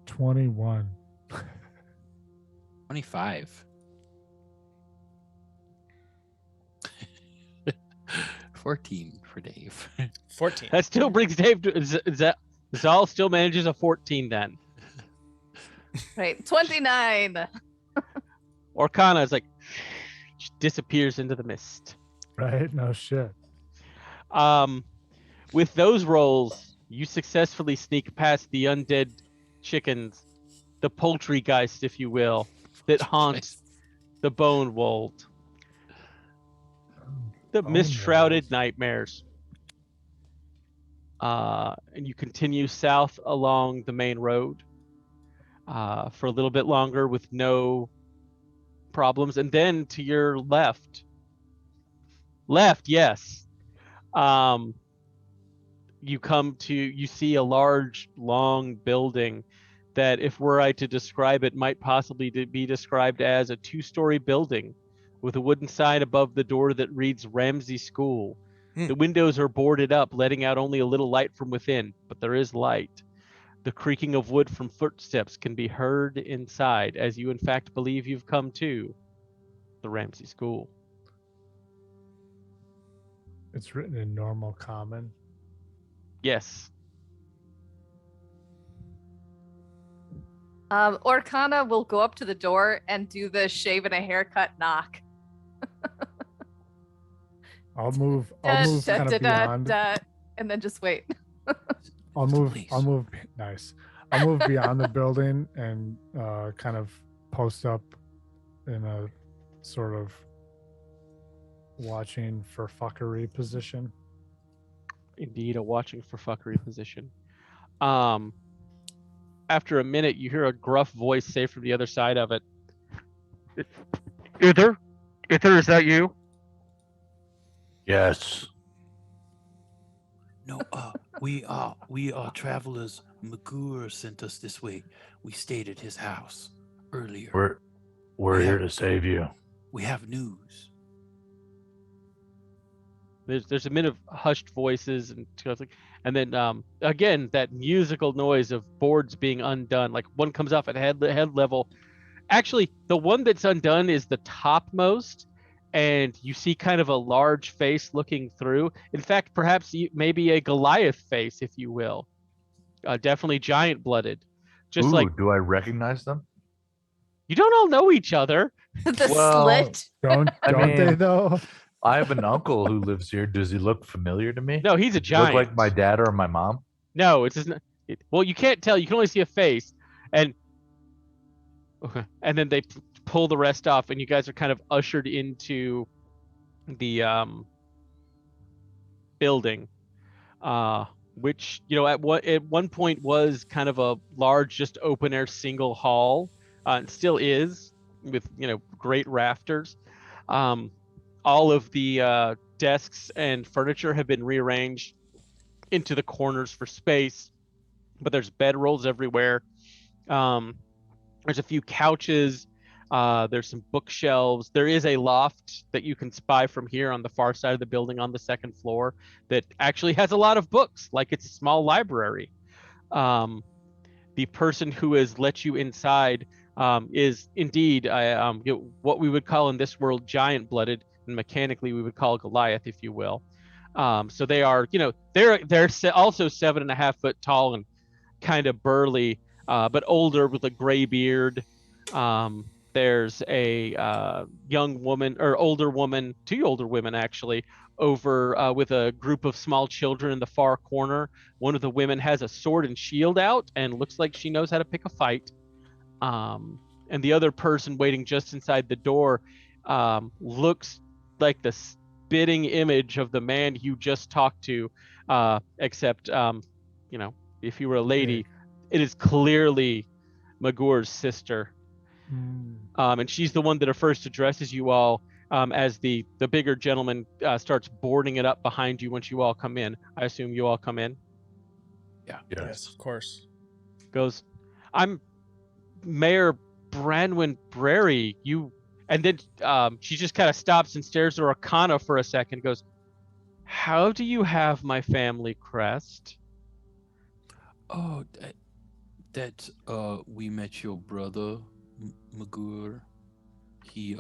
$21. 25. 14 for Dave. 14. That still brings Dave to Zal still manages a 14 then. Right, 29. Orcanna is like just disappears into the mist. Right? No shit. With those rolls, you successfully sneak past the undead chickens, the poultrygeist, if you will, that haunt the Bone Wold. The Bone mist-shrouded Wold. nightmares. And you continue south along the main road for a little bit longer with no problems. And then to your left, yes, you see a large, long building that, if were I to describe it, might possibly be described as a 2-story building with a wooden sign above the door that reads Ramsey School. The windows are boarded up, letting out only a little light from within, but there is light. The creaking of wood from footsteps can be heard inside, as you in fact believe you've come to the Ramsey School. It's written in normal common. Yes. Orcanna will go up to the door and do the shave and a haircut knock. I'll move Da, kind da, of da, beyond. da, and then just wait. I'll move Please. nice. I'll move beyond the building and kind of post up in a sort of watching for fuckery position. Indeed, a watching for fuckery position. After a minute, you hear a gruff voice say from the other side of it, Ither, is that you? Yes. No, we are travelers. Magur sent us this way. We stayed at his house earlier. We're We here have- to save you. We have news. There's a minute of hushed voices and then again that musical noise of boards being undone. Like one comes off at head level. Actually, the one that's undone is the topmost, and you see kind of a large face looking through. In fact, perhaps maybe a Goliath face, if you will. Definitely giant-blooded. Just Ooh, like do I recognize them? you don't all know each other. The Well, slit. Don't they mean- though? I have an uncle who lives here. Does he look familiar to me? No, he's a Does he look giant. like my dad or my mom? No, it doesn't. Well, you can't tell. You can only see a face, and then they pull the rest off, and you guys are kind of ushered into the building, which at one point was kind of a large, just open air single hall, and still is with great rafters. All of the desks and furniture have been rearranged into the corners for space, but there's bedrolls everywhere. There's a few couches. There's some bookshelves. There is a loft that you can spy from here on the far side of the building on the second floor that actually has a lot of books, like it's a small library. The person who has let you inside is indeed what we would call in this world giant-blooded, and mechanically we would call Goliath, if you will. So they are, they're also 7.5 foot tall and kind of burly, but older with a gray beard. There's a young woman or older woman, 2 older women actually, over with a group of small children in the far corner. One of the women has a sword and shield out and looks like she knows how to pick a fight. And the other person waiting just inside the door looks like the spitting image of the man you just talked to, except, if you were a lady, it is clearly Magur's sister. And she's the one that first addresses you all as the bigger gentleman starts boarding it up behind you once you all come in. I assume you all come in. Yeah. Yes, of course. Goes, I'm Mayor Branwyn Brary. And then she just kind of stops and stares at Orcanna for a second. Goes, how do you have my family crest? Oh, that we met your brother, Magur. He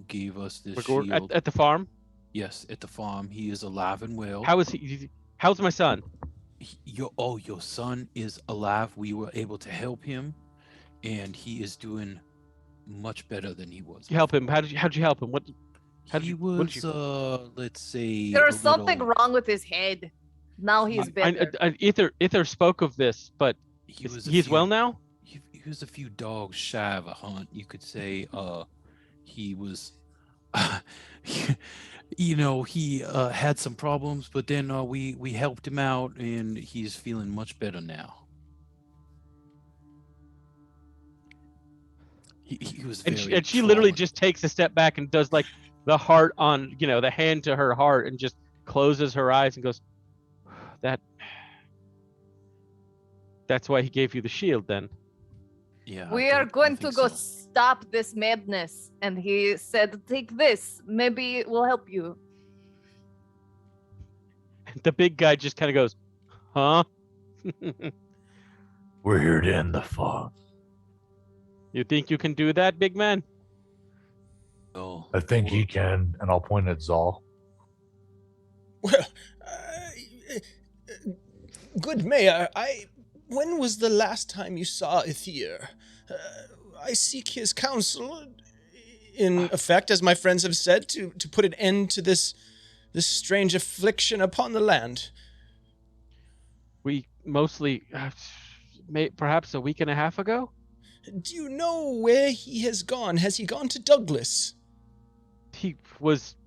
gave us this Magor, shield. at the farm? Yes, at the farm. He is alive and well. How is he? How's my son? Your son is alive. We were able to help him, and he is doing much better than he was. You help him. How'd you help him? Let's say There was something wrong with his head. Now he's better. Ither spoke of this, but he's well now? He was a few dogs shy of a hunt, you could say. He was, he had some problems, but then we helped him out, and he's feeling much better now. He was very and she literally just takes a step back and does like the heart on, the hand to her heart, and just closes her eyes and goes, that's why he gave you the shield then. Yeah. We are going to go stop this madness. And he said, take this. Maybe it will help you. The big guy just kind of goes, huh? We're here to end the fog. You think you can do that, big man? Oh, I think he can, and I'll point at Zal. Well, good mayor, when was the last time you saw Ithir? I seek his counsel, in effect, as my friends have said, to put an end to this strange affliction upon the land. We mostly, perhaps a week and a half ago? Do you know where he has gone? Has he gone to Douglas?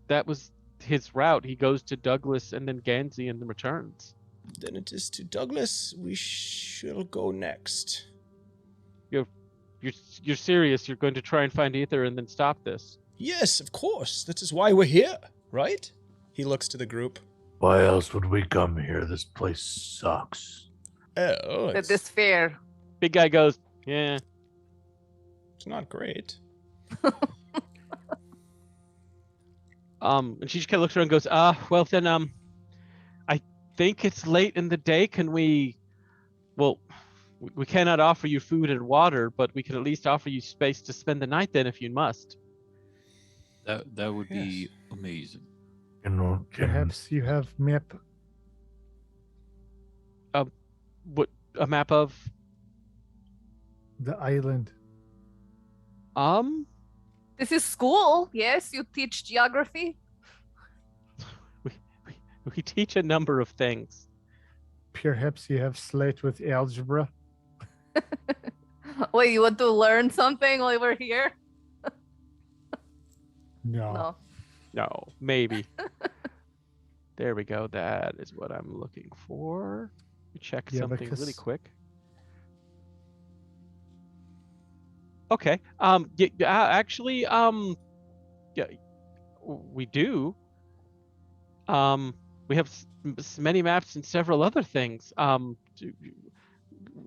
That was his route. He goes to Douglas and then Gansey and then returns. Then it is to Douglas we shall go next. You're serious? You're going to try and find Ether and then stop this? Yes, of course. That is why we're here, right? He looks to the group. Why else would we come here? This place sucks. Oh, At this fair. Big guy goes, yeah. It's not great. And she just kind of looks around and goes, well then, I think it's late in the day. Can we cannot offer you food and water, but we can at least offer you space to spend the night then if you must. That would be amazing. Perhaps you have map. What, a map of? The island. This is school. Yes, you teach geography. We teach a number of things. Perhaps you have slate with algebra. Wait, you want to learn something while we're here? No. No, maybe. There we go. That is what I'm looking for. Let me check something really quick. Okay. Actually, yeah, we do. We have many maps and several other things.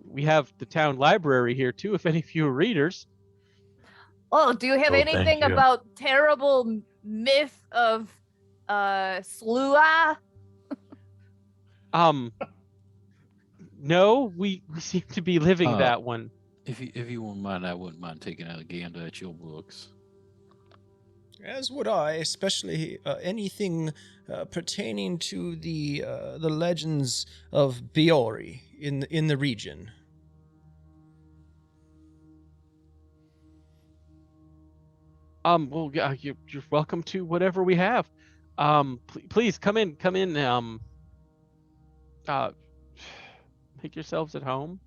We have the town library here too, if any of you are readers. Oh, do you have Oh, thank anything you. about terrible myth of Slua? No, we seem to be living that one. If you won't mind, I wouldn't mind taking a gander at your books. As would I, especially anything pertaining to the legends of Biori in the region. Well, yeah, you're welcome to whatever we have. Please come in. Make yourselves at home.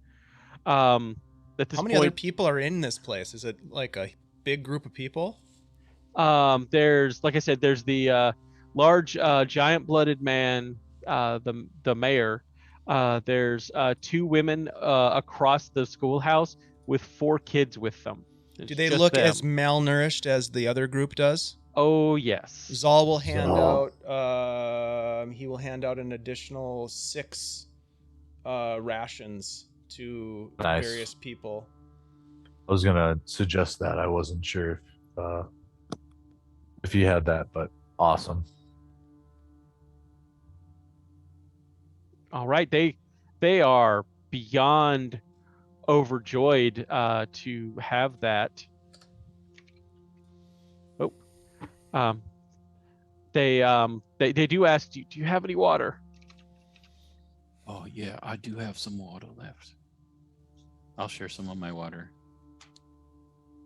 At this How many other point, people are in this place? Is it like a big group of people? there's, like I said, there's the large giant-blooded man, the mayor. There's 2 women across the schoolhouse with 4 kids with them. Do It's they just look them. as malnourished as the other group does? Oh yes. Zal will hand Zal. out. He will hand out an additional 6 rations to Nice. various people. I was gonna suggest that. I wasn't sure if you had that, but awesome. All right, they are beyond overjoyed to have that. They do ask, do you have any water? Oh yeah, I do have some water left. I'll share some of my water.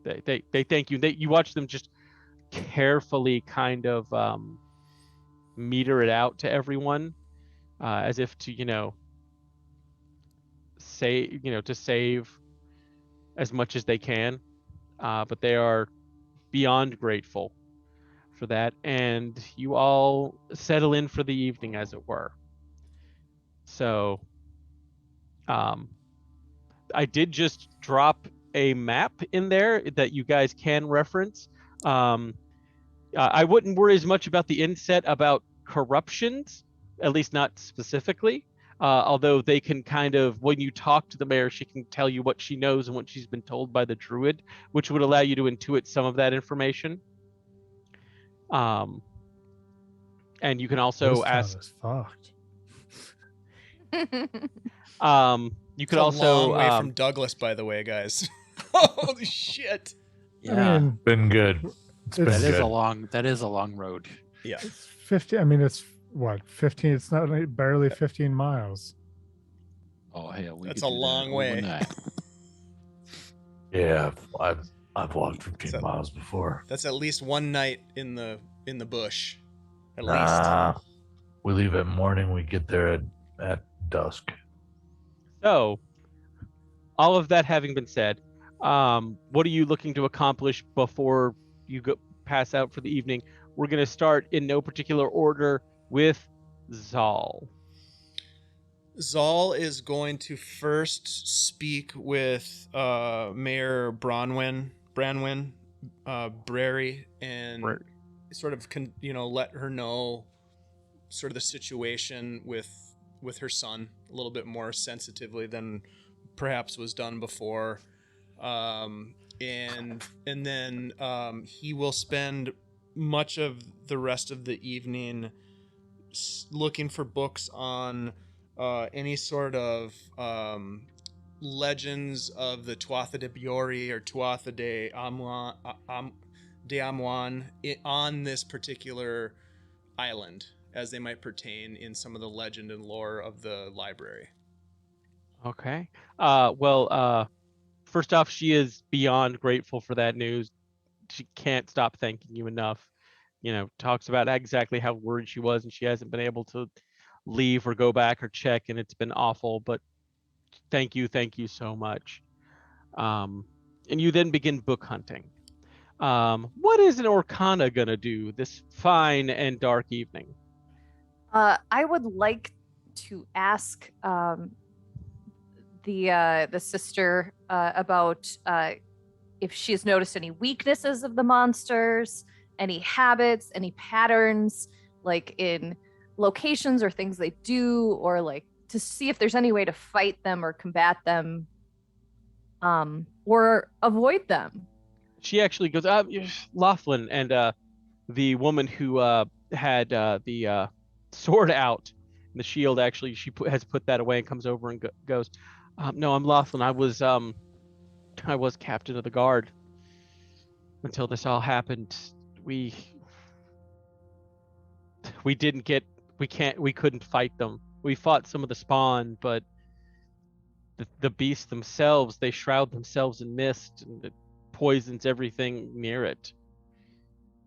They thank you. You watch them just carefully kind of meter it out to everyone, as if to save as much as they can, but they are beyond grateful for that, and you all settle in for the evening, as it were. So I did just drop a map in there that you guys can reference. I wouldn't worry as much about the inset about corruptions, at least not specifically. Although they can kind of, when you talk to the mayor, she can tell you what she knows and what she's been told by the Druid, which would allow you to intuit some of that information. And you can also This town ask. is fucked. You could It's a also long way from Douglas, by the way, guys. Holy shit! Yeah, I mean, Been good. It's been It's- good. that is a long road. Yeah. it's 50. I mean, it's what, 15? It's not barely 15 miles. Oh hell, we That's could a do that long way. overnight. Yeah, I've walked 15 So- miles before. That's at least one night in the bush. At least. Nah, we leave at morning. We get there at dusk. So, all of that having been said, what are you looking to accomplish before you pass out for the evening? We're going to start in no particular order with Zal. Zal is going to first speak with Mayor Branwyn, Brary, and sort of let her know sort of the situation with her son a little bit more sensitively than perhaps was done before, and then he will spend much of the rest of the evening looking for books on any sort of legends of the Tuatha de Biori or Tuatha de Amwan on this particular island, as they might pertain in some of the legend and lore of the library. Okay. First off, she is beyond grateful for that news. She can't stop thanking you enough. Talks about exactly how worried she was, and she hasn't been able to leave or go back or check, and it's been awful, but thank you so much. And you then begin book hunting. What is an Orcanna gonna do this fine and dark evening? I would like to ask the sister about if she's noticed any weaknesses of the monsters, any habits, any patterns, like in locations or things they do, or like to see if there's any way to fight them or combat them, or avoid them. She actually goes, Laughlin, and the woman who had the sword out, and the shield, actually, has put that away and comes over and goes, no, I'm Laughlin. I was captain of the guard until this all happened. We couldn't fight them. We fought some of the spawn, but the beasts themselves, they shroud themselves in mist, and it poisons everything near it.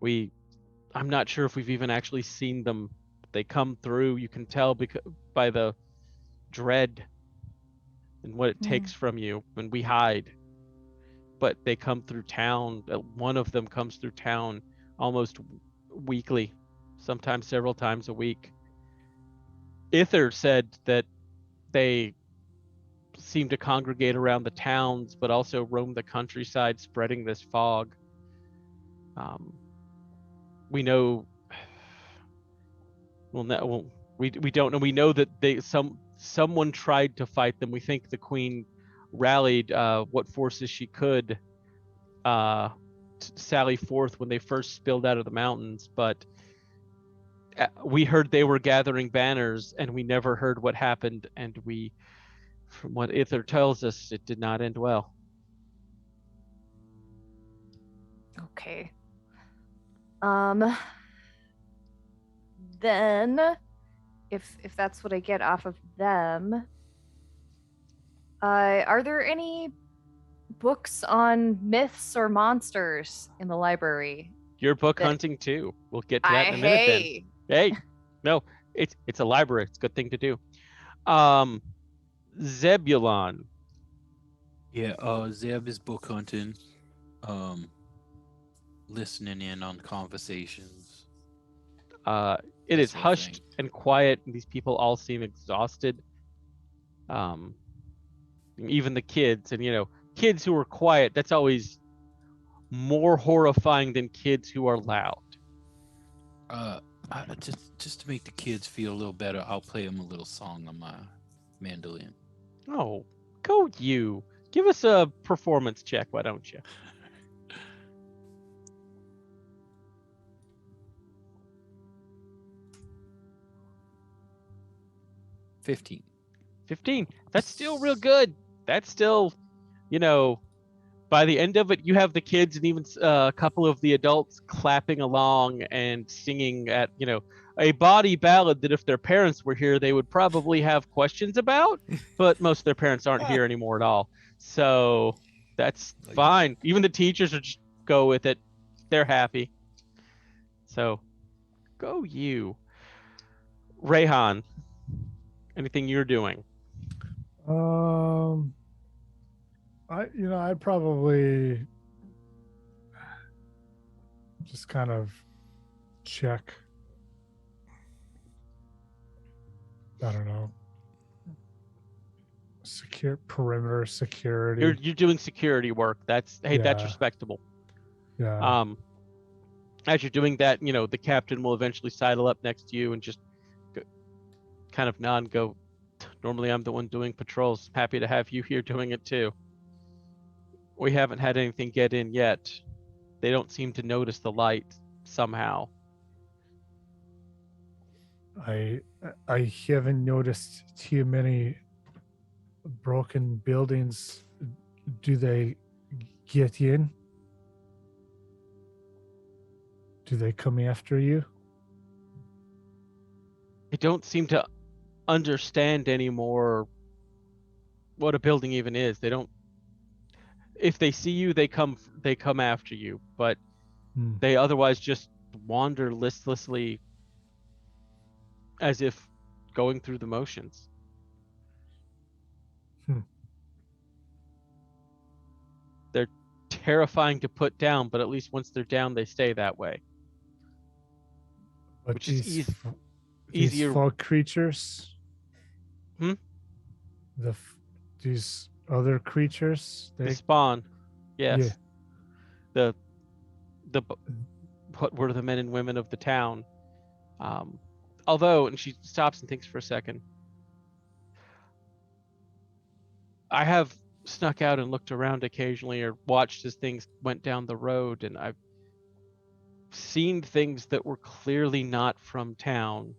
I'm not sure if we've even actually seen them. They come through. You can tell by the dread and what it takes from you when we hide. But they come through town. One of them comes through town almost weekly, sometimes several times a week. Ither said that they seem to congregate around the towns, but also roam the countryside, spreading this fog. We know. We don't know. We know that someone tried to fight them. We think the queen rallied what forces she could sally forth when they first spilled out of the mountains, but we heard they were gathering banners, and we never heard what happened, and from what Ither tells us, it did not end well. Okay. Then if that's what I get off of them, are there any books on myths or monsters in the library? You're book hunting too. We'll get to that in a minute then. Hey, no, it's a library. It's a good thing to do. Zebulon. Yeah, Zeb is book hunting, listening in on conversations. It is hushed and quiet, and these people all seem exhausted. Even the kids, and kids who are quiet, that's always more horrifying than kids who are loud. Just to make the kids feel a little better, I'll play them a little song on my mandolin. Oh, go you. Give us a performance check, why don't you? $15. 15. That's still real good. That's still, by the end of it, you have the kids and even a couple of the adults clapping along and singing at, a bawdy ballad that if their parents were here, they would probably have questions about, but most of their parents aren't here anymore at all. So that's fine. Even the teachers are just go with it. They're happy. So go you. Reyhan, anything you're doing? I'd probably just kind of check. I don't know. Secure perimeter security. You're doing security work. That's respectable. Yeah. As you're doing that, the captain will eventually sidle up next to you and just kind of nod and go, normally I'm the one doing patrols. Happy to have you here doing it too. We haven't had anything get in yet. They don't seem to notice the light somehow. I haven't noticed too many broken buildings. Do they get in? Do they come after you? I don't seem to understand anymore what a building even is. They don't. If they see you, they come after you, but they otherwise just wander listlessly as if going through the motions. They're terrifying to put down, but at least once they're down, they stay that way. But which these, is these easier. fog creatures. These other creatures. They spawn. Yes. Yeah. What were the men and women of the town? although, and she stops and thinks for a second, I have snuck out and looked around occasionally or watched as things went down the road, and I've seen things that were clearly not from town.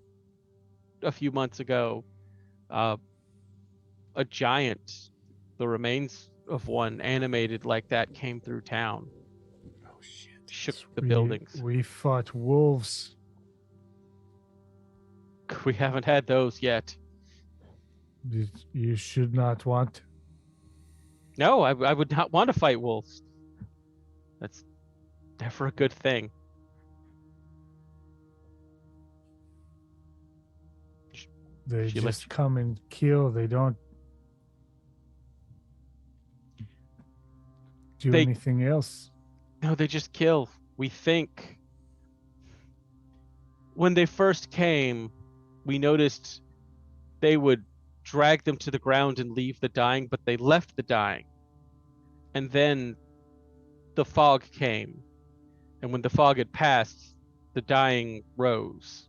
A few months ago, a giant, the remains of one animated like that, came through town. Oh shit! Shook the buildings. We fought wolves. We haven't had those yet. You should not want to. No, I would not want to fight wolves. That's never a good thing. They She just come and kill. They don't do anything else. No, they just kill. We think. When they first came, we noticed they would drag them to the ground and leave the dying, but they left the dying. And then the fog came. And when the fog had passed, the dying rose.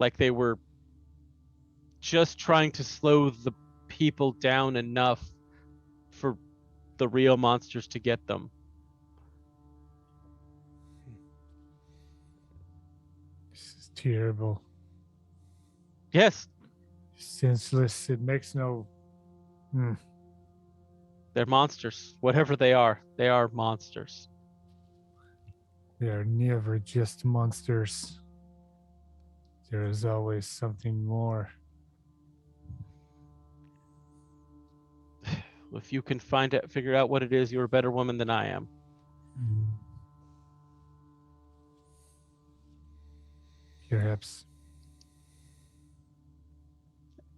Like they were just trying to slow the people down enough for the real monsters to get them. This is terrible. Yes, Senseless. It makes no. they're monsters. Whatever they are monsters. They are never just monsters. There is always something more. If you can figure out what it is, you're a better woman than I am. Perhaps.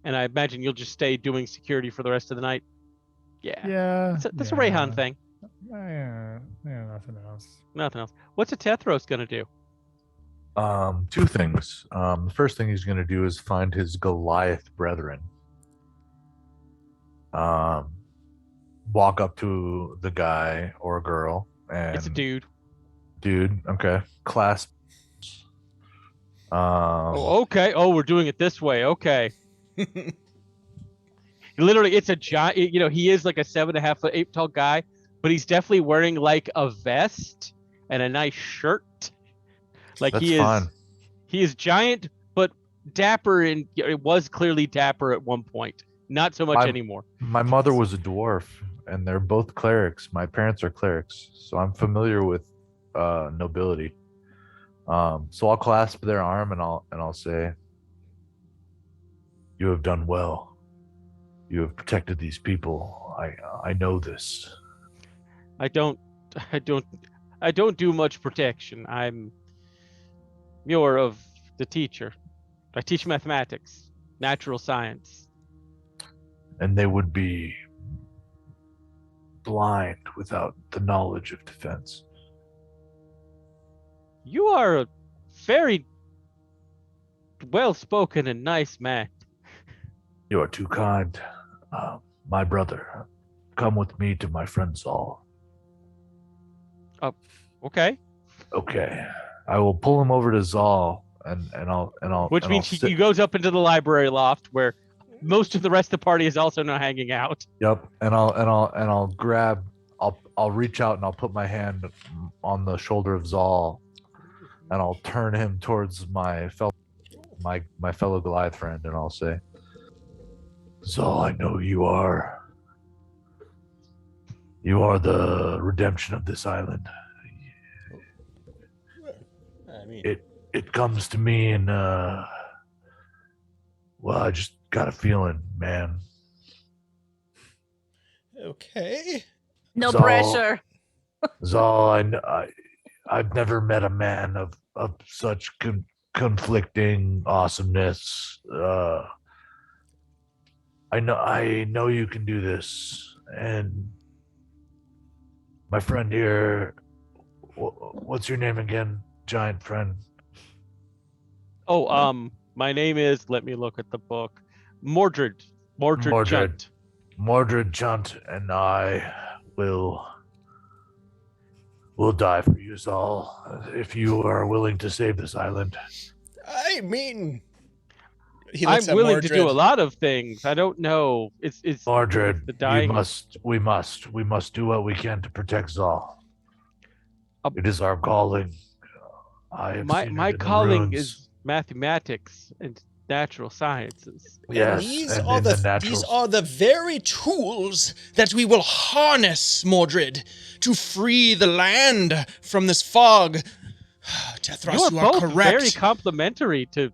And I imagine you'll just stay doing security for the rest of the night. Yeah. Yeah. That's a Reyhan thing. Yeah, nothing else. Nothing else. What's a Tethros gonna do? Two things. The first thing he's going to do is find his Goliath brethren. Walk up to the guy or girl and It's a dude. Okay. Clasp. Oh, okay. Oh, we're doing it this way. Okay. Literally, it's a giant. He is like a 7.5 foot, 8 tall guy, but he's definitely wearing like a vest and a nice shirt. Like That's fine. He is giant, but dapper, and it was clearly dapper at one point. Not so much anymore. My mother was a dwarf, and they're both clerics. My parents are clerics, so I'm familiar with nobility. So I'll clasp their arm and I'll say, "You have done well. You have protected these people. I know this." I don't do much protection. I'm more of the teacher. I teach mathematics, natural science. And they would be blind without the knowledge of defense. You are a very well-spoken and nice man. You are too kind. My brother, come with me to my friend Saul. Okay. Okay. I will pull him over to Zal and I'll Which means he goes up into the library loft where most of the rest of the party is also now hanging out. Yep. And I'll grab I'll reach out and I'll put my hand on the shoulder of Zal and I'll turn him towards my fellow Goliath friend and I'll say, Zal, I know you are the redemption of this island. I mean, it comes to me and I just got a feeling, man. okay. No Zal- pressure. Zal, I've never met a man of such conflicting awesomeness. I know you can do this, and my friend here. What's your name again, giant friend? Oh, my name is, let me look at the book. Mordred Junt. Mordred Junt and I will We'll die for you, Zal, if you are willing to save this island. I mean, he I'm looks at willing to do a Mordred. lot of things. I don't know. It's Mordred, the dying. we must do what we can to protect Zal. Uh, It is our calling. I have My seen my it in the calling runes. is mathematics and natural sciences. Yes, These and are in the the natural. these are the very tools that we will harness, Mordred, to free the land from this fog. Tethros, You are you are both correct. very complimentary to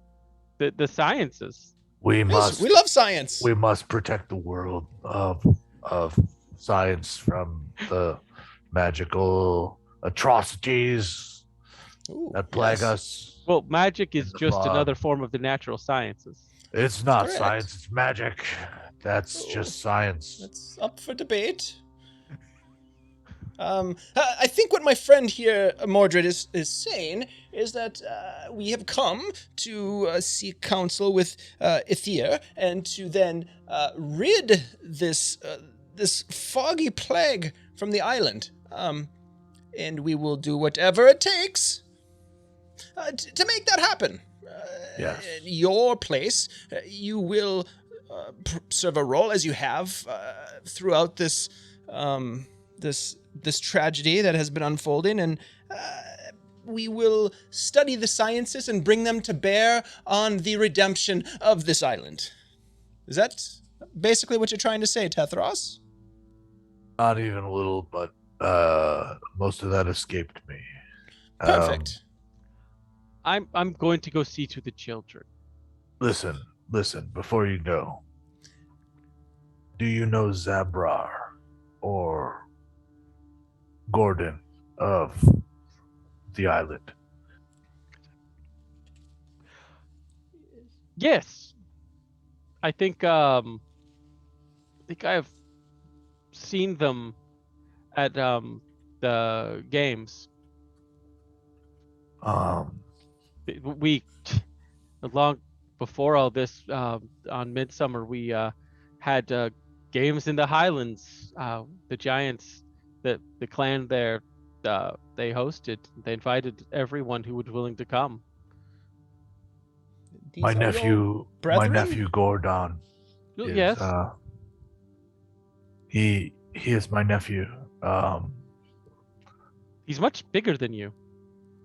the sciences. We Yes, must. we love science. We must protect the world of science from the magical atrocities Ooh, that plague yes. us. Well, magic is the just fog. another form of the natural sciences. It's not Correct. science, it's magic. That's Oh. just science. That's up for debate. I think what my friend here, Mordred, is saying is that we have come to seek counsel with Ithir and to then rid this foggy plague from the island. And we will do whatever it takes to make that happen. Yes. In your place, you will serve a role as you have throughout this this tragedy that has been unfolding, and we will study the sciences and bring them to bear on the redemption of this island. Is that basically what you're trying to say, Tethros? Not even a little, but most of that escaped me. Perfect. I'm going to go see to the children. Listen, before you go. Do you know Zabrar or Gordon of the island? Yes. I think I've seen them at the games. We long before all this on Midsummer we had games in the Highlands. The giants, the clan there, they hosted. They invited everyone who was willing to come. These My are your nephew brethren? Gordon. Is, Yes. He is my nephew. He's much bigger than you.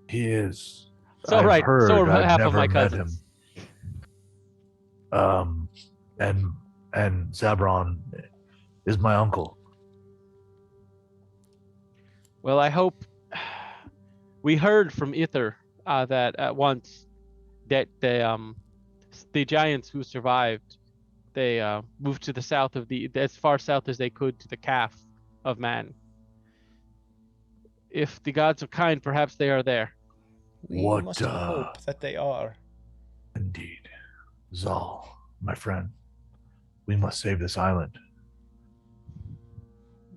He is. So I've right. heard, So are I've half never of my met cousins. him. And Zabron is my uncle. Well, I hope we heard from Ither that at once that the giants who survived, they moved to the south of as far south as they could to the calf of man. If the gods are kind, perhaps they are there. We must hope that they are. Indeed. Zal, my friend, we must save this island.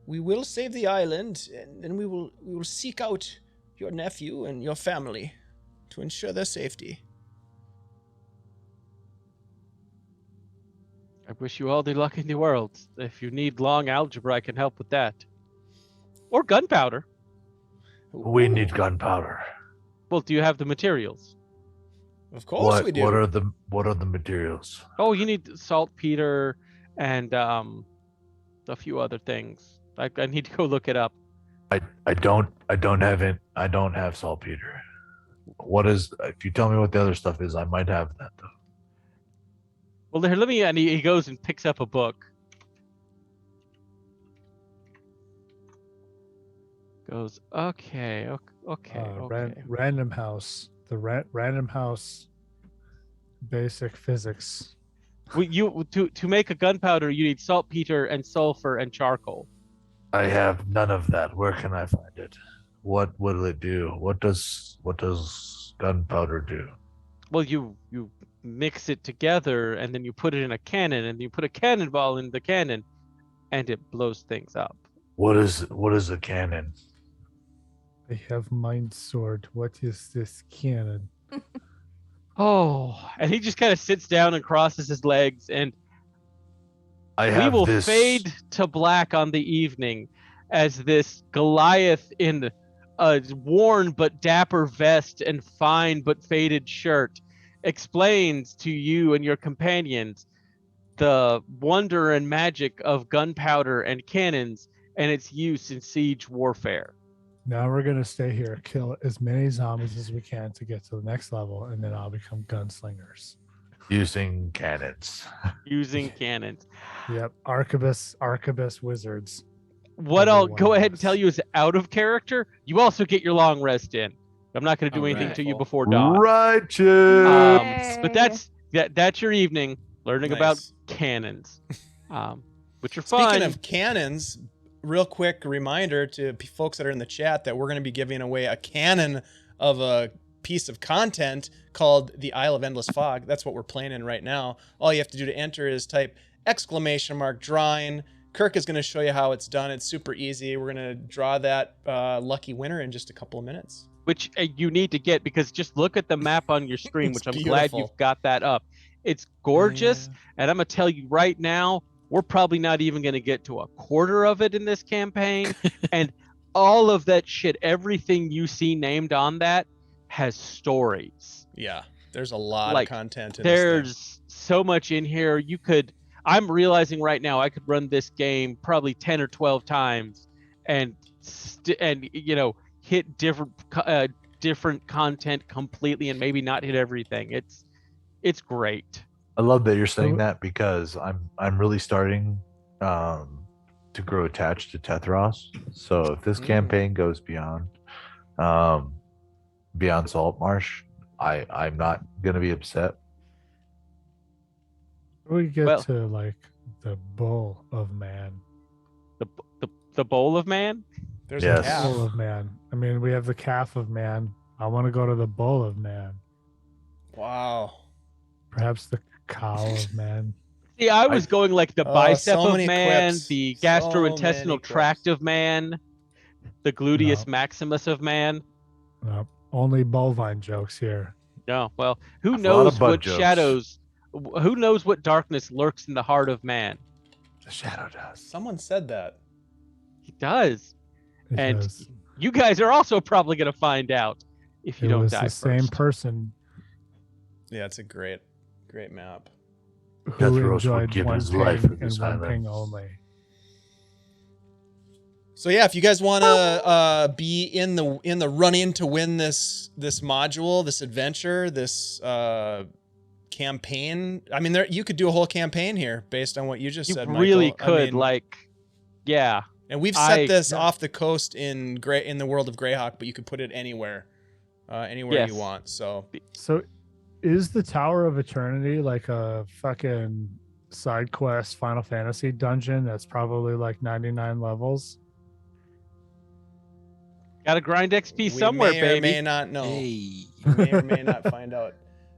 We will save the island, and then we will seek out your nephew and your family to ensure their safety. I wish you all the luck in the world. If you need long algebra, I can help with that. Or gunpowder. We need gunpowder. Well, do you have the materials? Of course we do. What are the materials? Oh, you need saltpeter and a few other things. I need to go look it up. I don't have saltpeter. What is? If you tell me what the other stuff is, I might have that though. Well, here, let me. And he goes and picks up a book. Goes, okay. Random House, Random House, basic physics. To make a gunpowder, you need saltpeter and sulfur and charcoal. I have none of that. Where can I find it? What will it do? What does gunpowder do? Well, you mix it together and then you put it in a cannon and you put a cannonball in the cannon, and it blows things up. What is a cannon? I have mind sword. What is this cannon? Oh, and he just kind of sits down and crosses his legs, and we will fade to black on the evening as this Goliath in a worn but dapper vest and fine but faded shirt, explains to you and your companions the wonder and magic of gunpowder and cannons and its use in siege warfare. Now we're gonna stay here, kill as many zombies as we can to get to the next level, and then I'll become gunslingers. Using cannons. Using cannons. Yep, arquebus wizards. What I'll Every one go of ahead and us. tell you is out of character. You also get your long rest in. I'm not going to do All anything right. to you before dawn. Righteous. But that's your evening learning about Nice. cannons, which are Speaking fun. of cannons, real quick reminder to folks that are in the chat that we're going to be giving away a cannon of a piece of content called the Isle of Endless Fog. That's what we're playing in right now. All you have to do to enter is type !drawing. Kirk is going to show you how it's done. It's super easy. We're going to draw that lucky winner in just a couple of minutes. Which you need to get, because just look at the map on your screen, It's which I'm glad beautiful. you've got that up. It's gorgeous, and I'm going to tell you right now, we're probably not even going to get to a quarter of it in this campaign. And all of that shit, everything you see named on that has stories. Yeah, there's a lot Like, of content in this thing. There's so much in here. I'm realizing right now I could run this game probably 10 or 12 times and hit different content completely and maybe not hit everything. It's great. I love that you're saying that, because I'm really starting to grow attached to Tethros. So if this campaign goes beyond Salt Marsh, I'm not gonna be upset. We get Well- to like the Bull of Man. The Bowl of Man. There's Yes. a calf. Bull of Man. I mean, we have the Calf of Man. I want to go to the Bull of Man. Wow. Perhaps the Cow of Man. See, I was going like the bicep so of many man, quips. the So gastrointestinal many tract quips. of man, the gluteus No. maximus of man. No, only bovine jokes here. No, well, who A lot of knows butt what jokes. shadows, who knows what darkness lurks in the heart of man? The shadow does. Someone said that. He does. It And does. you guys are also probably going to find out if you It don't was die the same first. person Yeah, it's a great map. who Tethros would enjoyed give one his ping life for and this one island. ping only. So yeah, if you guys want to be in the run-in to win this module, this adventure, this campaign, I mean, you could do a whole campaign here based on what you just You said, really Michael. I could, mean, yeah. and we've set this yeah. off the coast in the world of Greyhawk, but you could put it anywhere Yes. you want. So So, is the Tower of Eternity like a fucking side quest Final Fantasy dungeon that's probably like 99 levels? Got to grind XP we somewhere, may or baby. may not know. Hey. You may or may not find out.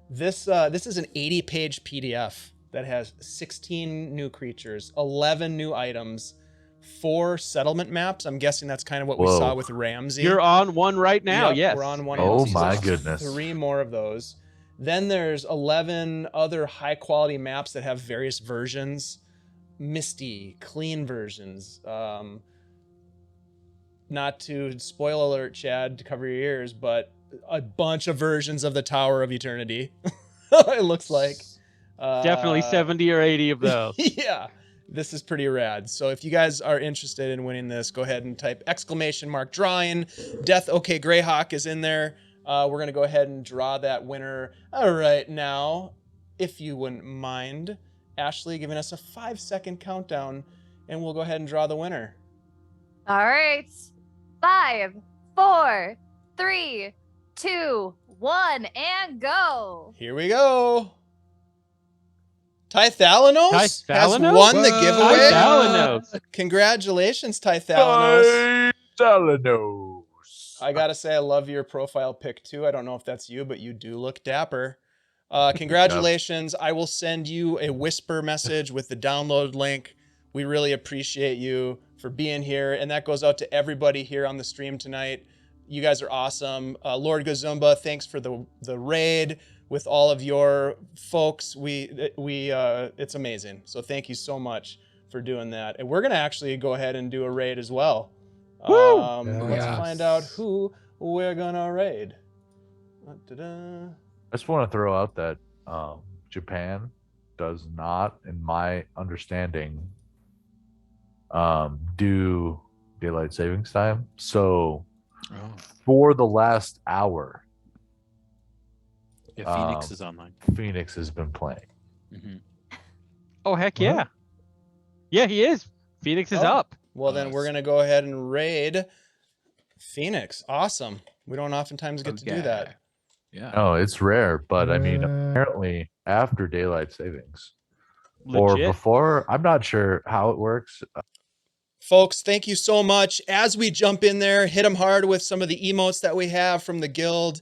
This is an 80-page PDF that has 16 new creatures, 11 new items, 4 settlement maps. I'm guessing that's kind of what we Whoa. saw with Ramsey. You're on one right now, Yep, yes. we're on one. Oh of those. my There's goodness. 3 more of those. Then there's 11 other high-quality maps that have various versions, misty, clean versions. Not to spoil alert, Chad, to cover your ears, but a bunch of versions of the Tower of Eternity. It looks like Definitely 70 or 80 of those. Yeah, this is pretty rad. So if you guys are interested in winning this, go ahead and type !drawing. Death OK Greyhawk is in there. We're gonna go ahead and draw that winner right now, if you wouldn't mind. Ashley giving us a 5-second countdown, and we'll go ahead and draw the winner. All right. 5, 4, 3, 2, 1, and go. Here we go. Tythalanos has Tythalanos? won the What? giveaway. Tythalanos. Congratulations, Tythalanos. Tythalanos. I gotta say, I love your profile pic too. I don't know if that's you, but you do look dapper. Congratulations. I will send you a whisper message with the download link. We really appreciate you for being here. And that goes out to everybody here on the stream tonight. You guys are awesome. Lord Gazumba, thanks for the raid with all of your folks. It's amazing. So thank you so much for doing that. And we're gonna actually go ahead and do a raid as well. Woo! Let's find out who we're gonna raid. I just want to throw out that Japan does not, in my understanding, do daylight savings time. So for the last hour, Phoenix is online. Phoenix has been playing. Oh, heck yeah. Yeah, he is. Phoenix is up. Well, then we're gonna go ahead and raid Phoenix. Awesome. We don't oftentimes get to do that. Yeah. Oh, it's rare, but I mean, apparently after daylight savings or Legit. before, I'm not sure how it works. Folks, thank you so much. As we jump in there, hit them hard with some of the emotes that we have from the guild.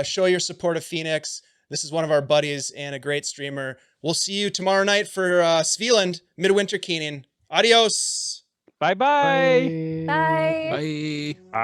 Show your support of Phoenix. This is one of our buddies and a great streamer. We'll see you tomorrow night for Svealand Midwinter Keening. Adios. Bye-bye. Bye. Bye.